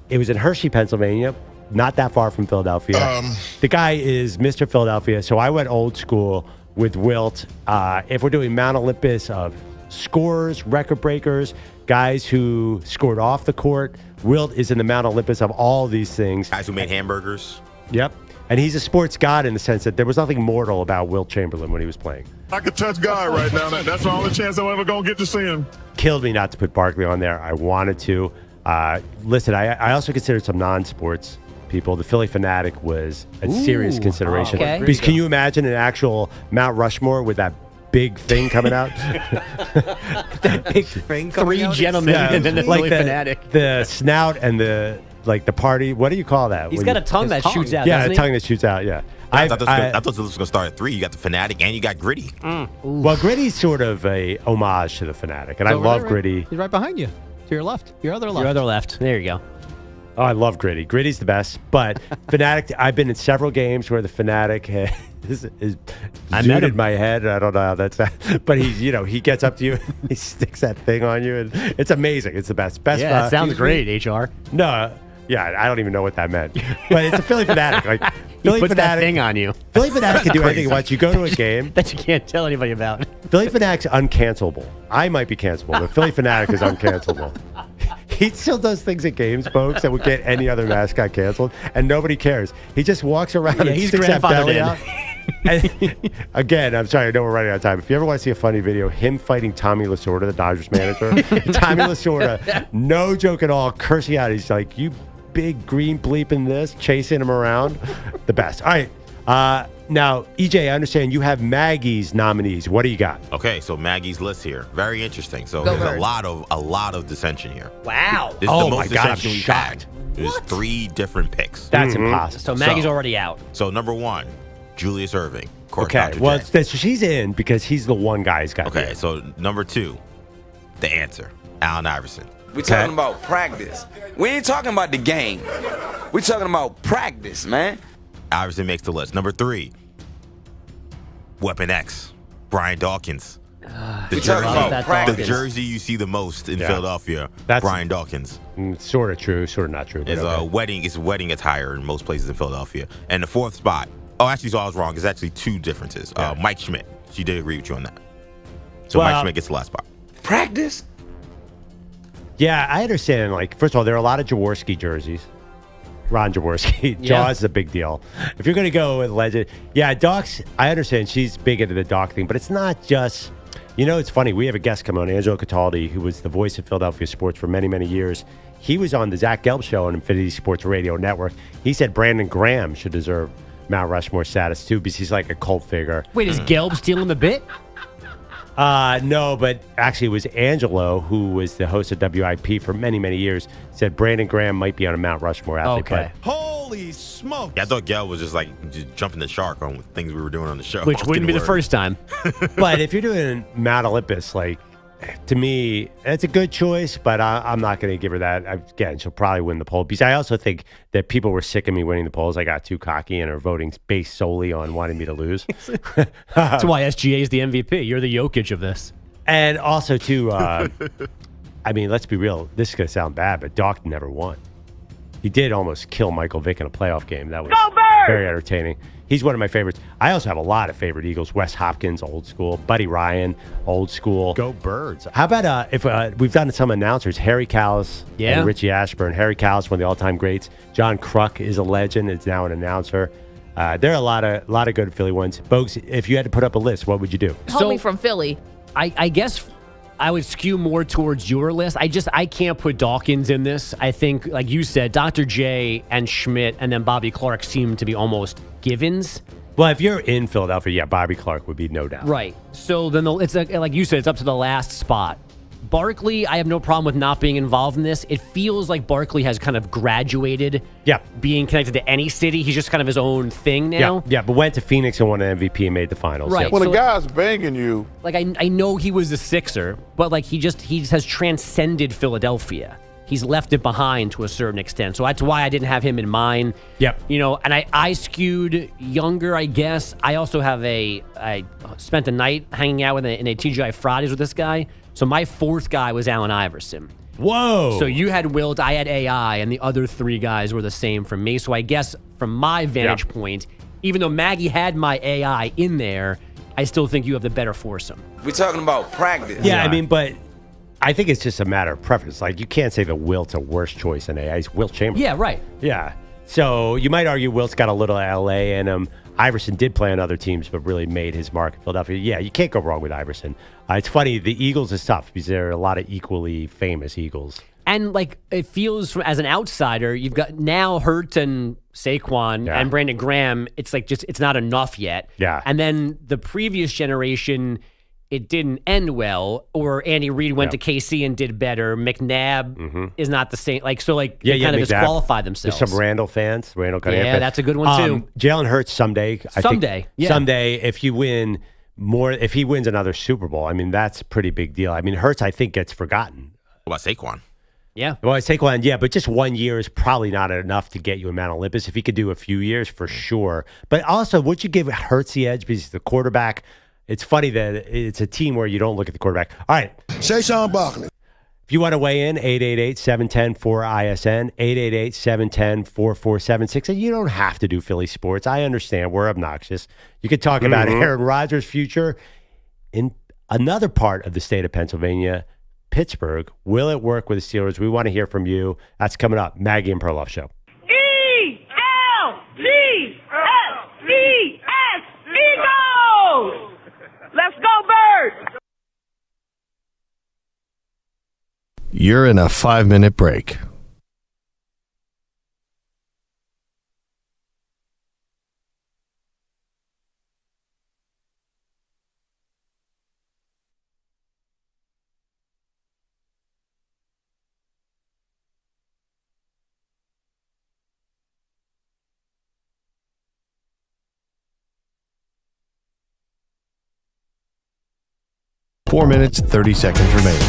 It was in Hershey, Pennsylvania, not that far from Philadelphia. The guy is Mr. Philadelphia, so I went old school with Wilt. If we're doing Mount Olympus of scorers, record breakers, guys who scored off the court, Wilt is in the Mount Olympus of all these things. Guys who made hamburgers. Yep. And he's a sports god in the sense that there was nothing mortal about Wilt Chamberlain when he was playing. I could touch God right now. That's the only chance I'm ever going to get to see him. Killed me not to put Barkley on there. I wanted to. Listen, I also considered some non-sports people. The Philly Fanatic was a serious consideration. Okay. Because can you imagine an actual Mount Rushmore with that big thing coming out? That big thing coming out. 3 gentlemen and then the Philly Fanatic. The snout and the party. What do you call that? He's got a tongue that shoots out. Yeah, a tongue that shoots out. Yeah. I thought this was going to start at 3. You got the Fanatic and you got Gritty. Well, Gritty's sort of a homage to the Fanatic, and I love Gritty. He's right behind you. To your left. Your other left. Your other left. There you go. Oh, I love Gritty. Gritty's the best. But Fanatic, I've been in several games where the Fanatic is zooted my head. I don't know how that's that. But he gets up to you, he sticks that thing on you, and it's amazing. It's the best. Yeah, that sounds great, HR. No, yeah, I don't even know what that meant. But it's a Philly Fanatic. Like Philly puts Fanatic, that thing on you. Philly Fanatic can do anything he wants. You go to a game that you can't tell anybody about. Philly Fanatic's uncancelable. I might be cancelable, but Philly Fanatic is uncancelable. He still does things at games, folks, that would get any other mascot canceled, and nobody cares. He just walks around and sticks that belly out. And again, I'm sorry, I know we're running out of time. If you ever want to see a funny video, him fighting Tommy Lasorda, the Dodgers manager, Tommy Lasorda, no joke at all, cursing out. He's like, "You big green bleep in this," chasing him around. The best. All right. Now, EJ, I understand you have Maggie's nominees. What do you got? Okay, so Maggie's list here, very interesting. So there's a lot of dissension here. Wow. This is the most dissension we've had. There's 3 different picks. That's impossible. So Maggie's already out. So number 1, Julius Erving. Okay, well, she's in because he's the one guy who's got. Okay, so number 2, the answer, Allen Iverson. We're talking about practice. We ain't talking about the game. We're talking about practice, man. Iverson makes the list. Number 3, Weapon X, Brian Dawkins. The jersey you see the most in Philadelphia, that's Brian Dawkins. Sort of true, sort of not true. It's a wedding attire in most places in Philadelphia. And the 4th spot, I was wrong. It's actually 2 differences. Mike Schmidt. She did agree with you on that. So Mike Schmidt gets the last spot. Practice? Yeah, I understand. Like, first of all, there are a lot of Jaworski jerseys. Ron Jaworski. Jaws is a big deal. If you're going to go with legend. Yeah, Doc's, I understand she's big into the Doc thing, but it's not just, it's funny. We have a guest coming on, Angelo Cataldi, who was the voice of Philadelphia sports for many, many years. He was on the Zach Gelb show on Infinity Sports Radio Network. He said Brandon Graham should deserve Mount Rushmore status too because he's like a cult figure. Wait, is Gelb stealing the bit? No, but actually it was Angelo, who was the host of WIP for many, many years, said Brandon Graham might be on a Mount Rushmore athlete. Okay. Holy smokes. Yeah, I thought Gel was just jumping the shark on things we were doing on the show. Which wouldn't be the first time. But if you're doing Mount Olympus, to me, it's a good choice, but I'm not going to give her that. Again, she'll probably win the poll. Because I also think that people were sick of me winning the polls. I got too cocky and are voting based solely on wanting me to lose. That's why SGA is the MVP. You're the Jokic of this. And also, too, let's be real. This is going to sound bad, but Doc never won. He did almost kill Michael Vick in a playoff game. That was very entertaining. He's one of my favorites. I also have a lot of favorite Eagles. Wes Hopkins, old school. Buddy Ryan, old school. Go Birds. How about if we've done some announcers, Harry Callis and Richie Ashburn. Harry Callis, one of the all-time greats. John Kruk is a legend. Is now an announcer. There are a lot of good Philly ones. Bogues, if you had to put up a list, what would you do? Homie from Philly. I guess I would skew more towards your list. I can't put Dawkins in this. I think, like you said, Dr. J and Schmidt and then Bobby Clark seem to be almost givens. Well, if you're in Philadelphia, yeah, Bobby Clark would be no doubt. Right. So then it's like you said, it's up to the last spot. Barkley, I have no problem with not being involved in this. It feels like Barkley has kind of graduated being connected to any city. He's just kind of his own thing now. Yeah, but went to Phoenix and won an MVP and made the finals. Right. When so a guy's banging you. Like, I know he was a Sixer, but like he just has transcended Philadelphia. He's left it behind to a certain extent. So that's why I didn't have him in mind. Yep. You know, and I skewed younger, I guess. I also have I spent a night hanging out in a TGI Fridays with this guy. So my fourth guy was Allen Iverson. Whoa. So you had Wilt, I had AI, and the other three guys were the same from me. So I guess from my vantage point, even though Maggie had my AI in there, I still think you have the better foursome. We're talking about practice. Yeah, I mean, but I think it's just a matter of preference. Like, you can't say that Wilt's a worse choice than AI. He's Wilt Chamberlain. Yeah, right. Yeah. So you might argue Wilt's got a little LA in him. Iverson did play on other teams, but really made his mark in Philadelphia. Yeah, you can't go wrong with Iverson. It's funny, the Eagles is tough because there are a lot of equally famous Eagles. And, like, it feels, as an outsider, you've got now Hurts and Saquon and Brandon Graham. It's like it's not enough yet. Yeah. And then the previous generation, it didn't end well. Or Andy Reid went to KC and did better. McNabb is not the same. Like, so, like, they kind of disqualified themselves. There's some Randall fans. Randall Cunningham. That's a good one, too. Jalen Hurts someday. Someday. If you win if he wins another Super Bowl, I mean, that's a pretty big deal. I mean, Hurts, I think, gets forgotten. What about Saquon? Yeah. Well, Saquon, but just 1 year is probably not enough to get you in Mount Olympus. If he could do a few years, for sure. But also, would you give Hurts the edge because he's the quarterback? It's funny that it's a team where you don't look at the quarterback. All right. Say Sean Barkley. If you want to weigh in, 888-710-4ISN, 888-710-4476. And you don't have to do Philly sports. I understand. We're obnoxious. You could talk about Aaron Rodgers' future in another part of the state of Pennsylvania, Pittsburgh. Will it work with the Steelers? We want to hear from you. That's coming up. Maggie and Perloff Show. ELGS, Eagles! Let's go, Birds! You're in a 5-minute break. Four minutes, 30 seconds remaining.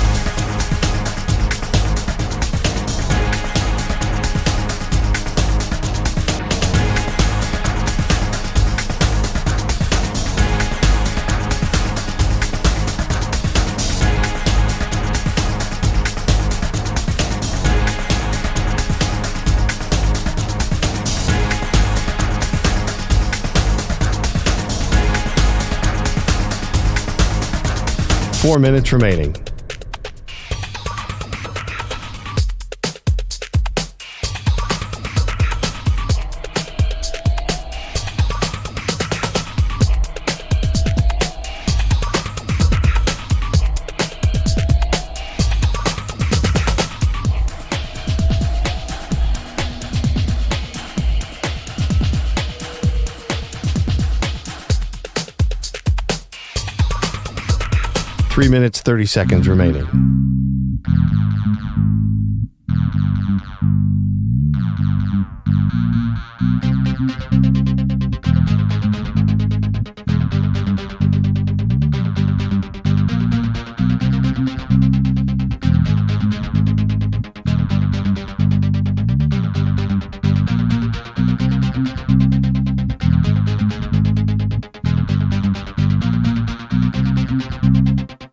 Four minutes remaining. Three minutes, 30 seconds remaining.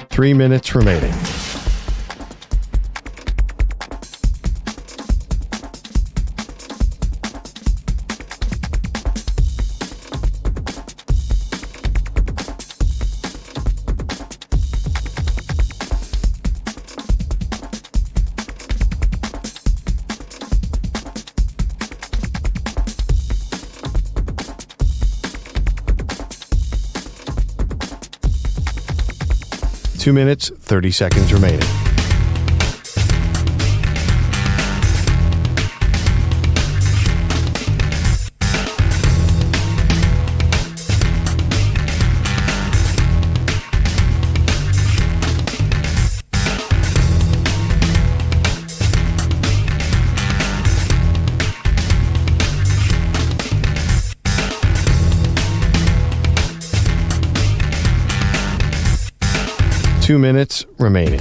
Three minutes remaining. 2 minutes, 30 seconds remaining. Two minutes remaining.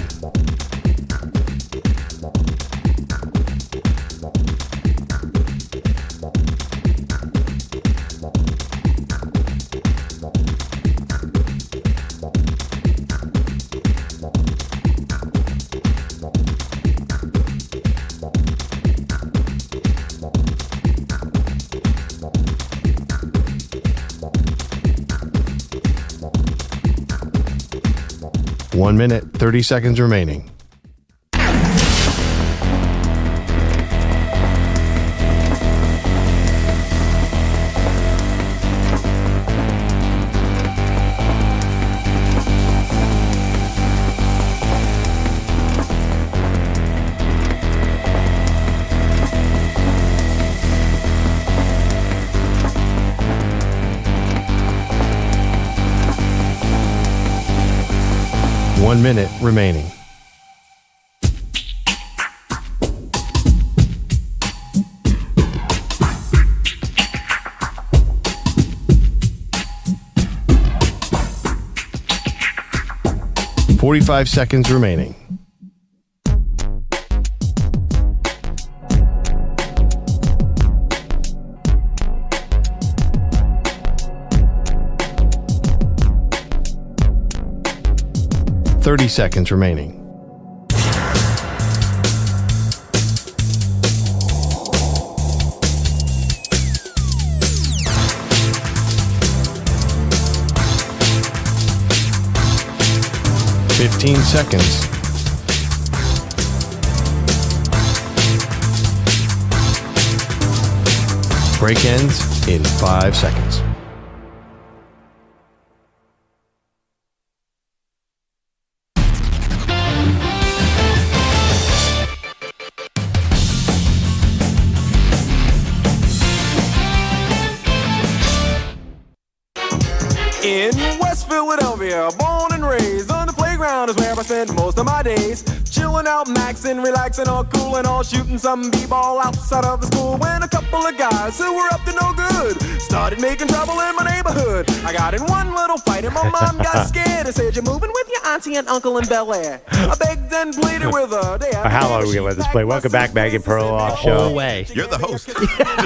One minute, 30 seconds remaining. One minute remaining. $45 seconds remaining. $30 seconds remaining. $15 seconds. Break ends in 5 seconds. In West Philadelphia, born and raised on the playground is where I spend most of my days. Chilling out, maxing, relaxing, all cool and all shooting some b-ball outside of the school. When a couple of guys who were up to no good started making trouble in my neighborhood. I got in one little fight and my mom got scared and said, "You're moving with your auntie and uncle in Bel Air." I begged and pleaded with her. How long are we going to let this play? Welcome back, Maggie Perloff Show. No way. You're the host.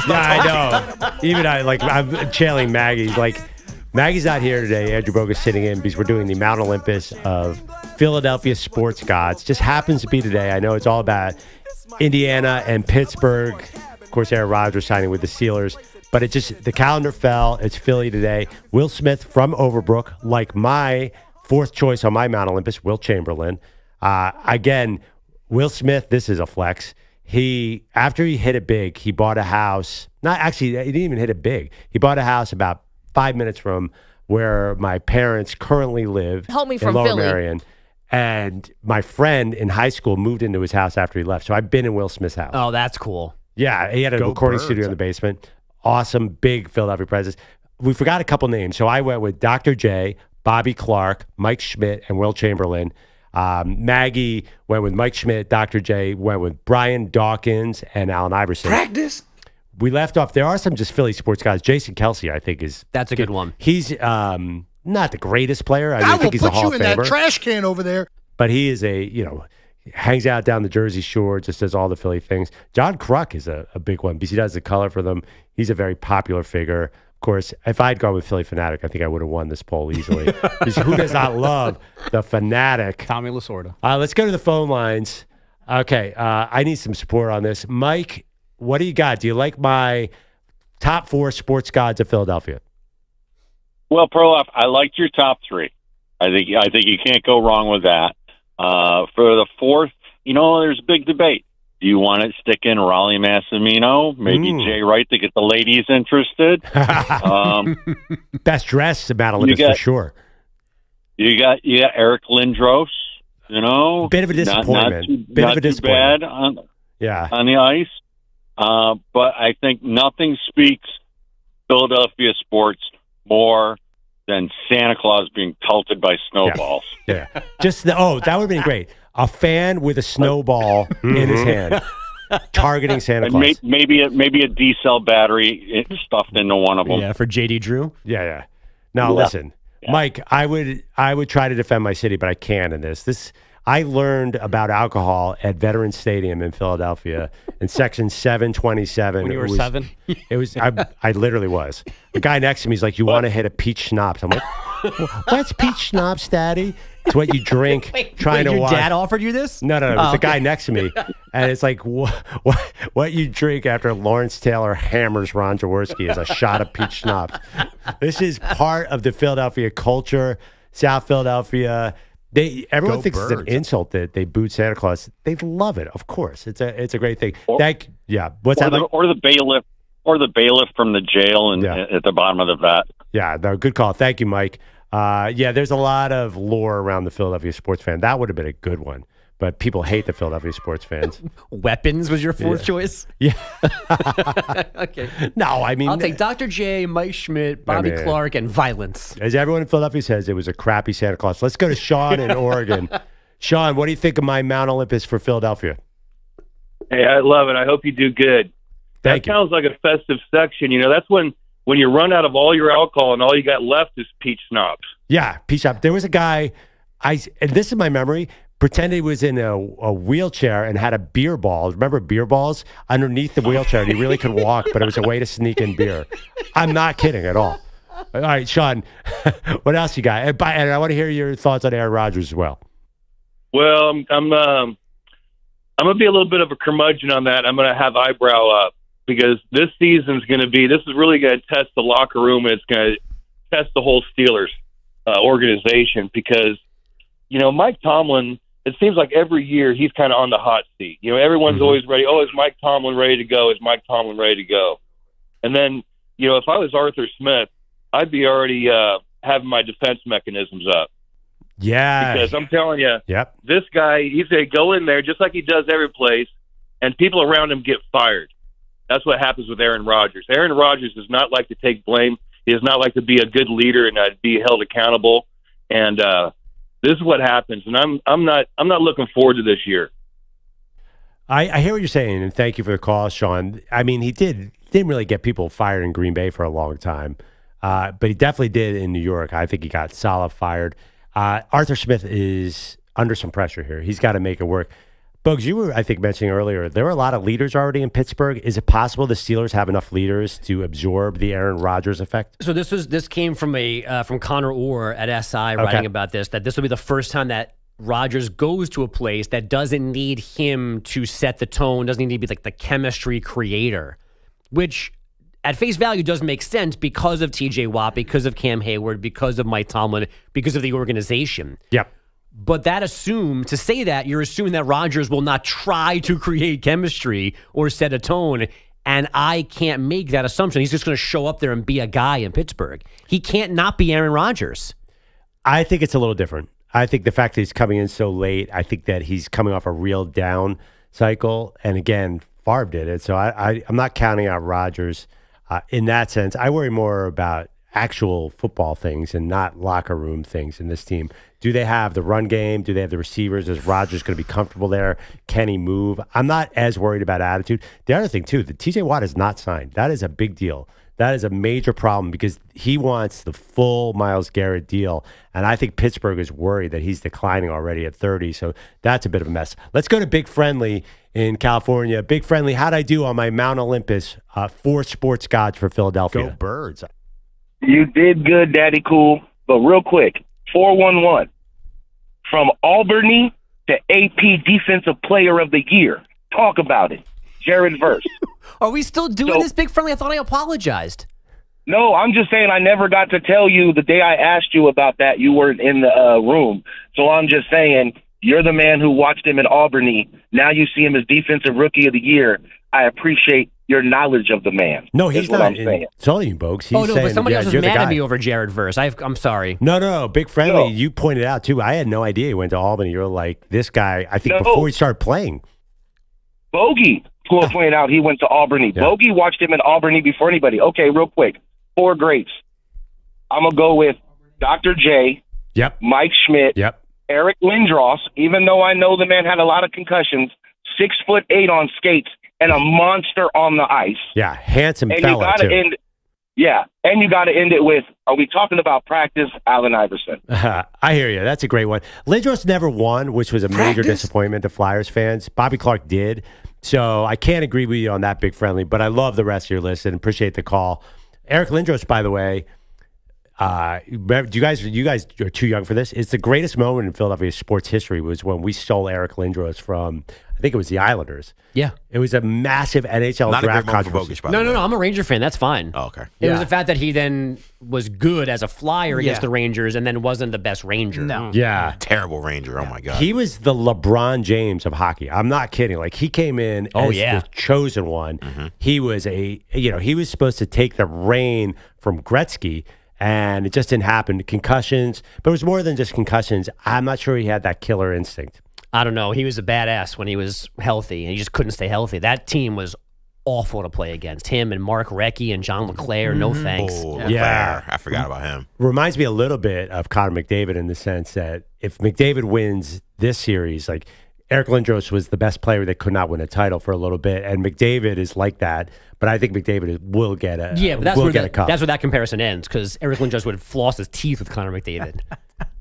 Yeah, I know. Even I'm channeling Maggie. Like, Maggie's not here today. Andrew Boga's sitting in because we're doing the Mount Olympus of Philadelphia sports gods. Just happens to be today. I know it's all about Indiana and Pittsburgh. Of course, Aaron Rodgers signing with the Steelers. But the calendar fell. It's Philly today. Will Smith from Overbrook, like my fourth choice on my Mount Olympus, Will Chamberlain. Again, Will Smith, this is a flex. After he hit it big, he bought a house. He didn't even hit it big. He bought a house about 5 minutes from where my parents currently live. Help me in from Lower Philly. Marion. And my friend in high school moved into his house after he left. So I've been in Will Smith's house. Oh, that's cool. Yeah, he had a recording studio in the basement. Awesome, big Philadelphia presence. We forgot a couple names. So I went with Dr. J, Bobby Clark, Mike Schmidt, and Will Chamberlain. Maggie went with Mike Schmidt. Dr. J went with Brian Dawkins and Allen Iverson. Practice. We left off. There are some just Philly sports guys. Jason Kelsey, I think, that's a good one. He's not the greatest player. I think he's a Hall of Famer. will put you in that trash can over there. But he is hangs out down the Jersey Shore, just does all the Philly things. John Kruk is a big one because he does the color for them. He's a very popular figure. Of course, if I'd gone with Philly Fanatic, I think I would have won this poll easily. Because who does not love the Fanatic? Tommy Lasorda. Let's go to the phone lines. Okay, I need some support on this. Mike, what do you got? Do you like my top 4 sports gods of Philadelphia? Well, Perloff, I liked your top 3. I think you can't go wrong with that. For the 4th, there's a big debate. Do you want to stick in Raleigh Massimino? Maybe Jay Wright to get the ladies interested? Best dressed Mount Olympus for sure. You got Eric Lindros. You know, bit of a disappointment. Not too bad on the ice. But I think nothing speaks Philadelphia sports more than Santa Claus being pelted by snowballs. Yeah. Just that would have been great. A fan with a snowball in his hand, targeting Santa Claus. Maybe a D-cell battery stuffed into one of them. Yeah, for JD Drew. Yeah. Now listen, Mike. I would try to defend my city, but I can't in this. I learned about alcohol at Veterans Stadium in Philadelphia in section 727. When you were 7? It was. I literally was. The guy next to me is like, "You want to hit a peach schnapps?" I'm like, "What's peach schnapps, Daddy?" It's what you drink trying to your watch. dad offered you this? No. It was the guy next to me, and it's like what you drink after Lawrence Taylor hammers Ron Jaworski is a shot of peach schnapps. This is part of the Philadelphia culture. South Philadelphia. Everyone thinks it's an insult that they boot Santa Claus. They love it, of course. It's a great thing. What's that? Or the bailiff from the jail and at the bottom of the vat. Yeah, no, good call. Thank you, Mike. There's a lot of lore around the Philadelphia sports fan. That would have been a good one, but people hate the Philadelphia sports fans. Weapons was your fourth choice? Yeah. Okay. No, I mean, I'll take Dr. J, Mike Schmidt, Bobby Clark, and violence. As everyone in Philadelphia says, it was a crappy Santa Claus. Let's go to Sean in Oregon. Sean, what do you think of my Mount Olympus for Philadelphia? Hey, I love it. I hope you do good. Thank you. Sounds like a festive section. You know, that's when you run out of all your alcohol and all you got left is peach schnapps. Yeah, peach schnapps. There was a guy, and this is my memory, pretended he was in a wheelchair and had a beer ball. Remember beer balls? Underneath the wheelchair, and he really could walk, but it was a way to sneak in beer. I'm not kidding at all. All right, Sean, what else you got? And I want to hear your thoughts on Aaron Rodgers as well. Well, I'm going to be a little bit of a curmudgeon on that. I'm going to have eyebrow up because this season's going to be, this is really going to test the locker room, and it's going to test the whole Steelers organization because, you know, Mike Tomlin, it seems like every year he's kind of on the hot seat. You know, everyone's always ready. Oh, is Mike Tomlin ready to go? Is Mike Tomlin ready to go? And then, you know, if I was Arthur Smith, I'd be already having my defense mechanisms up. Yeah. Because I'm telling you, yep, this guy, he's going to go in there just like he does every place, and people around him get fired. That's what happens with Aaron Rodgers. Aaron Rodgers does not like to take blame. He does not like to be a good leader and be held accountable. And this is what happens. And I'm not looking forward to this year. I hear what you're saying, and thank you for the call, Sean. I mean, he didn't really get people fired in Green Bay for a long time, but he definitely did in New York. I think he got Saleh fired. Arthur Smith is under some pressure here. He's got to make it work. Bugs, you were, I think, mentioning earlier, there were a lot of leaders already in Pittsburgh. Is it possible the Steelers have enough leaders to absorb the Aaron Rodgers effect? So this came from Connor Orr at SI writing about this, that this will be the first time that Rodgers goes to a place that doesn't need him to set the tone, doesn't need to be like the chemistry creator, which at face value does make sense because of TJ Watt, because of Cam Hayward, because of Mike Tomlin, because of the organization. Yep. But to say that, you're assuming that Rodgers will not try to create chemistry or set a tone, and I can't make that assumption. He's just going to show up there and be a guy in Pittsburgh. He can't not be Aaron Rodgers. I think it's a little different. I think the fact that he's coming in so late, I think that he's coming off a real down cycle, and again, Favre did it, so I'm not counting out Rodgers in that sense. I worry more about actual football things and not locker room things in this team. Do they have the run game? Do they have the receivers? Is Rodgers going to be comfortable there? Can he move? I'm not as worried about attitude. The other thing, too, the TJ Watt is not signed. That is a big deal. That is a major problem because he wants the full Myles Garrett deal. And I think Pittsburgh is worried that he's declining already at 30. So that's a bit of a mess. Let's go to Big Friendly in California. Big Friendly, how'd I do on my Mount Olympus 4 sports gods for Philadelphia? Go Birds. You did good, Daddy Cool. But real quick, 411. From Albany to AP Defensive Player of the Year. Talk about it. Jared Verse. Are we still doing this, Big Friendly? I thought I apologized. No, I'm just saying I never got to tell you the day I asked you about that. You weren't in the room. So I'm just saying you're the man who watched him in Albany. Now you see him as Defensive Rookie of the Year. I appreciate your knowledge of the man. No, he's is what not I'm saying. insulting you, Bogues. He's saying, but somebody else is you're the mad guy. at me over Jared Verse. I'm sorry. No. Big Friendly, you pointed out, too. I had no idea he went to Albany. You're like, this guy, I think before he started playing. Bogey pointed out he went to Albany. Yeah. Bogey watched him in Albany before anybody. Okay, real quick. 4 greats. I'm going to go with Dr. J, Mike Schmidt, Eric Lindros, even though I know the man had a lot of concussions, 6'8" on skates, and a monster on the ice. Yeah, handsome And fella, you gotta too. end, and you got to end it with, are we talking about practice, Allen Iverson? I hear you. That's a great one. Lindros never won, which was a major disappointment to Flyers fans. Bobby Clark did. So I can't agree with you on that, Big Friendly, but I love the rest of your list and appreciate the call. Eric Lindros, by the way, you guys are too young for this. It's the greatest moment in Philadelphia sports history was when we stole Eric Lindros from, I think it was the Islanders. Yeah. It was a massive NHL Not draft a great moment for controversy. Bogues, No. I'm a Ranger fan. That's fine. Oh, okay. It was the fact that he then was good as a Flyer against the Rangers and then wasn't the best Ranger. No. Yeah. Terrible Ranger. Oh, my God. He was the LeBron James of hockey. I'm not kidding. Like, he came in as the chosen one. Mm-hmm. He was he was supposed to take the reign from Gretzky, and it just didn't happen. Concussions, but it was more than just concussions. I'm not sure he had that killer instinct. I don't know. He was a badass when he was healthy, and he just couldn't stay healthy. That team was awful to play against. Him and Mark Recchi and John LeClaire, no thanks. Oh, LeClaire. I forgot about him. Reminds me a little bit of Connor McDavid in the sense that if McDavid wins this series, like Eric Lindros was the best player that could not win a title for a little bit, and McDavid is like that. But I think McDavid will get a but that's will where get a cup. that's where that comparison ends because Eric Lindros would floss his teeth with Connor McDavid.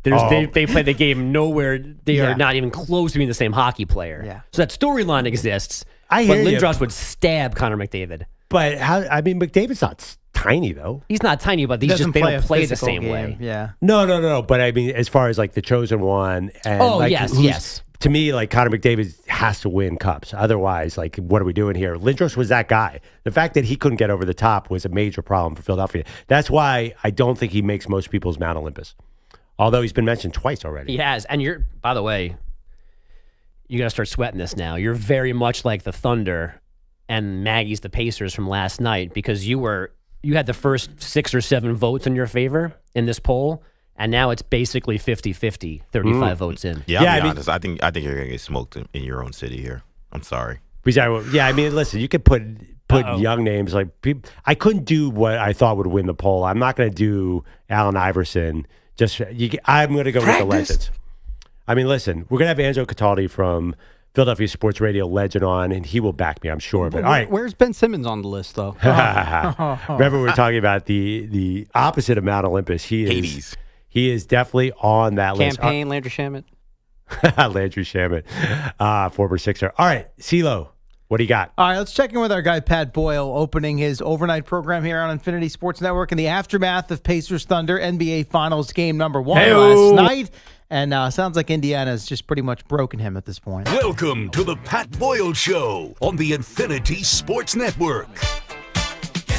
They play the game nowhere. They are not even close to being the same hockey player. Yeah. So that storyline exists. I but hear you. Lindros would stab Connor McDavid. But McDavid's not tiny though. He's not tiny, but they don't play the same way. Yeah. No. But I mean, as far as like the chosen one, and yes. To me, like Connor McDavid has to win cups. Otherwise, like, what are we doing here? Lindros was that guy. The fact that he couldn't get over the top was a major problem for Philadelphia. That's why I don't think he makes most people's Mount Olympus. Although he's been mentioned twice already. He has. And by the way, you got to start sweating this now. You're very much like the Thunder and Maggie's the Pacers from last night because you had the first 6 or 7 votes in your favor in this poll. And now it's basically 50-50, 35 votes in. Yeah, I'll be honest. I think you're going to get smoked in your own city here. I'm sorry. I mean, listen, you could put young names. Like I couldn't do what I thought would win the poll. I'm not going to do Allen Iverson. I'm going to go with the legends. I mean, listen, we're going to have Angelo Cataldi from Philadelphia Sports Radio legend on, and he will back me, I'm sure of it. All right. Where's Ben Simmons on the list, though? Remember, we were talking about the opposite of Mount Olympus. Hades. He is definitely on that list. Campaign, Landry Shamet. Landry Shamet, former Sixer. All right, CeeLo, what do you got? All right, let's check in with our guy Pat Boyle, opening his overnight program here on Infinity Sports Network in the aftermath of Pacers Thunder NBA Finals game number 1 last night. And sounds like Indiana's just pretty much broken him at this point. Welcome to the Pat Boyle Show on the Infinity Sports Network.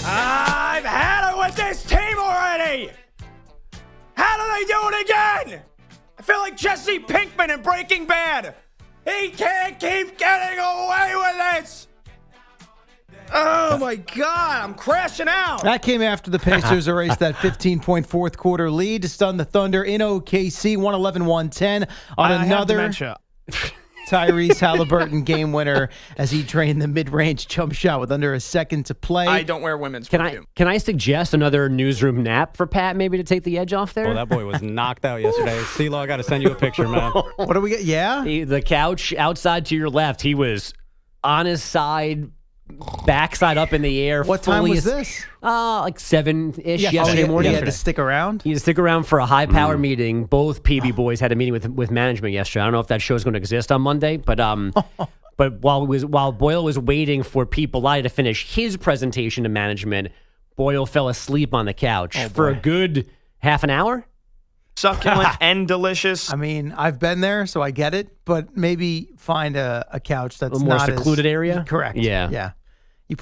I've had it with this team already! How do they do it again? I feel like Jesse Pinkman in Breaking Bad. He can't keep getting away with this. Oh, my God. I'm crashing out. That came after the Pacers erased that 15-point fourth quarter lead to stun the Thunder in OKC, 111-110 on another Tyrese Haliburton game winner as he drained the mid-range jump shot with under a second to play. I don't wear women's perfume. Can I suggest another newsroom nap for Pat maybe to take the edge off there? Oh, that boy was knocked out yesterday. CeeLo, I got to send you a picture, man. What do we get? Yeah? The couch outside to your left, he was on his side, backside up in the air. What time was this? Like 7-ish yesterday morning. morning. He had to stick around? He had to stick around for a high-power meeting. Both PB boys had a meeting with management yesterday. I don't know if that show is going to exist on Monday, but while Boyle was waiting for Pete Bellotti to finish his presentation to management, Boyle fell asleep on the couch for a good half an hour. Succulent and delicious. I mean, I've been there, so I get it, but maybe find a couch that's A more not secluded area? Correct. Yeah. You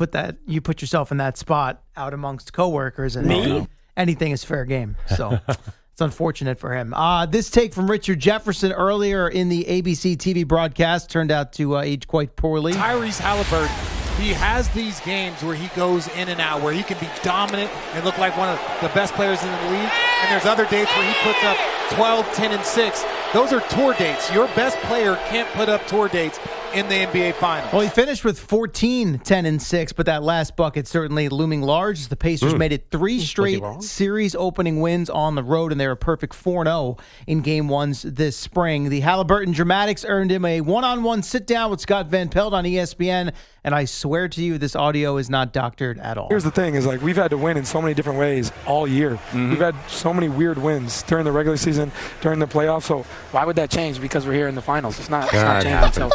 put yourself in that spot out amongst coworkers, and anything is fair game. So it's unfortunate for him. This take from Richard Jefferson earlier in the ABC TV broadcast turned out to age quite poorly. Tyrese Haliburton he has these games where he goes in and out, where he can be dominant and look like one of the best players in the league. And there's other dates where he puts up 12, 10, and 6. Those are tour dates. Your best player can't put up tour dates in the NBA Finals. Well, he finished with 14, 10, and 6, but that last bucket certainly looming large as the Pacers made it 3 straight series opening wins on the road, and they were a perfect 4-0 in Game 1s this spring. The Haliburton Dramatics earned him a one-on-one sit-down with Scott Van Pelt on ESPN, and I swear to you, this audio is not doctored at all. Here's the thing, is like we've had to win in so many different ways all year. We've had so many weird wins during the regular season, during the playoffs, so why would that change because we're here in the finals? It's not changing. So,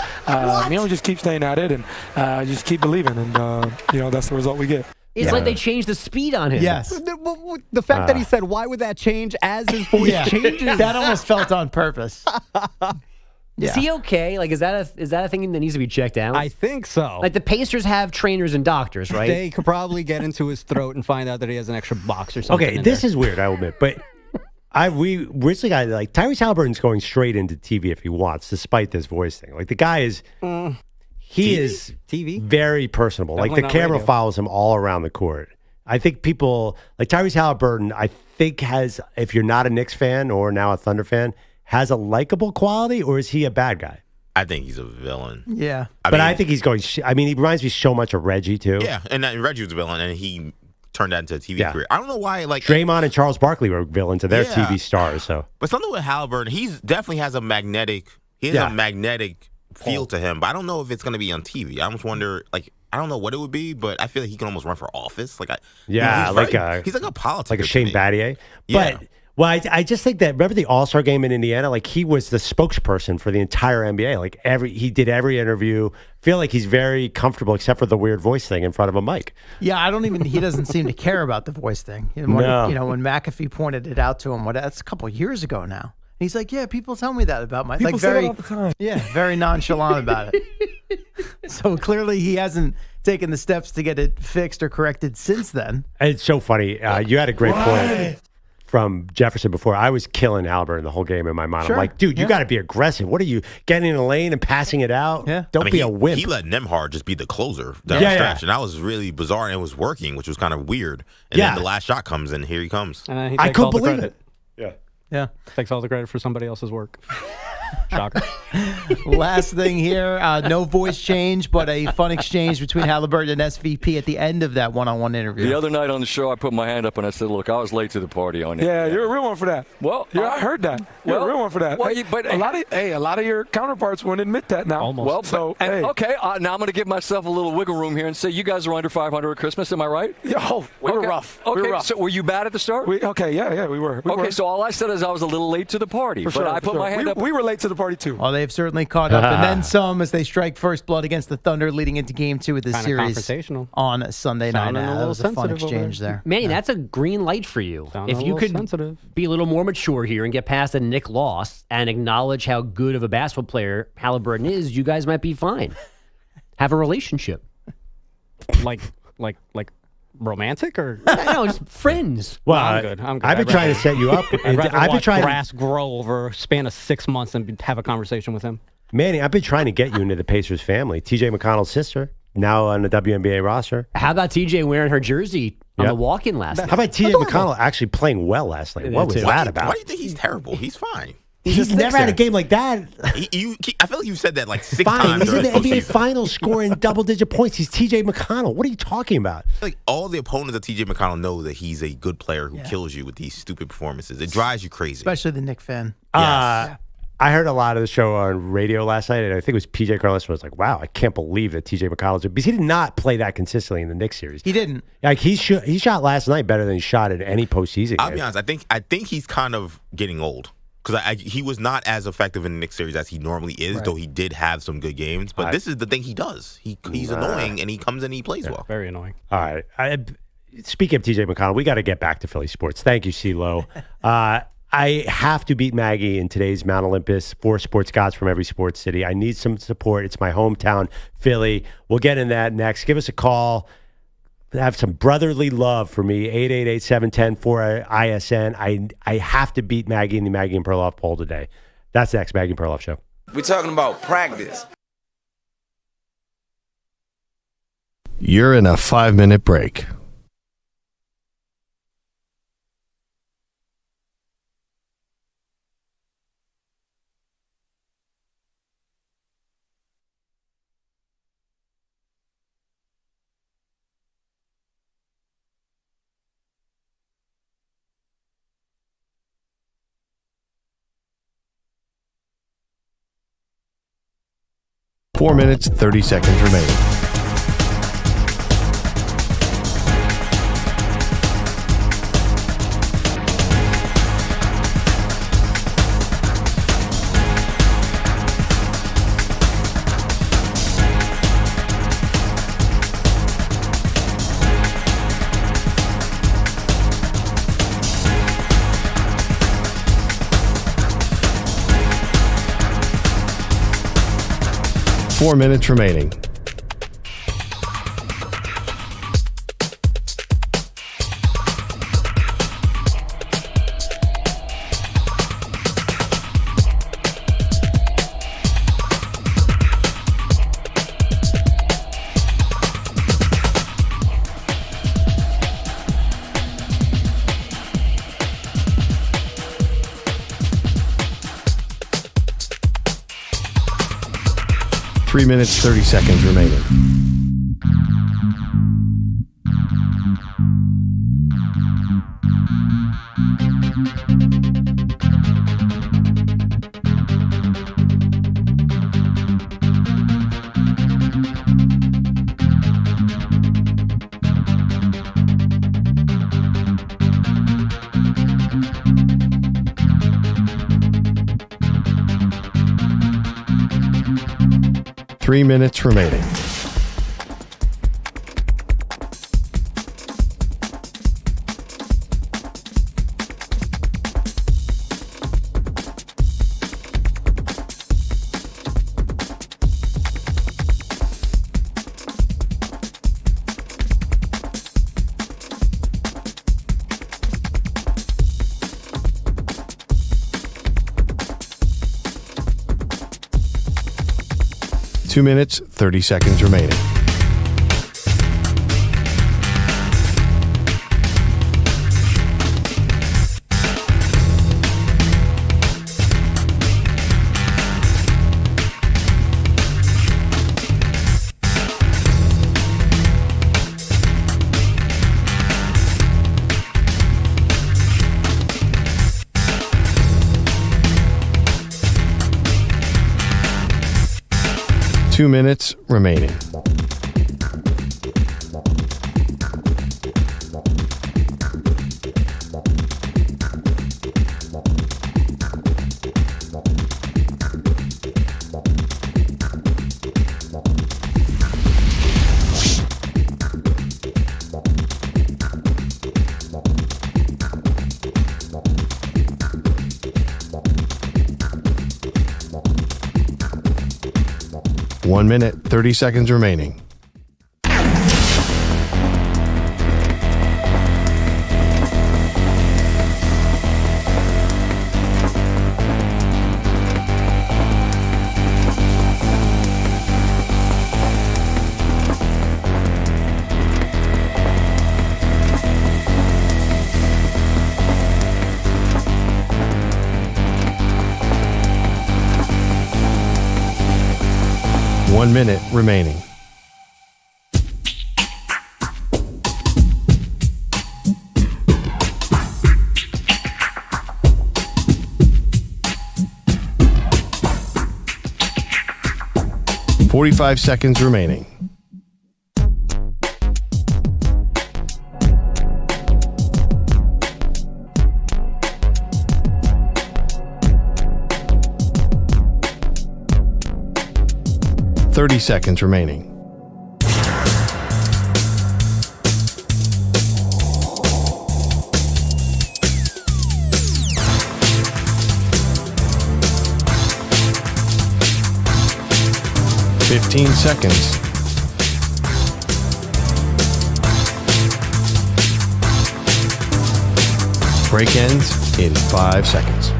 we just keep staying at it and just keep believing, and that's the result we get. It's like they changed the speed on him. Yes. The fact that he said, why would that change as his voice changes? That almost felt on purpose. Is he okay? Like, is that a thing that needs to be checked out? I think so. Like, the Pacers have trainers and doctors, right? They could probably get into his throat and find out that he has an extra box or something. Okay, this is weird, I will admit, but we originally got like Tyrese Haliburton's going straight into TV if he wants, despite this voice thing. Like the guy is, he is very personable. Definitely like the camera radio. follows him all around the court. I think people like Tyrese Haliburton. I think has, if you're not a Knicks fan or now a Thunder fan, has a likable quality, or is he a bad guy? I think he's a villain. Yeah, I think he's going. I mean, he reminds me so much of Reggie too. Yeah, and Reggie was a villain, and he turned that into a TV career. I don't know why. Like Draymond and Charles Barkley were villains, and they're TV stars. So, but something with Haliburton, he definitely has a magnetic. He has a magnetic feel to him, but I don't know if it's going to be on TV. I almost wonder, like, I don't know what it would be, but I feel like he can almost run for office. Like, he's like a politician, like a Shane Battier. Yeah. But I just think that remember the All-Star game in Indiana? Like he was the spokesperson for the entire NBA. Like he did every interview. Feel like he's very comfortable, except for the weird voice thing in front of a mic. Yeah, he doesn't seem to care about the voice thing. When McAfee pointed it out to him, that's a couple years ago now. And he's like, yeah, people tell me that about my People say that all the time. Yeah, very nonchalant about it. So clearly he hasn't taken the steps to get it fixed or corrected since then. It's so funny. You had a great point from Jefferson before. I was killing Haliburton the whole game in my mind. Sure. I'm like, dude, you got to be aggressive. What are you, getting in the lane and passing it out? Yeah. Don't be a wimp. He let Nembhard just be the closer down the stretch, and that was really bizarre, and it was working, which was kind of weird. And then the last shot comes, and here he comes. And I couldn't believe it. Yeah. Takes all the credit for somebody else's work. Shocker. Last thing here, no voice change, but a fun exchange between Haliburton and SVP at the end of that one-on-one interview. The other night on the show, I put my hand up and I said, look, I was late to the party on it. Yeah, you're a real one for that. Well, I heard that. You're a real one for that. Well, but a lot of your counterparts won't admit that now. Almost. Well, okay, now I'm going to give myself a little wiggle room here and say you guys are under 500 at Christmas. Am I right? Yo, we were rough. Okay, we were rough. So were you bad at the start? We were. So all I said is I was a little late to the party. For I put my hand up. We were late to the party, too. Well, they've certainly caught up, and then some as they strike first blood against the Thunder leading into Game 2 of the Kinda series confrontational. on Sunday night. That was a fun exchange there. Manny, that's a green light for you. Sounding If a you little could sensitive. be a little more mature here and get past a Nick loss and acknowledge how good of a basketball player Haliburton is, you guys might be fine. Have a relationship. Like romantic or no, just friends. Well, I'm good. I've been trying to set you up. I'd rather I've been watch trying grass grow over a span of 6 months and have a conversation with him. Manny, I've been trying to get you into the Pacers family. TJ McConnell's sister, now on the WNBA roster. How about TJ wearing her jersey on the walk-in last night? How about TJ McConnell actually playing well last night? What was that about? Why do you think he's terrible? He's fine. He's never had a game like that. I feel like you've said that like 6 Fine. times. He's in the during NBA postseason. Finals scoring double-digit points. He's TJ McConnell. What are you talking about? Like all the opponents of TJ McConnell know that he's a good player who kills you with these stupid performances. It drives you crazy. Especially the Knick fan. I heard a lot of the show on radio last night, and I think it was PJ Carlson was like, wow, I can't believe that TJ McConnell's because he did not play that consistently in the Knicks series. He didn't. Like he shot last night better than he shot in any postseason I'll game. be honest. I think he's kind of getting old because he was not as effective in the Knicks series as he normally is, though he did have some good games. But this is the thing he does. He's annoying, and he comes in and he plays well. Very annoying. All right. Speaking of TJ McConnell, we got to get back to Philly sports. Thank you, CeeLo. I have to beat Maggie in today's Mount Olympus. 4 sports gods from every sports city. I need some support. It's my hometown, Philly. We'll get in that next. Give us a call. Have some brotherly love for me. 888-710-4ISN. I have to beat Maggie in the Maggie and Perloff poll today. That's next. Maggie and Perloff Show. We're talking about practice. You're in a 5-minute break. Four minutes, 30 seconds remaining. Four minutes remaining. Three minutes, 30 seconds remaining. Three minutes remaining. Two minutes, 30 seconds remaining. Two minutes remaining. One minute, 30 seconds remaining. One minute remaining. $45 seconds remaining. $30 seconds remaining. $15 seconds. Break ends in 5 seconds.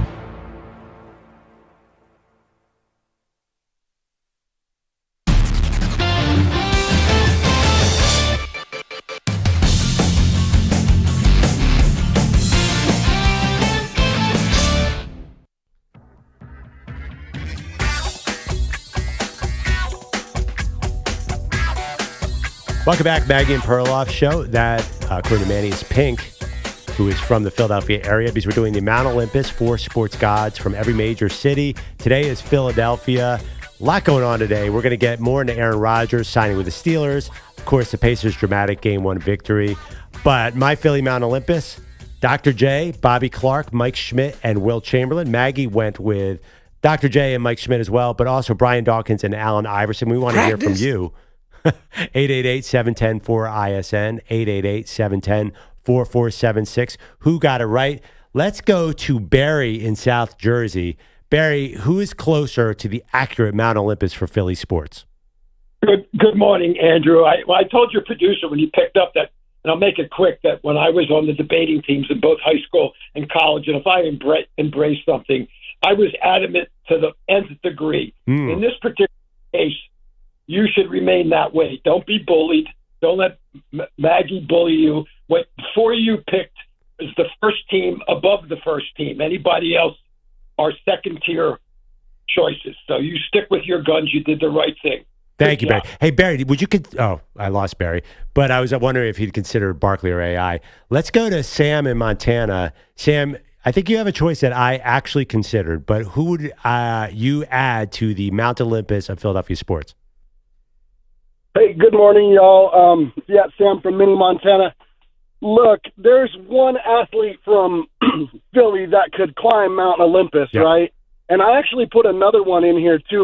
Welcome back, Maggie and Perloff show. That, according to Manny, is Pink, who is from the Philadelphia area, because we're doing the Mount Olympus, 4 sports gods from every major city. Today is Philadelphia. A lot going on today. We're going to get more into Aaron Rodgers signing with the Steelers. Of course, the Pacers' dramatic Game 1 victory. But my Philly Mount Olympus, Dr. J, Bobby Clark, Mike Schmidt, and Will Chamberlain. Maggie went with Dr. J and Mike Schmidt as well, but also Brian Dawkins and Allen Iverson. We want to hear from you. 888-710-4ISN, 888-710-4476. Who got it right? Let's go to Barry in South Jersey. Barry, who is closer to the accurate Mount Olympus for Philly sports? Good morning, Andrew. I told your producer when you picked up that, and I'll make it quick, that when I was on the debating teams in both high school and college, and if I embrace something, I was adamant to the nth degree. In this particular case, you should remain that way. Don't be bullied. Don't let Maggie bully you. Before you picked is the first team above the first team. Anybody else are second-tier choices. So you stick with your guns. You did the right thing. Thank you, Barry. Hey, Barry, would you I lost Barry, but I was wondering if he'd consider Barkley or AI. Let's go to Sam in Montana. Sam, I think you have a choice that I actually considered, but who would you add to the Mount Olympus of Philadelphia sports? Hey, good morning, y'all. Sam from Mini, Montana. Look, there's one athlete from Philly that could climb Mount Olympus, right? And I actually put another one in here too,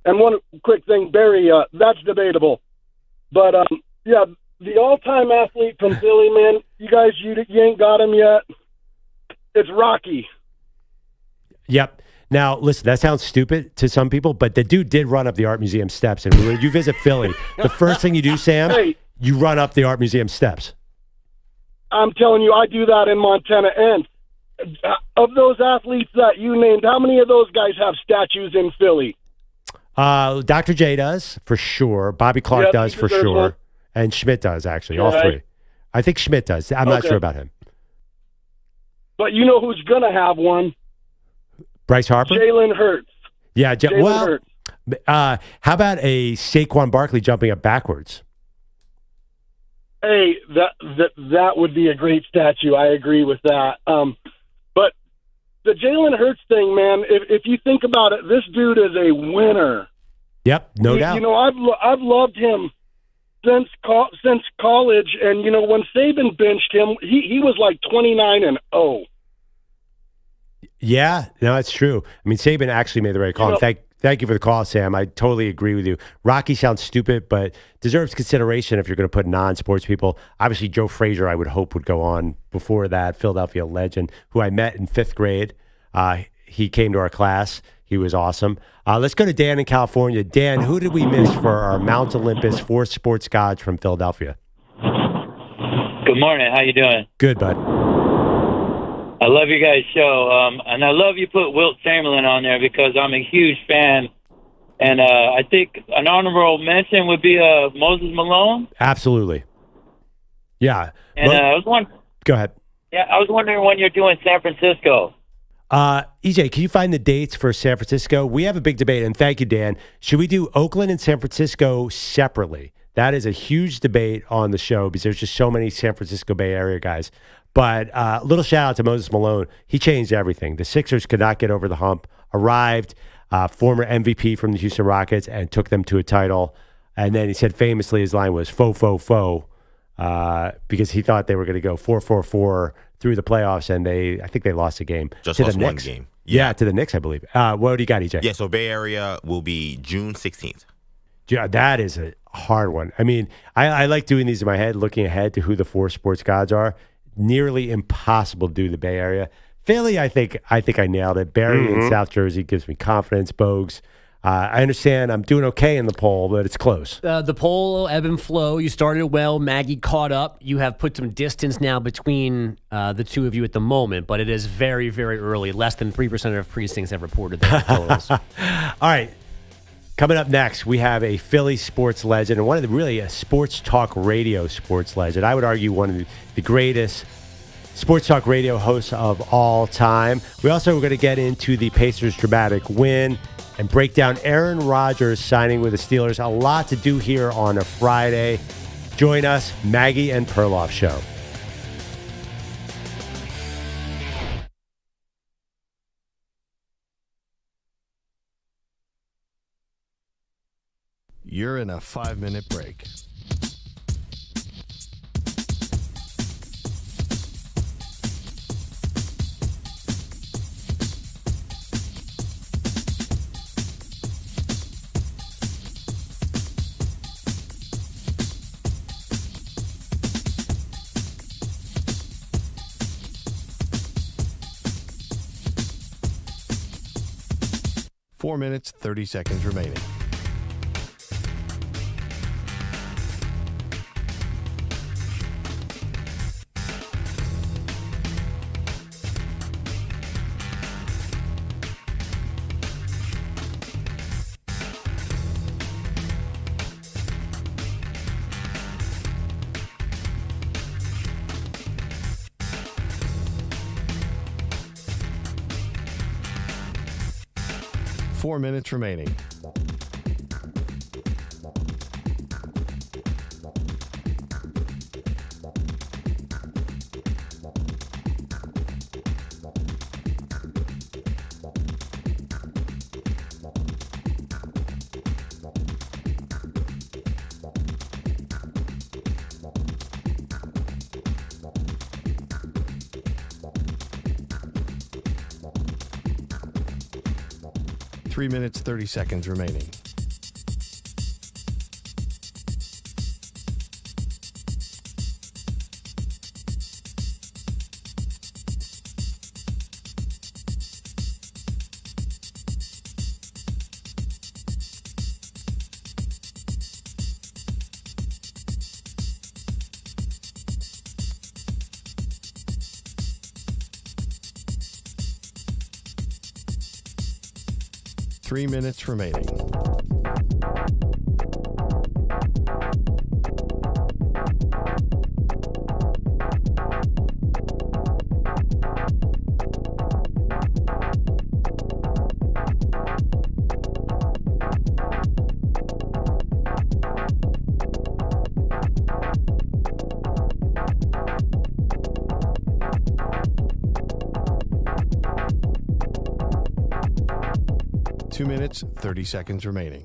and one quick thing, Barry, that's debatable. But, the all-time athlete from Philly, man, you guys, you ain't got him yet. It's Rocky. Yep. Now, listen, that sounds stupid to some people, but the dude did run up the Art Museum steps. And when you visit Philly, the first thing you do, Sam, you run up the Art Museum steps. I'm telling you, I do that in Montana. And of those athletes that you named, how many of those guys have statues in Philly? Dr. J does, for sure. Bobby Clark does, for sure. One. And Schmidt does, actually, all three. I think Schmidt does. I'm not sure about him. But you know who's going to have one? Bryce Harper? Jalen Hurts. Yeah, Jalen Hurts. How about a Saquon Barkley jumping up backwards? Hey, that would be a great statue. I agree with that. But the Jalen Hurts thing, man, if you think about it, this dude is a winner. Yep, no doubt. You know, I've loved him since college, and you know when Saban benched him, he was like 29-0. Yeah, no, that's true. I mean, Saban actually made the right call. Thank you for the call, Sam. I totally agree with you. Rocky sounds stupid, but deserves consideration if you're going to put non-sports people. Obviously, Joe Frazier, I would hope, would go on before that. Philadelphia legend, who I met in 5th grade. He came to our class. He was awesome. Let's go to Dan in California. Dan, who did we miss for our Mount Olympus 4 sports gods from Philadelphia? Good morning. How you doing? Good, bud. I love your guys' show, and I love you put Wilt Chamberlain on there because I'm a huge fan, and I think an honorable mention would be Moses Malone. Absolutely. Yeah. And I was wondering. Go ahead. Yeah, I was wondering when you're doing San Francisco. EJ, can you find the dates for San Francisco? We have a big debate, and thank you, Dan. Should we do Oakland and San Francisco separately? That is a huge debate on the show because there's just so many San Francisco Bay Area guys. But little shout out to Moses Malone. He changed everything. The Sixers could not get over the hump, arrived, former MVP from the Houston Rockets, and took them to a title. And then he said famously his line was faux, faux, faux, because he thought they were going to go 4-4-4 through the playoffs, and I think they lost a game. Just to lost the one Knicks. game. Yeah, to the Knicks, I believe. What do you got, EJ? Yeah, so Bay Area will be June 16th. Yeah, that is a hard one. I mean, I like doing these in my head, looking ahead to who the 4 sports gods are. Nearly impossible to do the Bay Area. Philly, I think I nailed it. Barry in South Jersey gives me confidence. Bogues. I understand I'm doing okay in the poll, but it's close. The poll, ebb and flow. You started well. Maggie caught up. You have put some distance now between the two of you at the moment, but it is very, very early. Less than 3% of precincts have reported their totals. All right. Coming up next, we have a Philly sports legend and one of a sports talk radio sports legend. I would argue one of the greatest sports talk radio hosts of all time. We also are going to get into the Pacers' dramatic win and break down Aaron Rodgers signing with the Steelers. A lot to do here on a Friday. Join us, Maggie and Perloff Show. You're in a 5-minute break. Four minutes, 30 seconds remaining. Four minutes remaining. Three minutes, 30 seconds remaining. Three minutes remaining. Two minutes, 30 seconds remaining.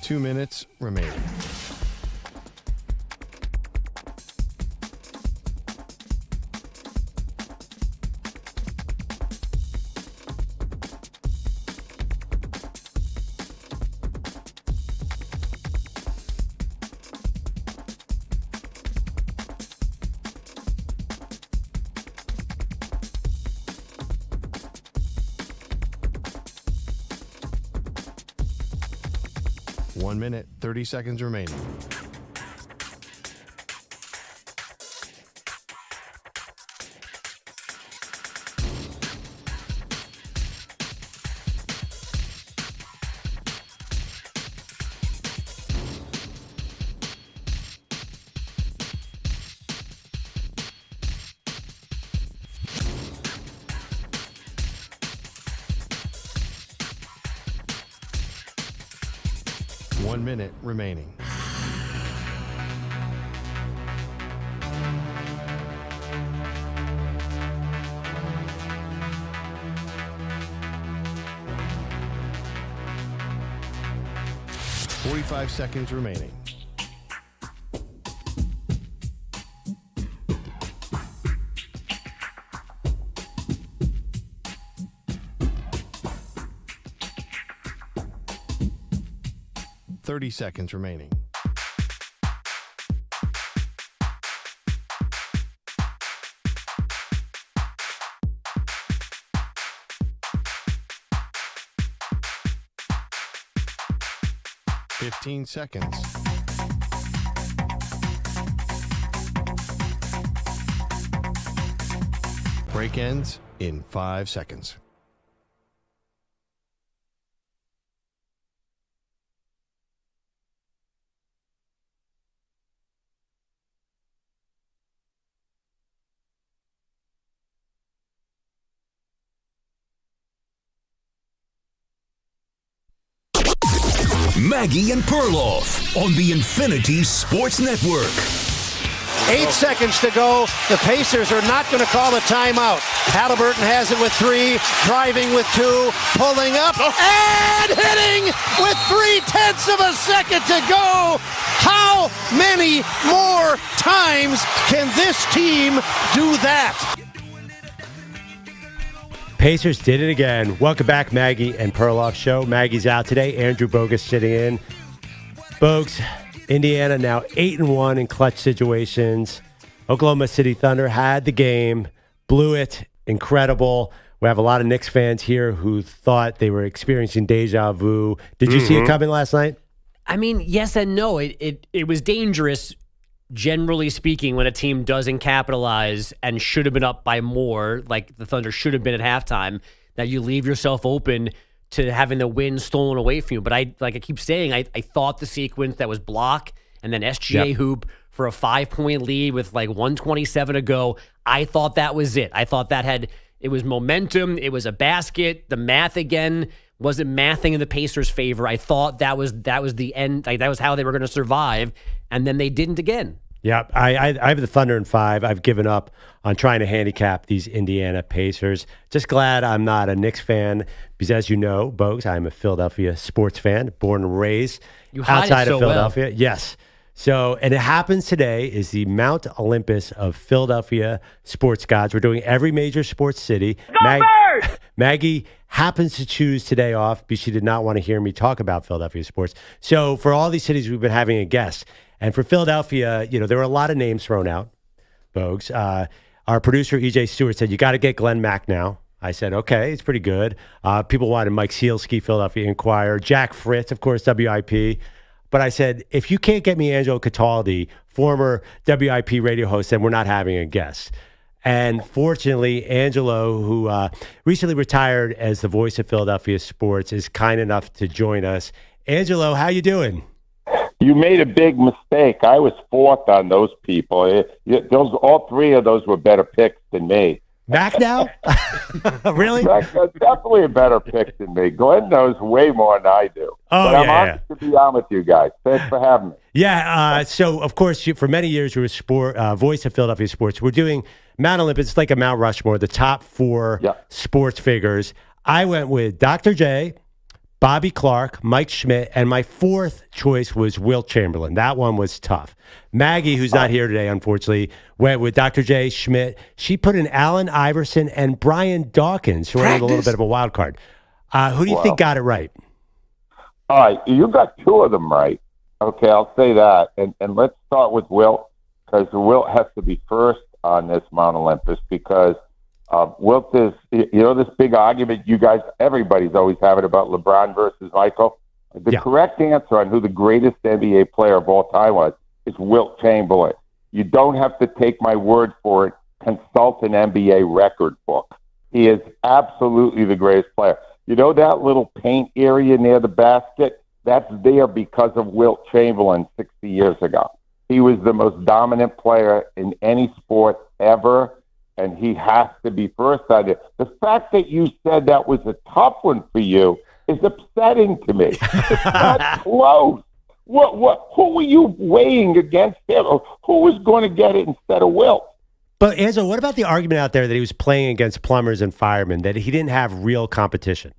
Two minutes remaining. One minute, 30 seconds remaining. One minute remaining. Five seconds remaining. Seconds remaining. Fifteen seconds. Break ends in 5 seconds. Maggie and Perloff on the Infinity Sports Network. 8 seconds to go. The Pacers are not going to call a timeout. Haliburton has it with 3, driving with 2, pulling up, and hitting with 0.3 of a second to go. How many more times can this team do that? Pacers did it again. Welcome back, Maggie and Perloff Show. Maggie's out today. Andrew Bogus sitting in. Bogues, Indiana now 8-1 in clutch situations. Oklahoma City Thunder had the game, blew it, incredible. We have a lot of Knicks fans here who thought they were experiencing deja vu. Did you see it coming last night? I mean, yes and no. It was dangerous, generally speaking, when a team doesn't capitalize and should have been up by more, like the Thunder should have been at halftime, that you leave yourself open to having the win stolen away from you. But I keep saying, I thought the sequence that was block and then SGA hoop for a 5-point lead with like 1:27 to go, I thought that was it. I thought it was momentum. It was a basket. The math again wasn't mathing in the Pacers' favor. I thought that was the end. Like, that was how they were going to survive, and then they didn't again. Yeah, I have the Thunder in 5. I've given up on trying to handicap these Indiana Pacers. Just glad I'm not a Knicks fan because, as you know, Bogues, I'm a Philadelphia sports fan, born and raised outside of Philadelphia. Well. Yes. So, and it happens today is the Mount Olympus of Philadelphia sports gods. We're doing every major sports city. Maggie happens to choose today off because she did not want to hear me talk about Philadelphia sports. So for all these cities, we've been having a guest. And for Philadelphia, there were a lot of names thrown out, Bogues. Our producer, EJ Stewart, said, you got to get Glenn Mack now. I said, okay, it's pretty good. People wanted Mike Sealski, Philadelphia Inquirer, Jack Fritz, of course, WIP. But I said, if you can't get me Angelo Cataldi, former WIP radio host, then we're not having a guest. And fortunately, Angelo, who recently retired as the voice of Philadelphia sports, is kind enough to join us. Angelo, how you doing? You made a big mistake. I was fourth on those people. All 3 of those were better picks than me. Mac now? Really? Mac, definitely a better pick than me. Glenn knows way more than I do. Oh, but I'm honored to be on with you guys. Thanks for having me. Yeah, so, of course, for many years, you were voice of Philadelphia sports. We're doing Mount Olympus. It's like a Mount Rushmore, the top 4 sports figures. I went with Dr. J, Bobby Clark, Mike Schmidt, and my 4th choice was Wilt Chamberlain. That one was tough. Maggie, who's not here today, unfortunately, went with Dr. J, Schmidt. She put in Allen Iverson and Brian Dawkins, who are in a little bit of a wild card. Who do you think got it right? All right, you got 2 of them right. Okay, I'll say that. And let's start with Wilt, because Wilt has to be first on this Mount Olympus, because Wilt is, this big argument everybody's always having about LeBron versus Michael. The correct answer on who the greatest NBA player of all time was is Wilt Chamberlain. You don't have to take my word for it. Consult an NBA record book. He is absolutely the greatest player. You know that little paint area near the basket? That's there because of Wilt Chamberlain 60 years ago. He was the most dominant player in any sport ever, and he has to be first on it. The fact that you said that was a tough one for you is upsetting to me. It's not close. Who were you weighing against him? Who was going to get it instead of Wilt? But, Angelo, what about the argument out there that he was playing against plumbers and firemen, that he didn't have real competition?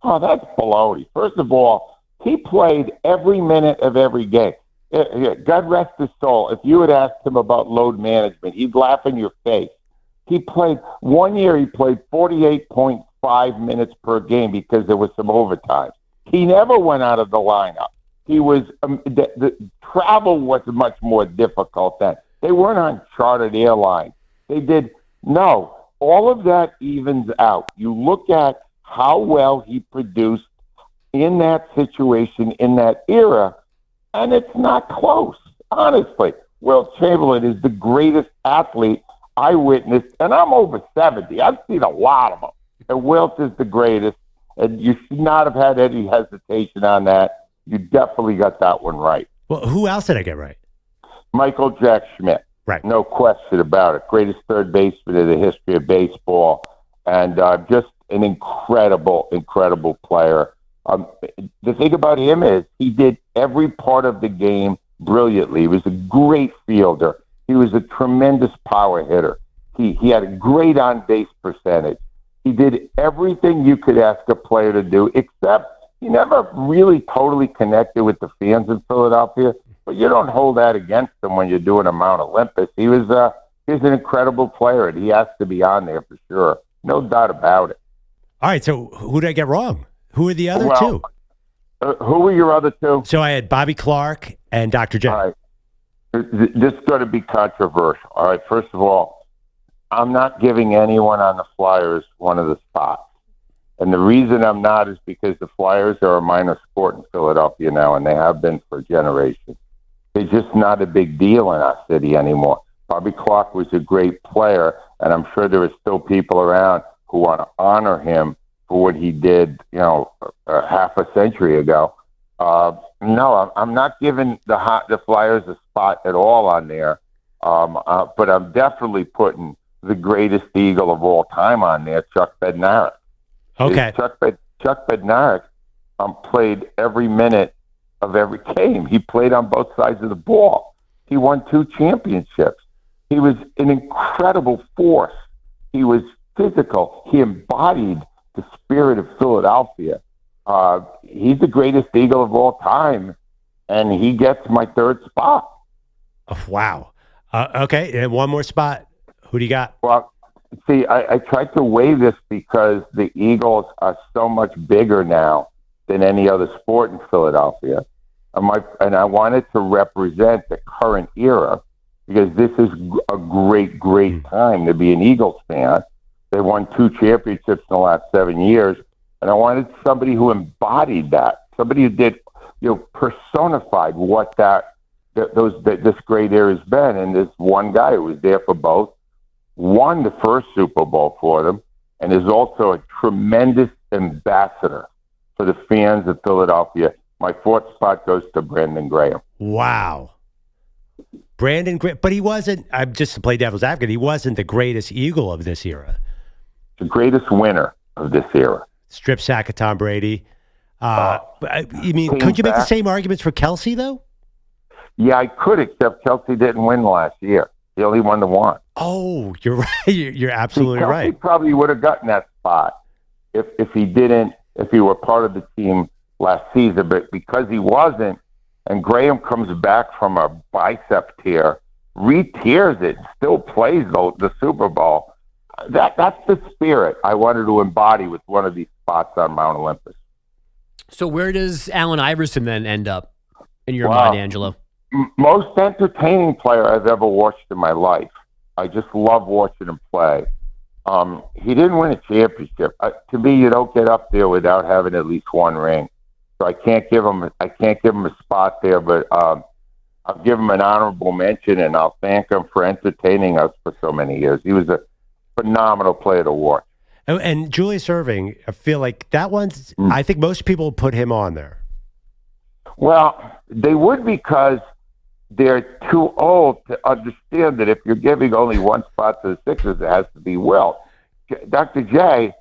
Oh, that's baloney. First of all, he played every minute of every game. God rest his soul. If you had asked him about load management, he'd laugh in your face. One year he played 48.5 minutes per game because there was some overtime. He never went out of the lineup. He was the travel was much more difficult then. They weren't on chartered airlines. All of that evens out. You look at how well he produced in that situation, in that era, and it's not close, honestly. Wilt Chamberlain is the greatest athlete I witnessed, and I'm over 70. I've seen a lot of them. And Wilt is the greatest, and you should not have had any hesitation on that. You definitely got that one right. Well, who else did I get right? Michael Jack Schmidt. Right. No question about it. Greatest third baseman in the history of baseball, and just an incredible, incredible player. The thing about him is he did every part of the game brilliantly. He was a great fielder. He was a tremendous power hitter. He had a great on-base percentage. He did everything you could ask a player to do, except he never really totally connected with the fans in Philadelphia. But you don't hold that against him when you're doing a Mount Olympus. He was an incredible player, and he has to be on there for sure. No doubt about it. All right, so who did I get wrong? Who are the other two? Who were your other two? So I had Bobby Clark and Dr. J. All right. This is going to be controversial. All right, first of all, I'm not giving anyone on the Flyers one of the spots. And the reason I'm not is because the Flyers are a minor sport in Philadelphia now, and they have been for generations. They're just not a big deal in our city anymore. Bobby Clark was a great player, and I'm sure there are still people around who want to honor him for what he did, half a century ago. No, I'm not giving the Flyers a spot at all on there, but I'm definitely putting the greatest Eagle of all time on there, Chuck Bednarik. Okay. Chuck Bednarik played every minute of every game. He played on both sides of the ball. He won 2 championships. He was an incredible force. He was physical. He embodied the spirit of Philadelphia. He's the greatest Eagle of all time, and he gets my third spot. Oh, wow. Okay, and one more spot. Who do you got? Well, see, I tried to weigh this because the Eagles are so much bigger now than any other sport in Philadelphia. And I wanted to represent the current era because this is a great, great time to be an Eagles fan. They won 2 championships in the last 7 years, and I wanted somebody who embodied that, somebody who did, personified what this great era has been. And this one guy who was there for both, won the first Super Bowl for them, and is also a tremendous ambassador for the fans of Philadelphia. My fourth spot goes to Brandon Graham. Wow. Brandon Graham, but he wasn't, I'm just to play devil's advocate, he wasn't the greatest Eagle of this era. The greatest winner of this era. Strip sack of Tom Brady. Could you make the same arguments for Kelsey, though? Yeah, I could, except Kelsey didn't win last year. He only won the one. Oh, you're right. You're absolutely Kelsey right. Probably would have gotten that spot if he were part of the team last season, but because he wasn't, and Graham comes back from a bicep tear, re-tears it, still plays the Super Bowl. That's the spirit I wanted to embody with one of these spots on Mount Olympus. So where does Allen Iverson then end up in your mind, Angelo? Most entertaining player I've ever watched in my life. I just love watching him play. He didn't win a championship. To me, you don't get up there without having at least one ring. So I can't give him a spot there, but I'll give him an honorable mention, and I'll thank him for entertaining us for so many years. He was a phenomenal player to watch. And Julius Erving, I feel like that one's, I think most people put him on there. Well, they would because they're too old to understand that if you're giving only one spot to the Sixers, it has to be Wilt. Dr. J,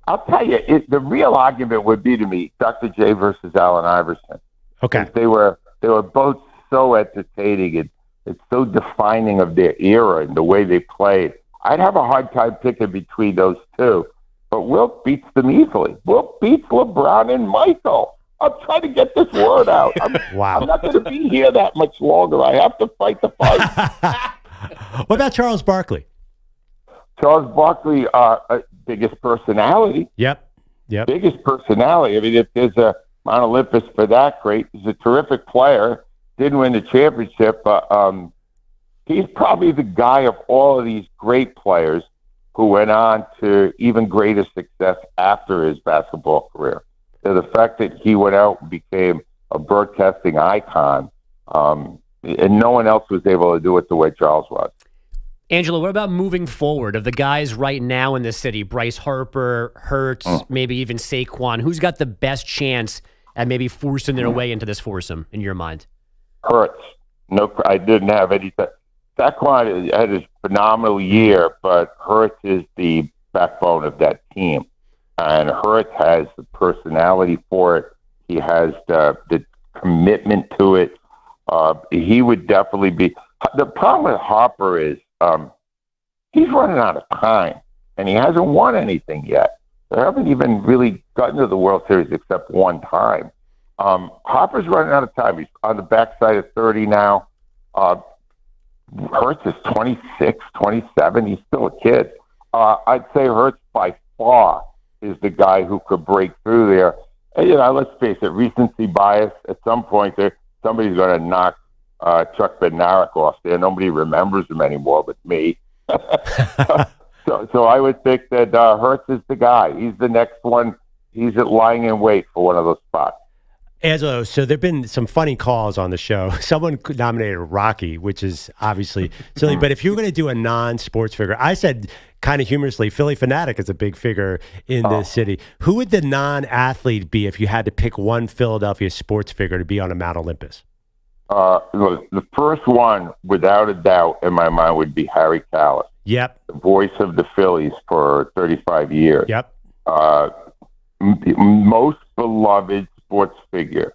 I'll tell you, the real argument would be to me Dr. J versus Allen Iverson. Okay. They were both so entertaining and it's so defining of their era and the way they played. I'd have a hard time picking between those two, but Wilt beats them easily. Wilt beats LeBron and Michael. I'm trying to get this word out. Wow. I'm not going to be here that much longer. I have to fight the fight. What about Charles Barkley? Charles Barkley, biggest personality. Yep. Biggest personality. I mean, if there's a Mount Olympus for that, great. He's a terrific player. Didn't win the championship, but he's probably the guy of all of these great players who went on to even greater success after his basketball career. So the fact that he went out and became a broadcasting icon, and no one else was able to do it the way Charles was. Angelo, what about moving forward of the guys right now in the city? Bryce Harper, Hurts, maybe even Saquon. Who's got the best chance at maybe forcing their way into this foursome in your mind? Hurts. No, I didn't have anything. Saquon had a phenomenal year, but Hurts is the backbone of that team. And Hurts has the personality for it. He has the commitment to it. He would definitely be. The problem with Harper is he's running out of time, and he hasn't won anything yet. They haven't even really gotten to the World Series except one time. Harper's running out of time. He's on the backside of 30 now. Hurts is 26, 27. He's still a kid. I'd say Hurts by far is the guy who could break through there. And, let's face it, recency bias. At some point, somebody's going to knock Chuck Bednarik off there. Nobody remembers him anymore but me. So I would think that Hurts is the guy. He's the next one. He's lying in wait for one of those spots. Angelo, so there have been some funny calls on the show. Someone nominated Rocky, which is obviously silly. But if you were going to do a non-sports figure, I said kind of humorously, Philly Fanatic is a big figure in this city. Who would the non-athlete be if you had to pick one Philadelphia sports figure to be on a Mount Olympus? The first one, without a doubt, in my mind, would be Harry Kalas. Yep. The voice of the Phillies for 35 years. Yep. Most beloved sports figure.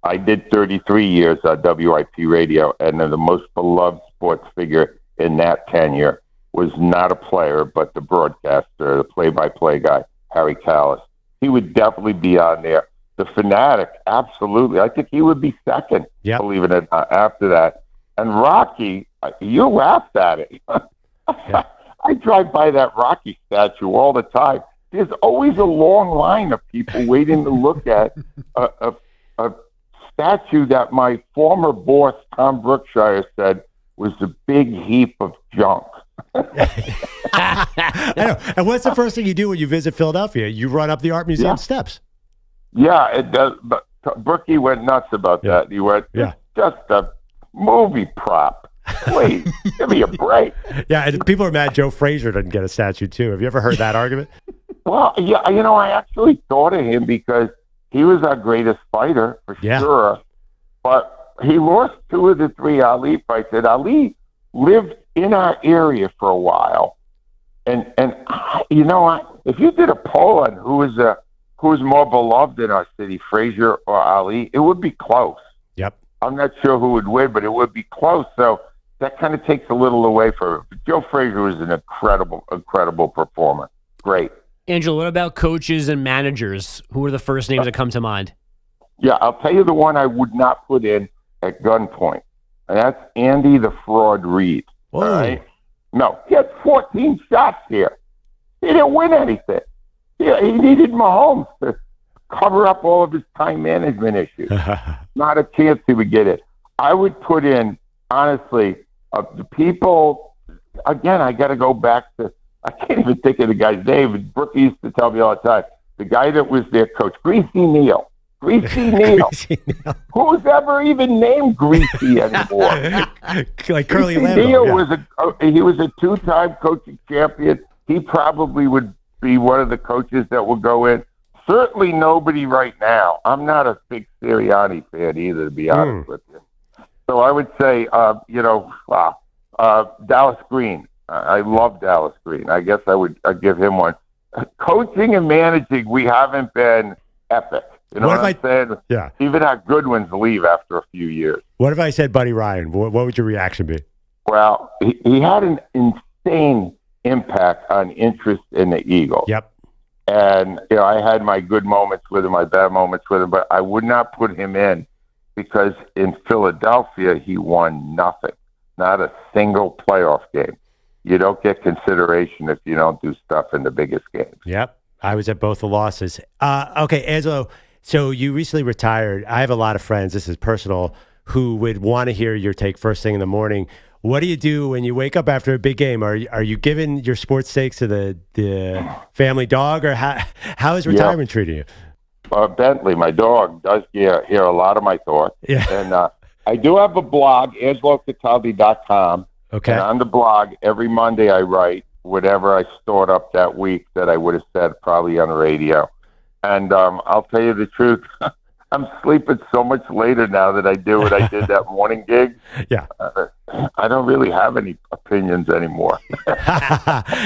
I did 33 years on WIP radio, and the most beloved sports figure in that tenure was not a player, but the broadcaster, the play-by-play guy, Harry Kalas. He would definitely be on there. The Fanatic, absolutely. I think he would be second, believe it or not, after that. And Rocky, you laughed at it. I drive by that Rocky statue all the time. There's always a long line of people waiting to look at a statue that my former boss, Tom Brookshire, said was a big heap of junk. I know. And what's the first thing you do when you visit Philadelphia? You run up the Art Museum steps. Yeah, it does. But Brookie went nuts about that. He went, it's just a movie prop. Please, give me a break. Yeah, and people are mad Joe Frazier doesn't get a statue, too. Have you ever heard that argument? Well, yeah, I actually thought of him because he was our greatest fighter, for sure. But he lost 2 of the 3 Ali fights. And Ali lived in our area for a while. And if you did a poll on who was more beloved in our city, Frazier or Ali, it would be close. Yep. I'm not sure who would win, but it would be close. So that kind of takes a little away from it. Joe Frazier was an incredible performer. Great. Angelo, what about coaches and managers? Who are the first names that come to mind? Yeah, I'll tell you the one I would not put in at gunpoint, and that's Andy the Fraud Reid. All right? No, he had 14 shots here. He didn't win anything. He needed Mahomes to cover up all of his time management issues. Not a chance he would get it. I would put in, honestly, the people, again, I got to go back to, I can't even think of the guy's name. Brooke used to tell me all the time, the guy that was their coach, Greasy Neal. Greasy Neal. Who's ever even named Greasy anymore? Like Curly Greasy Lambeau. Neal was a 2-time coaching champion. He probably would be one of the coaches that will go in. Certainly nobody right now. I'm not a big Sirianni fan either, to be honest with you. So I would say, Dallas Green. I love Dallas Green. I guess I'd give him one. Coaching and managing, we haven't been epic. You know what I'm saying? Yeah. Even our good ones leave after a few years. What if I said Buddy Ryan? What would your reaction be? Well, he had an insane impact on interest in the Eagles. Yep. And, I had my good moments with him, my bad moments with him, but I would not put him in because in Philadelphia, he won nothing. Not a single playoff game. You don't get consideration if you don't do stuff in the biggest games. Yep. I was at both the losses. Okay, Angelo, so you recently retired. I have a lot of friends, this is personal, who would want to hear your take first thing in the morning. What do you do when you wake up after a big game? Are you giving your sports stakes to the family dog, or how is retirement treating you? Bentley, my dog, does hear a lot of my thoughts. Yeah. And I do have a blog, AngeloCataldi.com. Okay. And on the blog, every Monday I write whatever I stored up that week that I would have said probably on the radio. And I'll tell you the truth, I'm sleeping so much later now that I do what I did that morning gig. Yeah. I don't really have any opinions anymore. Can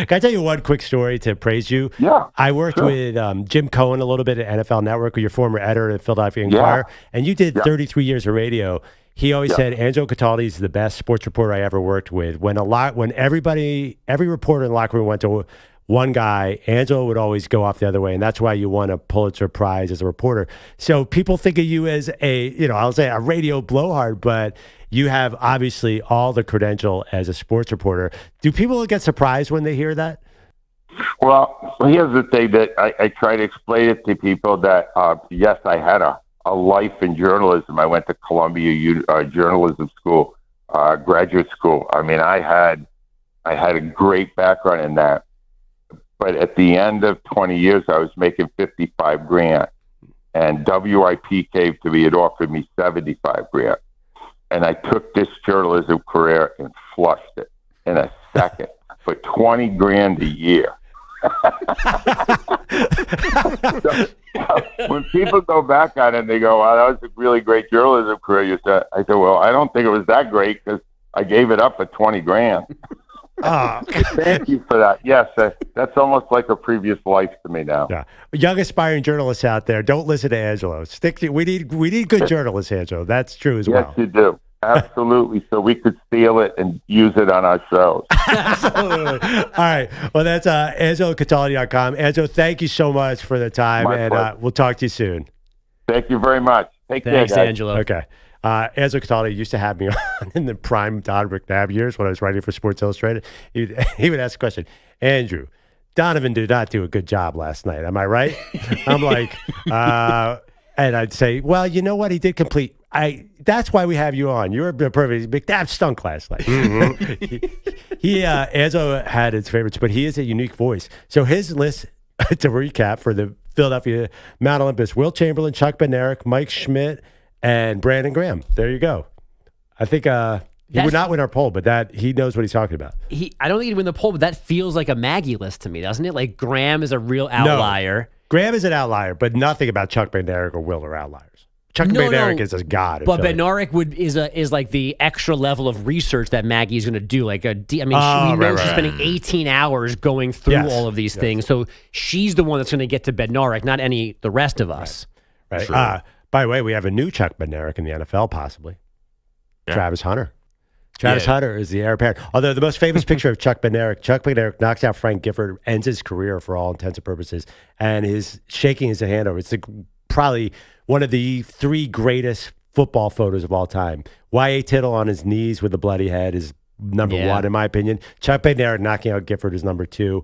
I tell you one quick story to praise you? Yeah. I worked with Jim Cohen a little bit at NFL Network, with your former editor at Philadelphia Inquirer, and you did 33 years of radio. He always said Angelo Cataldi is the best sports reporter I ever worked with. When every reporter in the locker room went to one guy, Angelo would always go off the other way, and that's why you won a Pulitzer Prize as a reporter. So people think of you as I'll say a radio blowhard, but you have obviously all the credential as a sports reporter. Do people get surprised when they hear that? Well, here's the thing that I try to explain it to people that, yes, I had a life in journalism. I went to Columbia Journalism School, graduate school. I mean, I had a great background in that. But at the end of 20 years, I was making $55,000, and WIP came to me and offered me $75,000. And I took this journalism career and flushed it in a second for $20,000 a year. So when people go back on it and they go, "Wow, that was a really great journalism career," you said, I said, "Well, I don't think it was that great because I gave it up for $20,000." Thank you for that. Yes, that's almost like a previous life to me now. Yeah, young aspiring journalists out there, don't listen to Angelo. We need good journalists, Angelo. That's true as well. Yes, you do. Absolutely. So we could steal it and use it on our shows. Absolutely. All right. Well, that's AngeloCataldi.com. Angelo, thank you so much for the time, and we'll talk to you soon. Thank you very much. Take care, guys. Angelo. Okay. Angelo Cataldi used to have me on in the prime Don McNabb years when I was writing for Sports Illustrated. He would ask the question, "Andrew, Donovan did not do a good job last night. Am I right?" I'm like, and I'd say, "Well, you know what? He did complete. That's why we have you on. You're perfect. McNabb stunk last night." Angelo had his favorites, but he is a unique voice. So his list, to recap, for the Philadelphia Mount Olympus: Will Chamberlain, Chuck Bednarik, Mike Schmidt, and Brandon Graham. There you go. I think he would not win our poll, but he knows what he's talking about. I don't think he'd win the poll, but that feels like a Maggie list to me, doesn't it? Like Graham is a real outlier. No, Graham is an outlier, but nothing about Chuck Bednarik or Will are outliers. Chuck Bednarik is a god. But Bednarik is like the extra level of research that Maggie's going to do. Like we know she's spending 18 hours going through all of these things, so she's the one that's going to get to Bednarik, not the rest of us. Right. Sure. By the way, we have a new Chuck Bednarik in the NFL, possibly. Yeah. Travis Hunter. Travis Hunter is the heir apparent. Although the most famous picture of Chuck Bednarik knocks out Frank Gifford, ends his career for all intents and purposes, and is shaking his hand over. It's probably one of the three greatest football photos of all time. Y.A. Tittle on his knees with a bloody head is number one, in my opinion. Chuck Bednarik knocking out Gifford is number two.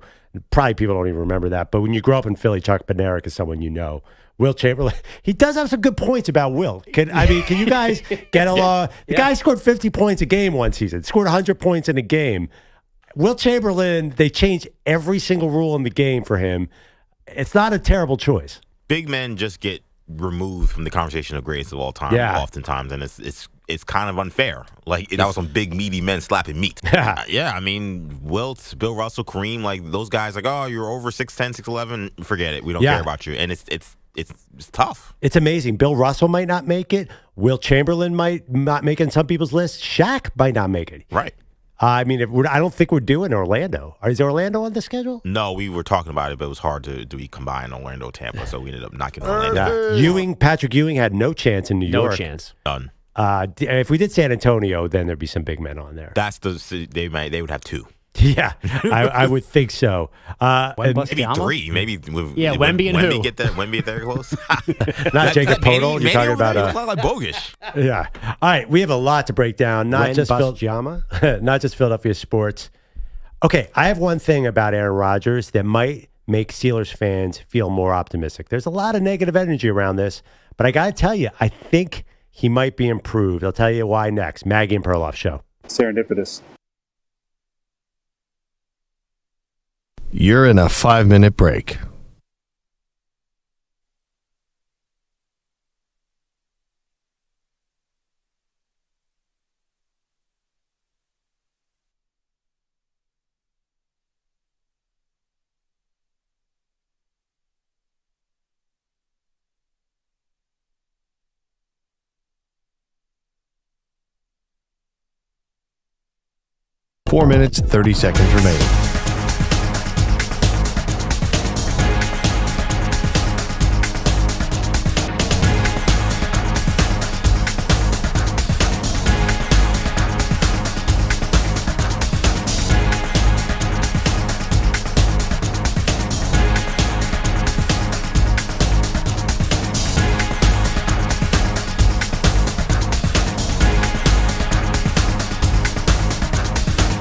Probably people don't even remember that. But when you grow up in Philly, Chuck Bednarik is someone you know. Will Chamberlain, he does have some good points about Will. Can you guys get along? The guy scored 50 points a game one season, scored 100 points in a game. Will Chamberlain, they changed every single rule in the game for him. It's not a terrible choice. Big men just get removed from the conversation of greatest of all time oftentimes, and it's kind of unfair. Like, that was some big meaty men slapping meat. I mean, Wilt, Bill Russell, Kareem, like those guys, like, oh, you're over 6'10", 6'11", forget it. We don't care about you. And it's tough. It's amazing. Bill Russell might not make it. Will Chamberlain might not make it in some people's lists. Shaq might not make it. Right. I mean, I don't think we're doing Orlando. Is Orlando on the schedule? No, we were talking about it, but it was hard to combine Orlando, Tampa, so we ended up knocking Orlando. Patrick Ewing had no chance in New York. No chance. Done. If we did San Antonio, then there'd be some big men on there. They would have two. Yeah, I would think so. Maybe three. Maybe. Wemby and Wemby get there close. Not Jacob Podol. You're talking about like bogus. Yeah. All right, we have a lot to break down. Not just Philadelphia sports. Okay, I have one thing about Aaron Rodgers that might make Steelers fans feel more optimistic. There's a lot of negative energy around this, but I got to tell you, I think he might be improved. I'll tell you why next. Maggie and Perloff Show. Serendipitous. You're in a 5-minute break. 4 minutes, 30 seconds remaining.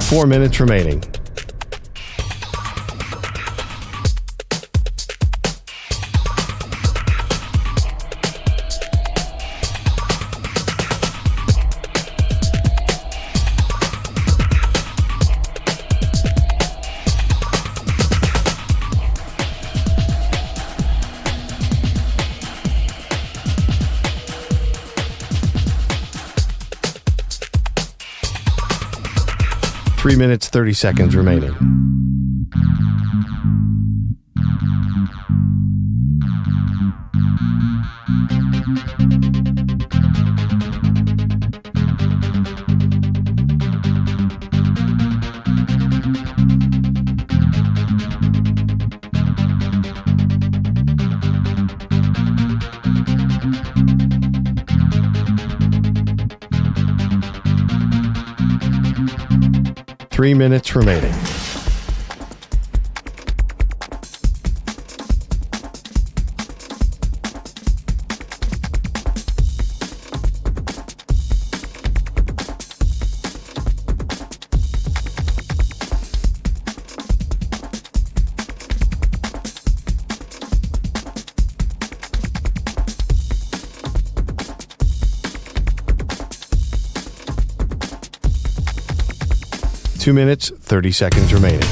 Four minutes remaining. Three minutes, 30 seconds remaining. Three minutes remaining. Two minutes, 30 seconds remaining.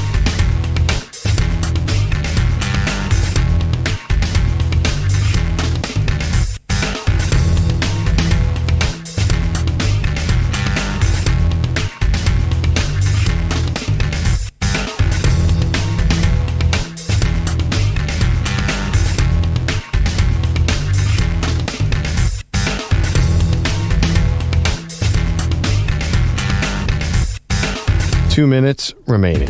Two minutes remaining.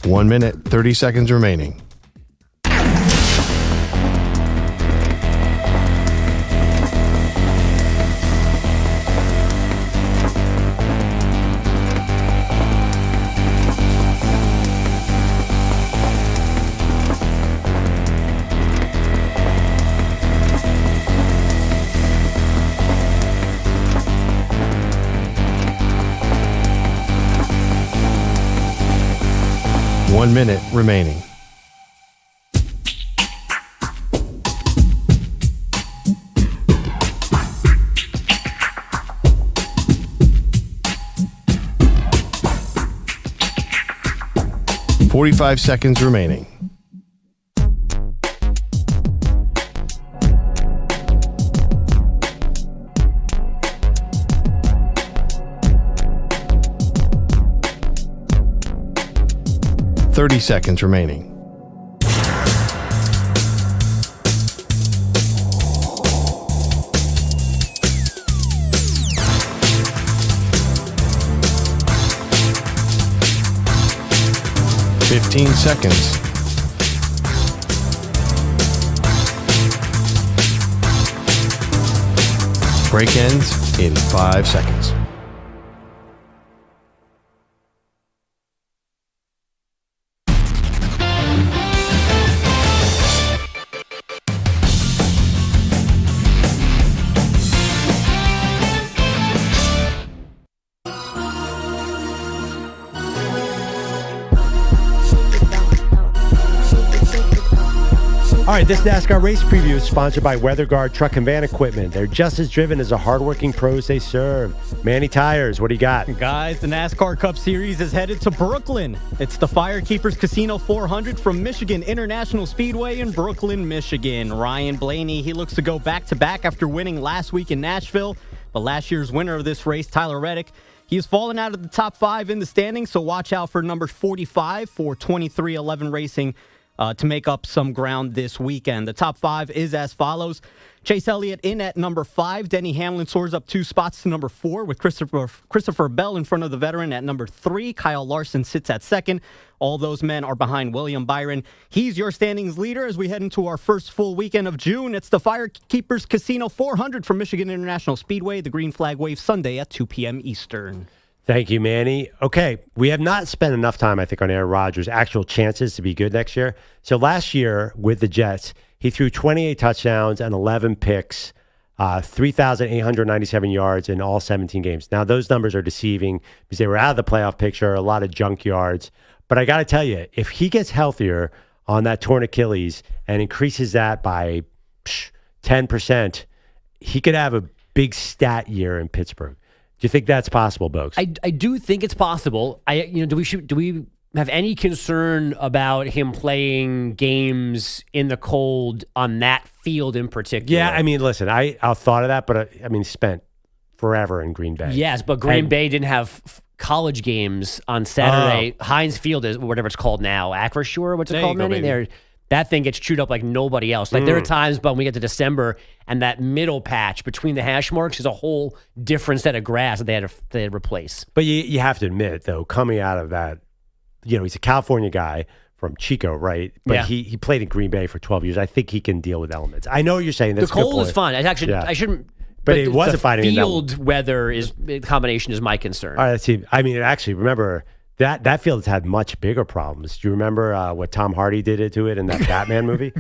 One minute, 30 seconds remaining. One minute remaining. $45 seconds remaining. $30 seconds remaining. $15 seconds. Break ends in 5 seconds. All right, this NASCAR race preview is sponsored by WeatherGuard Truck and Van Equipment. They're just as driven as the hardworking pros they serve. Manny Tires, what do you got? Guys, the NASCAR Cup Series is headed to Brooklyn. It's the Firekeepers Casino 400 from Michigan International Speedway in Brooklyn, Michigan. Ryan Blaney, he looks to go back-to-back after winning last week in Nashville. But last year's winner of this race, Tyler Reddick, he has fallen out of the top 5 in the standings, so watch out for number 45 for 2311 Racing to make up some ground this weekend. The top 5 is as follows. Chase Elliott in at number 5. Denny Hamlin soars up 2 spots to number 4 with Christopher Bell in front of the veteran at number 3. Kyle Larson sits at 2nd. All those men are behind William Byron. He's your standings leader as we head into our first full weekend of June. It's the Firekeepers Casino 400 from Michigan International Speedway. The Green Flag Wave Sunday at 2 p.m. Eastern. Thank you, Manny. Okay, we have not spent enough time, I think, on Aaron Rodgers' actual chances to be good next year. So last year with the Jets, he threw 28 touchdowns and 11 picks, 3,897 yards in all 17 games. Now, those numbers are deceiving because they were out of the playoff picture, a lot of junk yards. But I got to tell you, if he gets healthier on that torn Achilles and increases that by 10%, he could have a big stat year in Pittsburgh. Do you think that's possible, Bogues? I do think it's possible. Do we have any concern about him playing games in the cold on that field in particular? Yeah, I mean, listen, I thought of that, but he spent forever in Green Bay. Yes, but Green Bay didn't have college games on Saturday. Heinz Field is whatever it's called now. Acrisure, what's it called, Manny? That thing gets chewed up like nobody else. Like there are times, but when we get to December and that middle patch between the hash marks is a whole different set of grass that they had to replace. But you have to admit, though, coming out of that, he's a California guy from Chico, right? But he played in Green Bay for 12 years. I think he can deal with elements. I know what you're saying. That's the cold is fun. I shouldn't. But it wasn't finding field weather combination is my concern. All right, let's see. I mean, actually, remember. That field has had much bigger problems. Do you remember what Tom Hardy did to it in that Batman movie?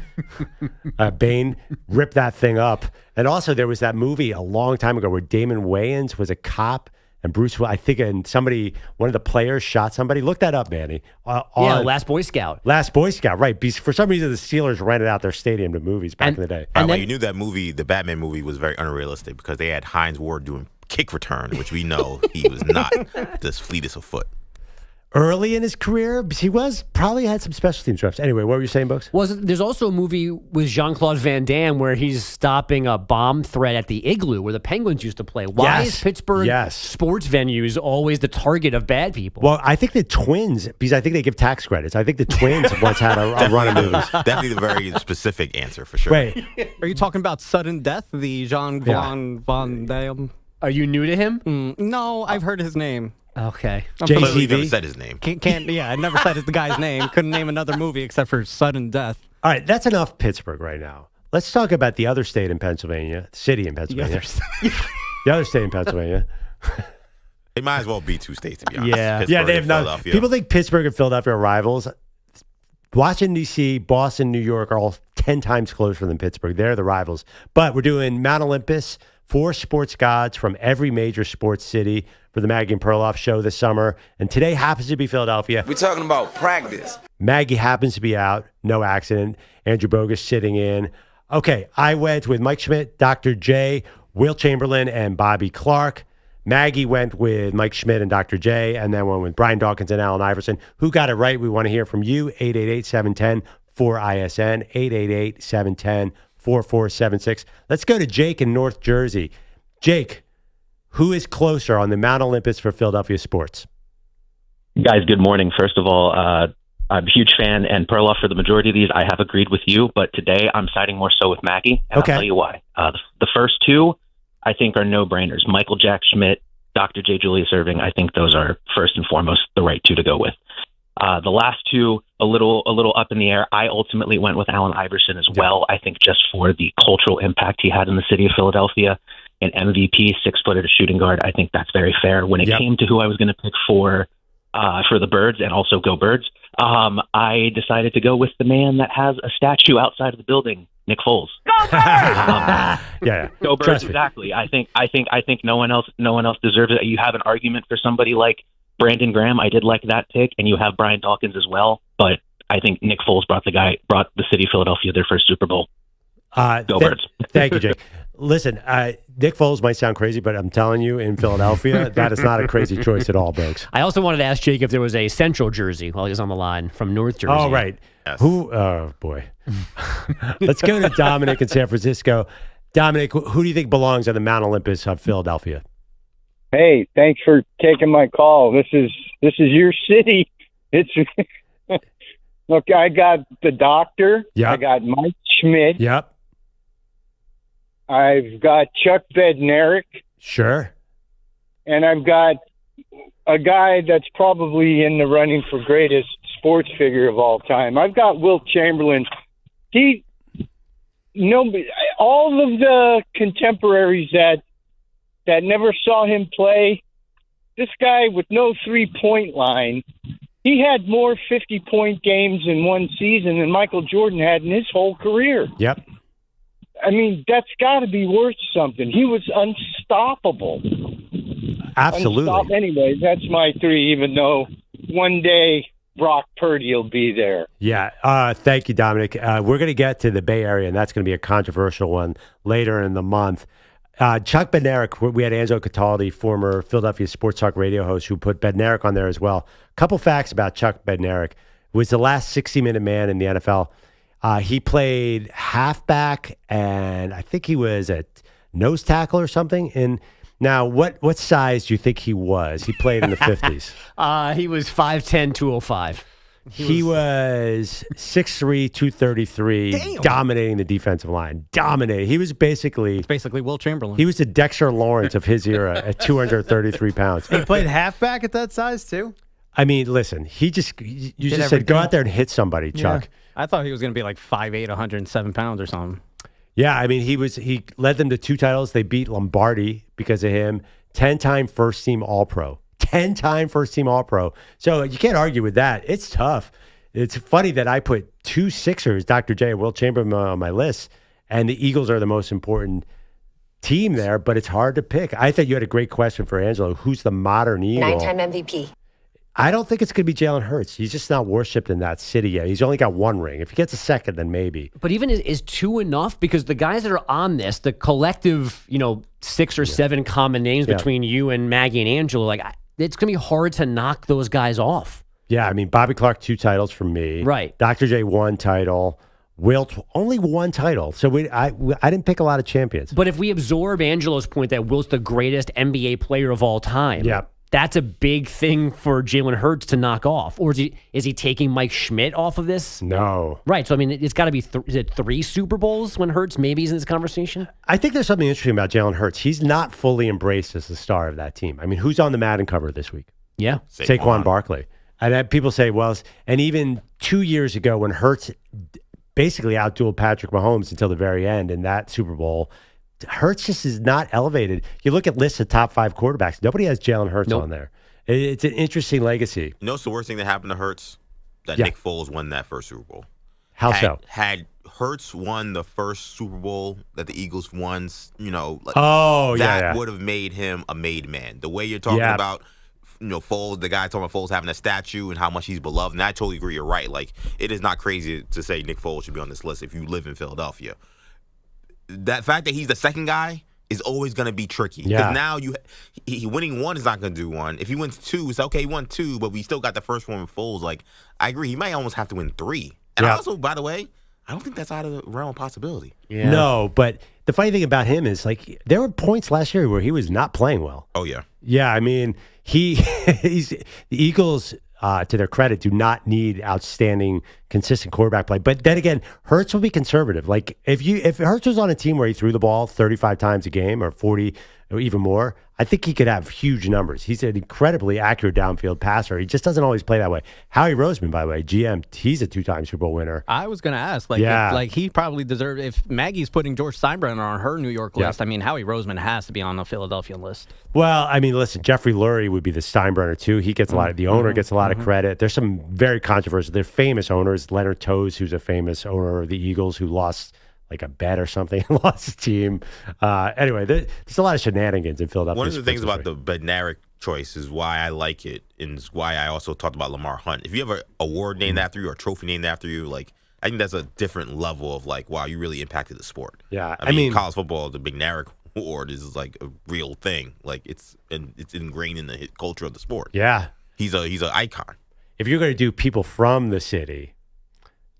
Bane ripped that thing up. And also there was that movie a long time ago where Damon Wayans was a cop and Bruce, I think, and one of the players shot somebody. Look that up, Manny. Last Boy Scout. Last Boy Scout, right. Because for some reason, the Steelers rented out their stadium to movies back in the day. And you knew that movie, the Batman movie, was very unrealistic because they had Hines Ward doing kick return, which we know he was not the fleetest of foot. Early in his career, he probably had some special teams reps. Anyway, what were you saying, Bucks? There's also a movie with Jean-Claude Van Damme where he's stopping a bomb threat at the Igloo where the Penguins used to play. Why is Pittsburgh sports venues always the target of bad people? Well, I think the Twins, because I think they give tax credits. I think the Twins once had a run of movies. Definitely the very specific answer for sure. Wait, are you talking about Sudden Death, the Jean-Claude Van Damme? Are you new to him? No, I've heard his name. Okay. JCV never said his name. I never said the guy's name. Couldn't name another movie except for Sudden Death. All right, that's enough Pittsburgh right now. Let's talk about the other state in Pennsylvania, city in Pennsylvania. The other state in Pennsylvania. It might as well be 2 states, to be honest. Yeah, they have not. People think Pittsburgh and Philadelphia are rivals. Washington, D.C., Boston, New York are all 10 times closer than Pittsburgh. They're the rivals. But we're doing Mount Olympus, 4 sports gods from every major sports city for the Maggie and Perloff show this summer. And today happens to be Philadelphia. We're talking about practice. Maggie happens to be out. No accident. Andrew Bogus sitting in. Okay, I went with Mike Schmidt, Dr. J, Will Chamberlain, and Bobby Clark. Maggie went with Mike Schmidt and Dr. J, and then went with Brian Dawkins and Allen Iverson. Who got it right? We want to hear from you. 888-710-4ISN, 888-710-4476. Let's go to Jake in North Jersey. Jake, who is closer on the Mount Olympus for Philadelphia sports? Guys, good morning. First of all, I'm a huge fan, and Perloff, for the majority of these, I have agreed with you, but today I'm siding more so with Maggie, and I'll tell you why. The first 2, I think, are no-brainers. Michael Jack Schmidt, Dr. J. Julius Erving, I think those are first and foremost the right 2 to go with. The last 2, a little up in the air. I ultimately went with Allen Iverson as well, I think just for the cultural impact he had in the city of Philadelphia. An MVP, 6-footed shooting guard. I think that's very fair. When it came to who I was going to pick for the Birds and also go Birds, I decided to go with the man that has a statue outside of the building, Nick Foles. Go Birds! Go Birds, exactly. I think no one else deserves it. You have an argument for somebody like Brandon Graham. I did like that pick, and you have Brian Dawkins as well. But I think Nick Foles brought the city of Philadelphia their first Super Bowl. Go Birds. Thank you, Jake. Listen, Nick Foles might sound crazy, but I'm telling you, in Philadelphia, that is not a crazy choice at all, Brooks. I also wanted to ask Jake if there was a Central Jersey while he was on the line from North Jersey. Oh, right. Yes. Oh, boy. Let's go to Dominic in San Francisco. Dominic, who do you think belongs on the Mount Olympus of Philadelphia? Hey, thanks for taking my call. This is your city. It's look, I got the doctor. Yep. I got Mike Schmidt. Yep. I've got Chuck Bednarik. Sure. And I've got a guy that's probably in the running for greatest sports figure of all time. I've got Wilt Chamberlain. All of the contemporaries that never saw him play, this guy with no three-point line, he had more 50-point games in one season than Michael Jordan had in his whole career. Yep. I mean, that's got to be worth something. He was unstoppable. Absolutely. Anyway, that's my three, even though one day Brock Purdy will be there. Yeah. Thank you, Dominic. We're going to get to the Bay Area, and that's going to be a controversial one later in the month. Chuck Bednarik, we had Angelo Cataldi, former Philadelphia Sports Talk radio host, who put Bednarik on there as well. A couple facts about Chuck Bednarik. Was the last 60-minute man in the NFL. He played halfback, and I think he was a nose tackle or something. And now, what size do you think he was? He played in the 50s. He was 5'10", 205. He was 6'3", 233, Damn. dominating the defensive line. Dominating. He was basically... It's basically Wilt Chamberlain. He was the Dexter Lawrence of his era at 233 pounds. He played halfback at that size, too? I mean, listen, you just said, go out there and hit somebody, Chuck. Yeah. I thought he was going to be like 5'8", 107 pounds or something. Yeah, I mean, he led them to 2 titles. They beat Lombardi because of him. 10-time first-team All-Pro. 10-time first-team All-Pro. So you can't argue with that. It's tough. It's funny that I put 2 Sixers, Dr. J and Wilt Chamberlain, on my list, and the Eagles are the most important team there, but it's hard to pick. I thought you had a great question for Angelo. Who's the modern Eagle? 9-time MVP. I don't think it's going to be Jalen Hurts. He's just not worshipped in that city yet. He's only got 1 ring. If he gets a second, then maybe. But even is 2 enough? Because the guys that are on this, the collective, 6 or 7 common names between you and Maggie and Angelo, it's going to be hard to knock those guys off. Yeah, I mean, Bobby Clark, 2 titles from me. Right. Dr. J, 1 title. Wilt, only 1 title. So I didn't pick a lot of champions. But if we absorb Angelo's point that Wilt's the greatest NBA player of all time, that's a big thing for Jalen Hurts to knock off. Or is he taking Mike Schmidt off of this? No. Right. So, I mean, it's got to be, is it 3 Super Bowls when Hurts maybe is in this conversation? I think there's something interesting about Jalen Hurts. He's not fully embraced as the star of that team. I mean, who's on the Madden cover this week? Yeah. Saquon Barkley. And people say, and even 2 years ago when Hurts basically outdueled Patrick Mahomes until the very end in that Super Bowl, Hurts just is not elevated. You look at lists of top 5 quarterbacks. Nobody has Jalen Hurts on there. It's an interesting legacy. You know what's the worst thing that happened to Hurts? That Nick Foles won that first Super Bowl. How so? Had Hurts won the first Super Bowl that the Eagles won, that would have made him a made man. The way you're talking about, Foles, the guy talking about Foles having a statue and how much he's beloved, and I totally agree. You're right. Like, it is not crazy to say Nick Foles should be on this list if you live in Philadelphia. That fact that he's the second guy is always going to be tricky. Because now he winning 1 is not going to do 1. If he wins 2, it's okay, he won 2, but we still got the first one with Foles. Like, I agree. He might almost have to win 3. And also, by the way, I don't think that's out of the realm of possibility. Yeah. No, but the funny thing about him is, there were points last year where he was not playing well. Oh, yeah. Yeah, I mean, the Eagles, to their credit, do not need outstanding, consistent quarterback play. But then again, Hurts will be conservative. Like, if Hurts was on a team where he threw the ball 35 times a game or 40 or even more, I think he could have huge numbers. He's an incredibly accurate downfield passer. He just doesn't always play that way. Howie Roseman, by the way, GM, he's a 2-time Super Bowl winner. I was going to ask, if he probably deserved, if Maggie's putting George Steinbrenner on her New York list, I mean, Howie Roseman has to be on the Philadelphia list. Well, I mean, listen, Jeffrey Lurie would be the Steinbrenner, too. He gets a lot of, the owner gets a lot of credit. There's some very controversial, they're famous owners. Leonard Toews, who's a famous owner of the Eagles, who lost like a bet or something and lost his team. Anyway, there's a lot of shenanigans in Philadelphia. One of the things about the Bednarik choice is why I like it, and is why I also talked about Lamar Hunt. If you have an award named after you or a trophy named after you, like, I think that's a different level of like, wow, you really impacted the sport. Yeah, I mean college football, the McNair Award is like a real thing. Like it's ingrained in the culture of the sport. Yeah, he's an icon. If you're going to do people from the city,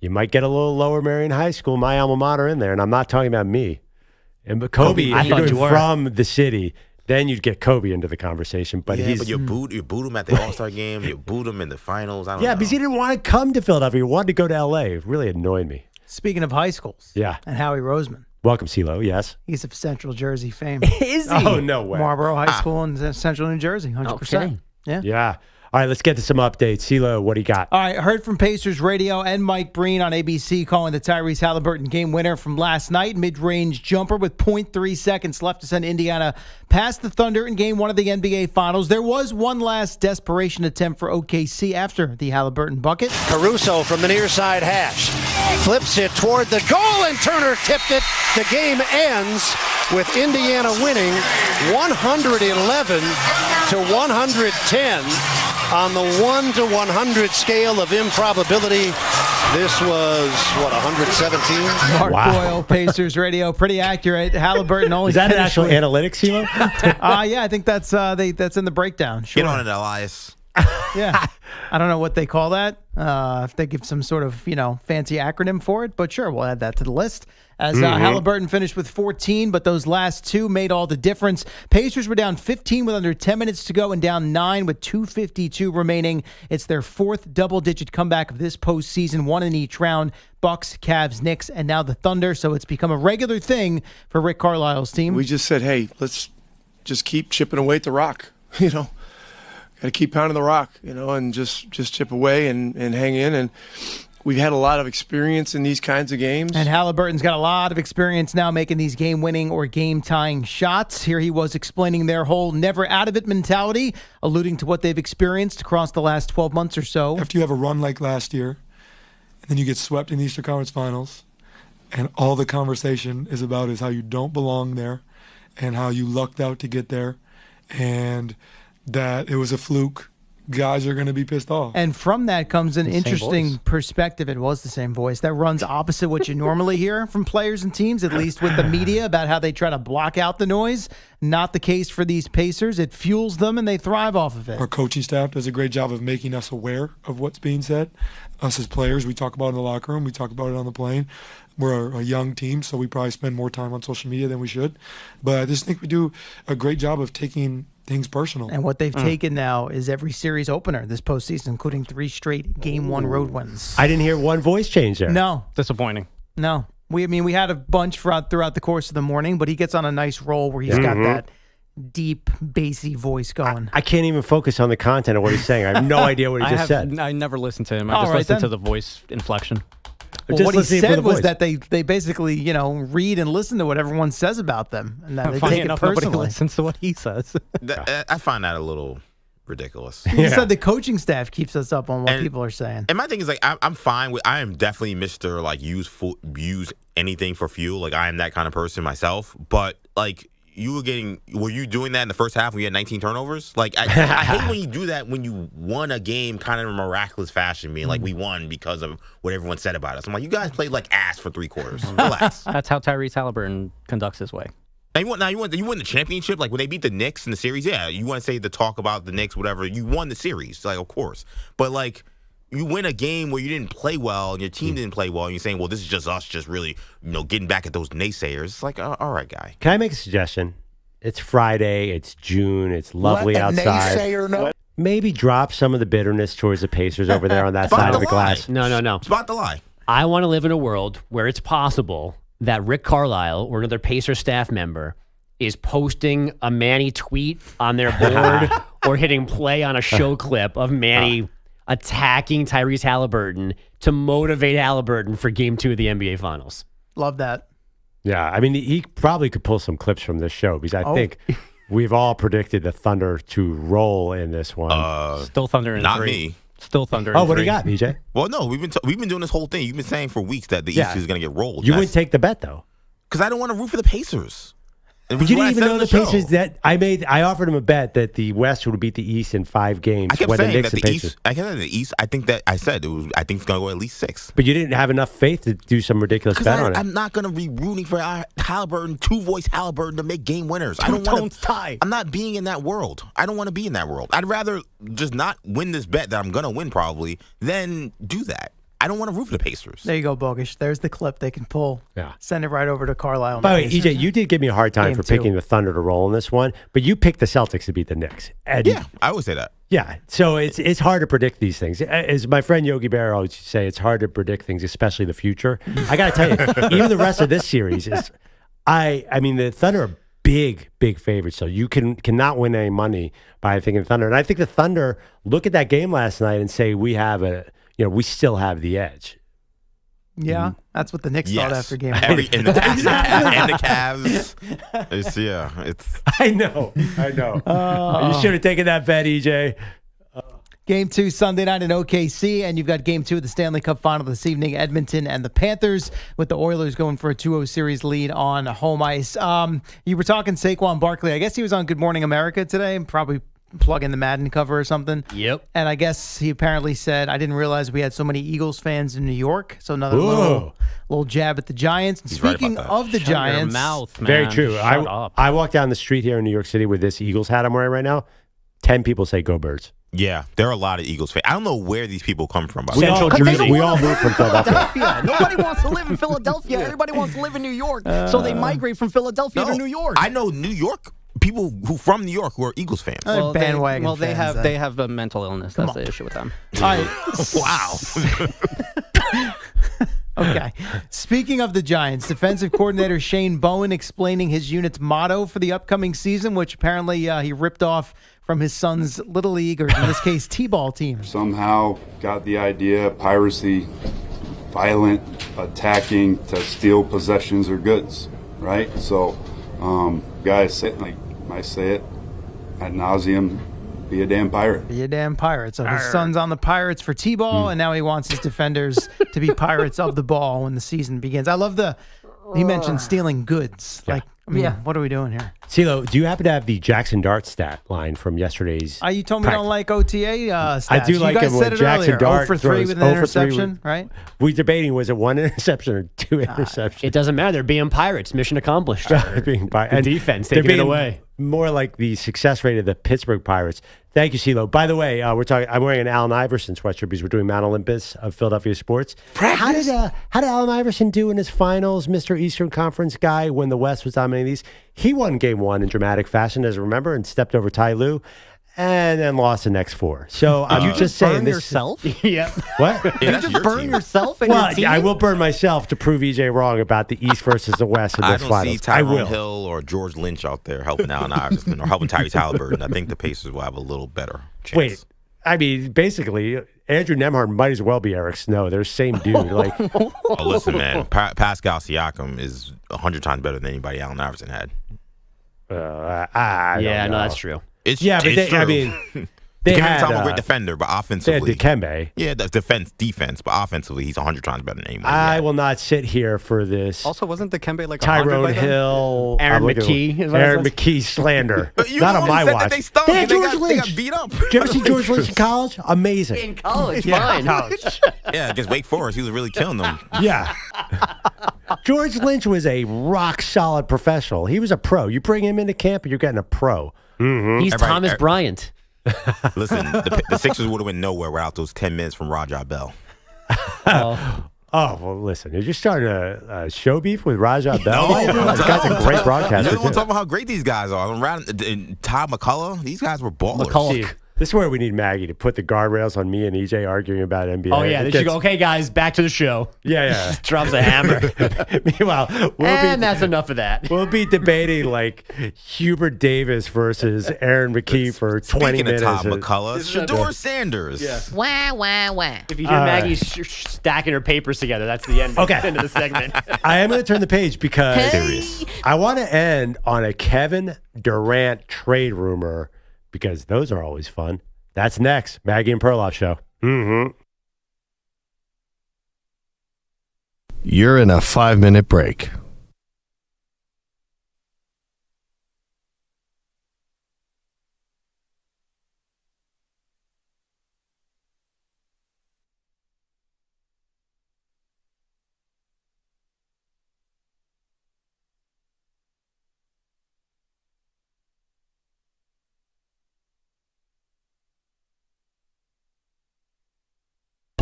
you might get a little Lower Merion High School, my alma mater, in there, and I'm not talking about me. But Kobe, if you're doing from the city, then you'd get Kobe into the conversation. But but you booed him at the All-Star game. You booed him in the finals. I don't know. Because he didn't want to come to Philadelphia. He wanted to go to L.A. It really annoyed me. Speaking of high schools. Yeah. And Howie Roseman. Welcome, CeeLo. Yes. He's of Central Jersey fame. Is he? Oh, no way. Marlboro High School in Central New Jersey, 100%. Okay. Yeah. Yeah. All right, let's get to some updates. CeeLo, what do you got? All right, heard from Pacers Radio and Mike Breen on ABC calling the Tyrese Haliburton game winner from last night. Mid-range jumper with 0.3 seconds left to send Indiana past the Thunder in Game 1 of the NBA Finals. There was one last desperation attempt for OKC after the Haliburton bucket. Caruso from the near side hash. Flips it toward the goal, and Turner tipped it. The game ends with Indiana winning 111 to 110 on the 1 to 100 scale of improbability. This was, 117? Mark Boyle, Pacers Radio. Pretty accurate. Haliburton only Is that an actual analytics, CeeLo? Yeah, I think that's that's in the breakdown. Sure. Get on it, Elias. Yeah. I don't know what they call that. If they give some sort of, fancy acronym for it. But sure, we'll add that to the list. As Haliburton finished with 14, but those last two made all the difference. Pacers were down 15 with under 10 minutes to go and down 9 with 2:52 remaining. It's their fourth double-digit comeback of this postseason, one in each round. Bucks, Cavs, Knicks, and now the Thunder. So it's become a regular thing for Rick Carlisle's team. We just said, hey, let's just keep chipping away at the rock, Got to keep pounding the rock, and just chip away and hang in. And we've had a lot of experience in these kinds of games. And Haliburton's got a lot of experience now making these game-winning or game-tying shots. Here he was explaining their whole never-out-of-it mentality, alluding to what they've experienced across the last 12 months or so. After you have a run like last year, and then you get swept in the Eastern Conference Finals, and all the conversation is about is how you don't belong there and how you lucked out to get there and that it was a fluke. Guys are going to be pissed off. And from that comes an interesting perspective. It was the same voice that runs opposite what you normally hear from players and teams, at least with the media, about how they try to block out the noise. Not the case for these Pacers. It fuels them and they thrive off of it. Our coaching staff does a great job of making us aware of what's being said. Us as players, we talk about it in the locker room. We talk about it on the plane. We're a young team, so we probably spend more time on social media than we should. But I just think we do a great job of taking things personal. And what they've taken now is every series opener this postseason, including 3 straight Game 1 road wins. I didn't hear one voice change there. No. Disappointing. No. We had a bunch throughout the course of the morning, but he gets on a nice roll where he's got that deep, bassy voice going. I can't even focus on the content of what he's saying. I have no idea what he just said. I never listened to him. I just listened to the voice inflection. Well, what he said was that they basically, read and listen to what everyone says about them, and that they take it personally. Nobody listens to what he says. I find that a little ridiculous. He said the coaching staff keeps us up on what people are saying. And my thing is, like, I'm fine with. I am definitely Mr. Like use anything for fuel. Like, I am that kind of person myself. But like, were you doing that in the first half when you had 19 turnovers? Like, I hate when you do that when you won a game kind of in a miraculous fashion, being like, we won because of what everyone said about us. I'm like, you guys played like ass for 3 quarters. Relax. That's how Tyrese Haliburton conducts his way. You won the championship. Like when they beat the Knicks in the series, yeah, you want to say the talk about the Knicks, whatever. You won the series, like, of course. But like, you win a game where you didn't play well and your team didn't play well, and you're saying, well, this is just us just really, getting back at those naysayers. It's like, all right, guy. Can I make a suggestion? It's Friday. It's June. It's lovely outside. Naysayer know. Maybe drop some of the bitterness towards the Pacers over there on that side of the glass. No. It's about the lie. I want to live in a world where it's possible that Rick Carlisle or another Pacers staff member is posting a Manny tweet on their board or hitting play on a show clip of Manny attacking Tyrese Haliburton to motivate Haliburton for Game 2 of the NBA Finals. Love that. Yeah, I mean, he probably could pull some clips from this show because I think we've all predicted the Thunder to roll in this one. Still Thunder in 3. Not me. Still Thunder in 3. Oh, what do you got, BJ? Well, no, we've been doing this whole thing. You've been saying for weeks that the East is going to get rolled. You wouldn't take the bet, though. Because I don't want to root for the Pacers. But you didn't even know the Pacers that I offered him a bet that the West would beat the East in 5 games. I kept when saying the Knicks that and the Pacers. East. I kept saying the East. I think it's going to go at least 6. But you didn't have enough faith to do some ridiculous bet on it. I'm not going to be rooting for Haliburton, 2-voice Haliburton to make game winners. I don't want to tie. I'm not being in that world. I don't want to be in that world. I'd rather just not win this bet that I'm going to win probably than do that. I don't want to root for the Pacers. There you go, Bogish. There's the clip they can pull. Yeah. Send it right over to Carlisle. By the way, EJ, you did give me a hard time Game for 2. picking the Thunder to roll in this one, but you picked the Celtics to beat the Knicks. And Yeah, I always say that. Yeah, so it's hard to predict these things. As my friend Yogi Berra always used to say, it's hard to predict things, especially the future. I got to tell you, even the rest of this series is, I mean, the Thunder are big favorites, so you cannot win any money by thinking the Thunder. And I think the Thunder look at that game last night and say we still have the edge. Yeah, that's what the Knicks thought after game 1. And the Cavs. It's. I know. You should have taken that bet, EJ. Game 2 Sunday night in OKC, and you've got Game 2 of the Stanley Cup Final this evening, Edmonton and the Panthers, with the Oilers going for a 2-0 series lead on home ice. You were talking Saquon Barkley. I guess he was on Good Morning America today, and probably plug in the Madden cover or something. Yep. And I guess he apparently said, I didn't realize we had so many Eagles fans in New York. So another little jab at the Giants. And speaking of the Giants. Your mouth, man. Very true. Shut up. I walk down the street here in New York City with this Eagles hat I'm wearing right now. 10 people say go Birds. Yeah, there are a lot of Eagles fans. I don't know where these people come from. Central Jersey. We all moved from Philadelphia. Nobody wants to live in Philadelphia. Everybody wants to live in New York. So they migrate from Philadelphia to New York. I know New York people who from New York who are Eagles fans. Well, bandwagon they fans, have a mental illness. That's the issue with them. All right. Wow. Okay. Speaking of the Giants, defensive coordinator Shane Bowen explaining his unit's motto for the upcoming season, which apparently he ripped off from his son's Little League, or in this case, T-ball team. Somehow got the idea, piracy, violent, attacking to steal possessions or goods, right? So, guys say it, like I say it ad nauseum, be a damn pirate. Be a damn pirate. So his son's on the Pirates for T-ball, and now he wants his defenders to be pirates of the ball when the season begins. I love he mentioned stealing goods. Yeah. What are we doing here? CeeLo, do you happen to have the Jackson Dart stat line from yesterday's? You told me you don't like OTA stats. I do like you guys it said when it Jackson earlier. Dart 0 for 3 throws with an 0 for 3 interception, right? We debating, was it 1 interception or 2 interceptions? It doesn't matter. They're being Pirates. Mission accomplished. The defense they're taking it being away. More like the success rate of the Pittsburgh Pirates. Thank you, CeeLo. By the way, I'm wearing an Allen Iverson sweatshirt because we're doing Mount Olympus of Philadelphia sports. How did Allen Iverson do in his finals, Mr. Eastern Conference guy, when the West was dominating these? He won game 1 in dramatic fashion, as remember, and stepped over Ty Lue, and then lost the next 4. So I'm just saying burn yourself? Yeah. What? You just burn yourself and your team? I will burn myself to prove EJ wrong about the East versus the West in I this don't finals. see Tyrone Hill or George Lynch out there helping Allen Iverson or helping Tyrese Haliburton. I think the Pacers will have a little better chance. Wait, I mean, basically, Andrew Nembhard might as well be Eric Snow. They're the same dude. Oh, listen, man. Pascal Siakam is 100 times better than anybody Allen Iverson had. I don't know. No, that's true. It's but true. I mean, they had a great defender, but offensively, they had Dikembe. Yeah, the defense, but offensively, he's 100 times better than anyone. I will not sit here for this. Also, wasn't Dikembe like Tyrone Hill, Aaron McKee, Aaron McKee slander. Not on my watch. They stunk. They had George They Lynch. got beat up. Did you ever see George Lynch in college? Amazing. In college, Yeah, fine. Yeah, against Wake Forest, he was really killing them. Yeah. George Lynch was a rock solid professional. He was a pro. You bring him into camp, and you're getting a pro. Mm-hmm. He's Thomas Bryant. Listen, the Sixers would have went nowhere without those 10 minutes from Rajah Bell. Oh, well, listen, you're just starting a show beef with Rajah Bell? This guy's a great broadcaster. You don't want to talk about how great these guys are. Todd McCullough, these guys were ballers. See, this is where we need Maggie to put the guardrails on me and EJ arguing about NBA. Oh, yeah. They should go, okay, guys, back to the show. Yeah. Just drops a hammer. Meanwhile, that's enough of that. We'll be debating like Hubert Davis versus Aaron McKee for 20 minutes. Speaking of Todd McCullough, Shedeur Sanders. Yeah. Wah, wah, wah. If you hear Maggie stacking her papers together, that's the end, end of the segment. I am going to turn the page because I want to end on a Kevin Durant trade rumor because those are always fun. That's next. Maggie and Perloff Show. Mm-hmm. You're in a 5-minute break.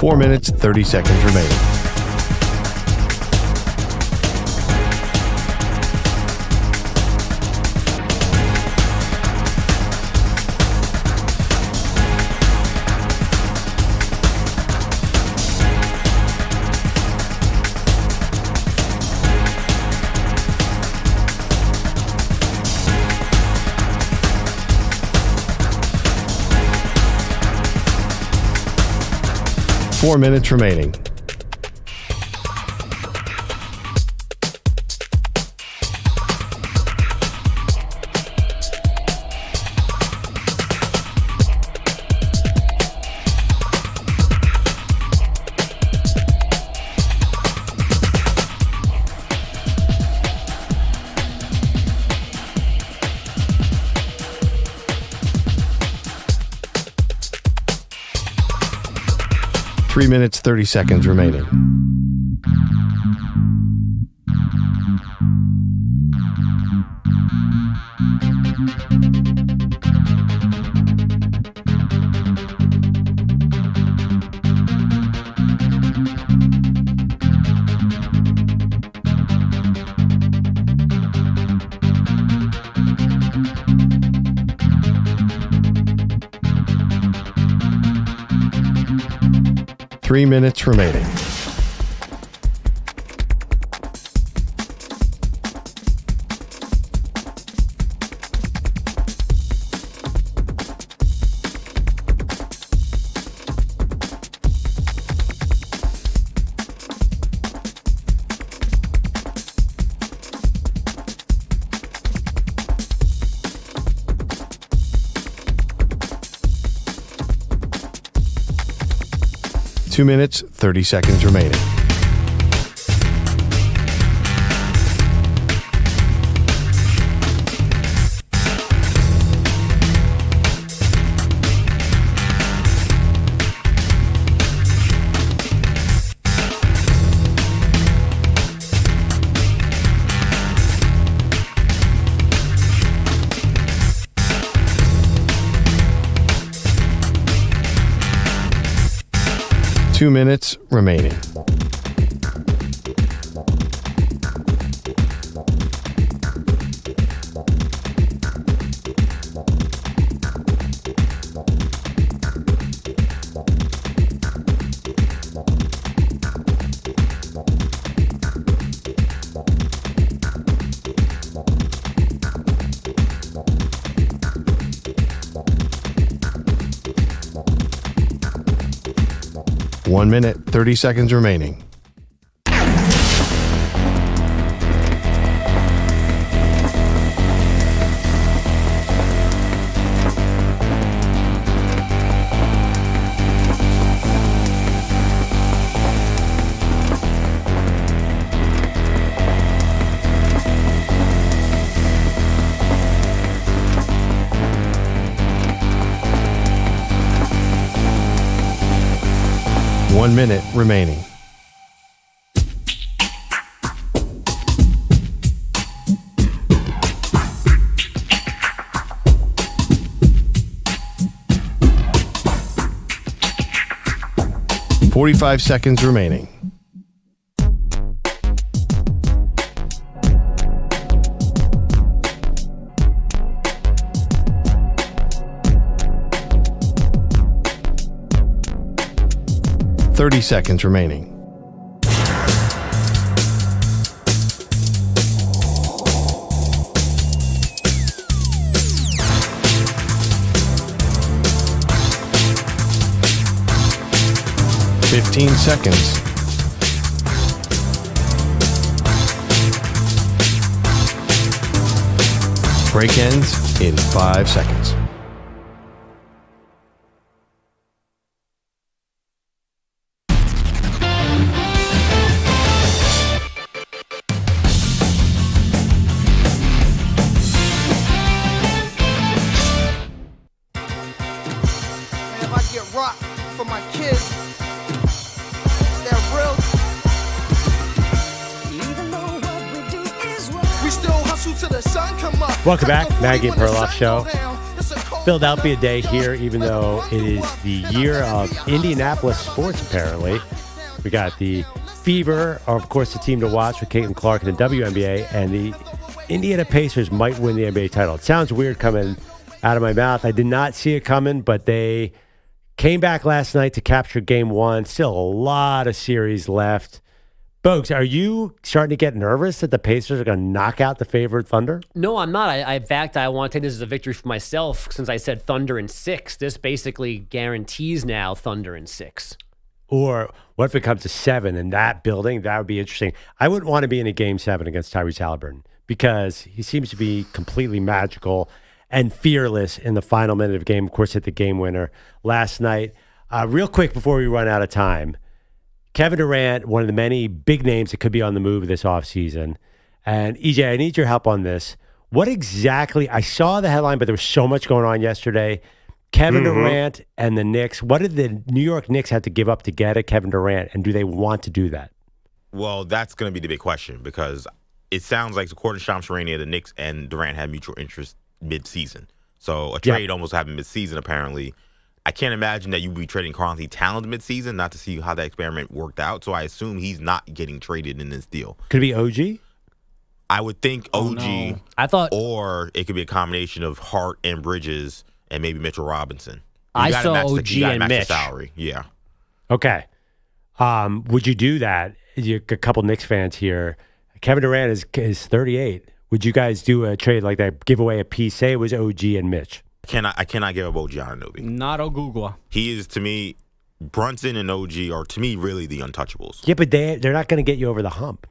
4 minutes, 30 seconds remaining. Four minutes remaining. Three minutes, 30 seconds remaining. Three minutes remaining. Two minutes, 30 seconds remaining. Two minutes remaining. 1 minute, 30 seconds remaining. One minute remaining. .45 seconds remaining. .30 seconds remaining. .15 seconds. Break ends in 5 seconds. Welcome back, Maggie Perloff Show. Philadelphia Day here, even though it is the year of Indianapolis sports, apparently. We got the Fever, of course, the team to watch with Caitlin Clark in the WNBA, and the Indiana Pacers might win the NBA title. It sounds weird coming out of my mouth. I did not see it coming, but they came back last night to capture game one. Still a lot of series left. Bogues, are you starting to get nervous that the Pacers are going to knock out the favored Thunder? No, I'm not. In fact, I want to take this as a victory for myself since I said Thunder in 6. This basically guarantees now Thunder in 6. Or what if it comes to 7 in that building? That would be interesting. I wouldn't want to be in a game 7 against Tyrese Haliburton because he seems to be completely magical and fearless in the final minute of the game. Of course, hit the game winner last night. Real quick before we run out of time, Kevin Durant, one of the many big names that could be on the move this offseason. And EJ, I need your help on this. What exactly, I saw the headline, but there was so much going on yesterday. Kevin Durant and the Knicks, what did the New York Knicks have to give up to get at Kevin Durant, and do they want to do that? Well, that's going to be the big question because it sounds like, according to Shams Charania, the Knicks and Durant had mutual interest mid-season. So a trade almost happened mid-season, apparently. I can't imagine that you'd be trading Karl-Anthony Towns mid-season, not to see how that experiment worked out. So I assume he's not getting traded in this deal. Could it be OG? I would think OG. No. I thought, or it could be a combination of Hart and Bridges and maybe Mitchell Robinson. I saw OG and Mitch. Salary. Yeah. Okay. Would you do that? A couple Knicks fans here. Kevin Durant is 38. Would you guys do a trade like that? Give away a piece? Say it was OG and Mitch. I cannot give up OG Anunoby. Not Ogugwa. He is, to me, Brunson and OG are, to me, really the untouchables. Yeah, but they're not going to get you over the hump.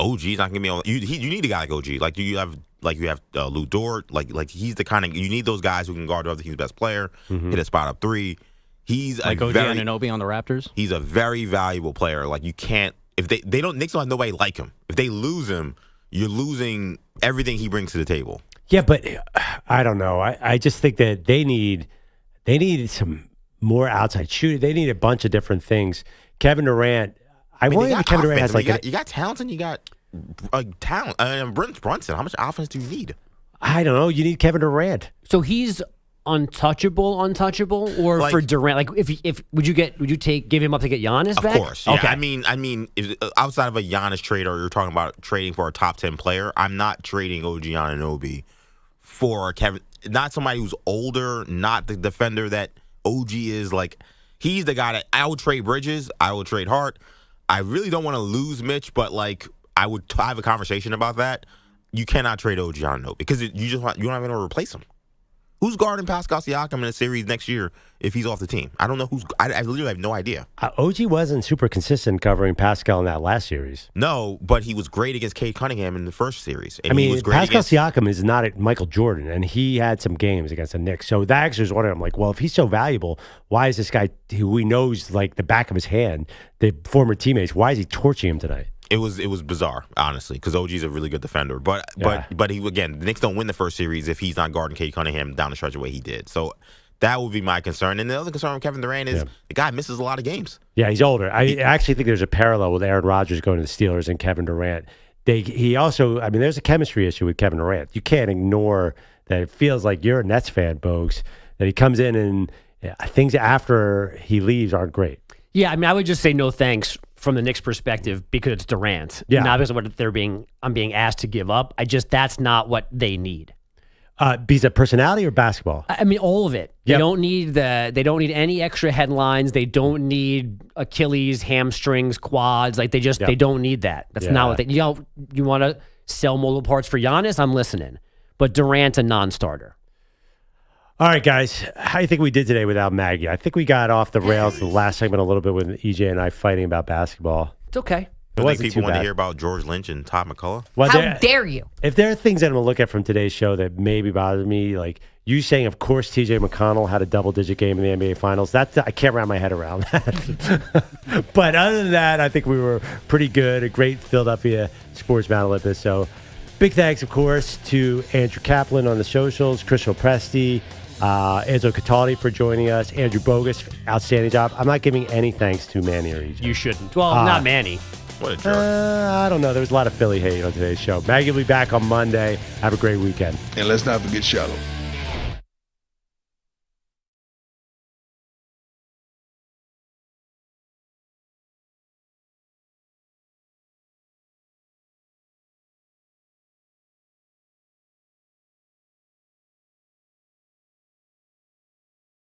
OG's not going to be on. You need a guy like OG. Like you have Lou Dort. Like he's the kind of, you need those guys who can guard the other team's best player, hit a spot up three. He's like OG Anunoby on the Raptors. He's a very valuable player. Like you can't, if they don't, Knicks don't have nobody like him. If they lose him, you're losing everything he brings to the table. Yeah, but I don't know. I just think that they need some more outside shooting. They need a bunch of different things. Kevin Durant. Kevin Durant has you got talent and you got talent. Brunson. How much offense do you need? I don't know. You need Kevin Durant. So he's untouchable, or like, for Durant, like if would you give him up to get Giannis back? Of course. Yeah. Okay. I mean, if, outside of a Giannis trade, or you're talking about trading for a top 10 player, I'm not trading OG Anunoby for Kevin. Not somebody who's older, not the defender that OG is. Like he's the guy that I would trade Bridges. I would trade Hart. I really don't want to lose Mitch, but like I would have a conversation about that. You cannot trade OG Anunoby because you don't have anyone to replace him. Who's guarding Pascal Siakam in a series next year if he's off the team? I don't know who's. I literally have no idea. OG wasn't super consistent covering Pascal in that last series. No, but he was great against Cade Cunningham in the first series. And he was great Pascal Siakam is not Michael Jordan, and he had some games against the Knicks. So that actually was wondering, I'm like, well, if he's so valuable, why is this guy who he knows like the back of his hand, the former teammates, why is he torching him tonight? It was bizarre, honestly, because OG's a really good defender. But he, again, the Knicks don't win the first series if he's not guarding Cade Cunningham down the stretch the way he did. So that would be my concern. And the other concern with Kevin Durant is the guy misses a lot of games. Yeah, he's older. I actually think there's a parallel with Aaron Rodgers going to the Steelers and Kevin Durant. There's a chemistry issue with Kevin Durant. You can't ignore that. It feels like you're a Nets fan, Bogues, that he comes in and things after he leaves aren't great. Yeah, I mean, I would just say no thanks from the Knicks' perspective because it's Durant. Yeah. Not because of what I'm being asked to give up. That's not what they need. Is it personality or basketball? I mean, all of it. Yep. They don't need any extra headlines. They don't need Achilles, hamstrings, quads. Like they don't need that. That's not what you want to sell multiple parts for Giannis? I'm listening. But Durant's a non-starter. All right, guys. How do you think we did today without Maggie? I think we got off the rails the last segment a little bit with EJ and I fighting about basketball. It's okay. I think people want to hear about George Lynch and Todd McCullough. Well, how dare you? If there are things that I'm going to look at from today's show that maybe bother me, like you saying, of course, TJ McConnell had a double-digit game in the NBA Finals. I can't wrap my head around that. But other than that, I think we were pretty good. A great Philadelphia sports Mount Olympus. So big thanks, of course, to Andrew Kaplan on the socials, Crystal Presti, Angelo Cataldi for joining us, Andrew Bogus, outstanding job. I'm not giving any thanks to Manny or EJ. You shouldn't. Well, not Manny. What a jerk. I don't know. There was a lot of Philly hate on today's show. Maggie will be back on Monday. Have a great weekend. And let's not forget Shallow.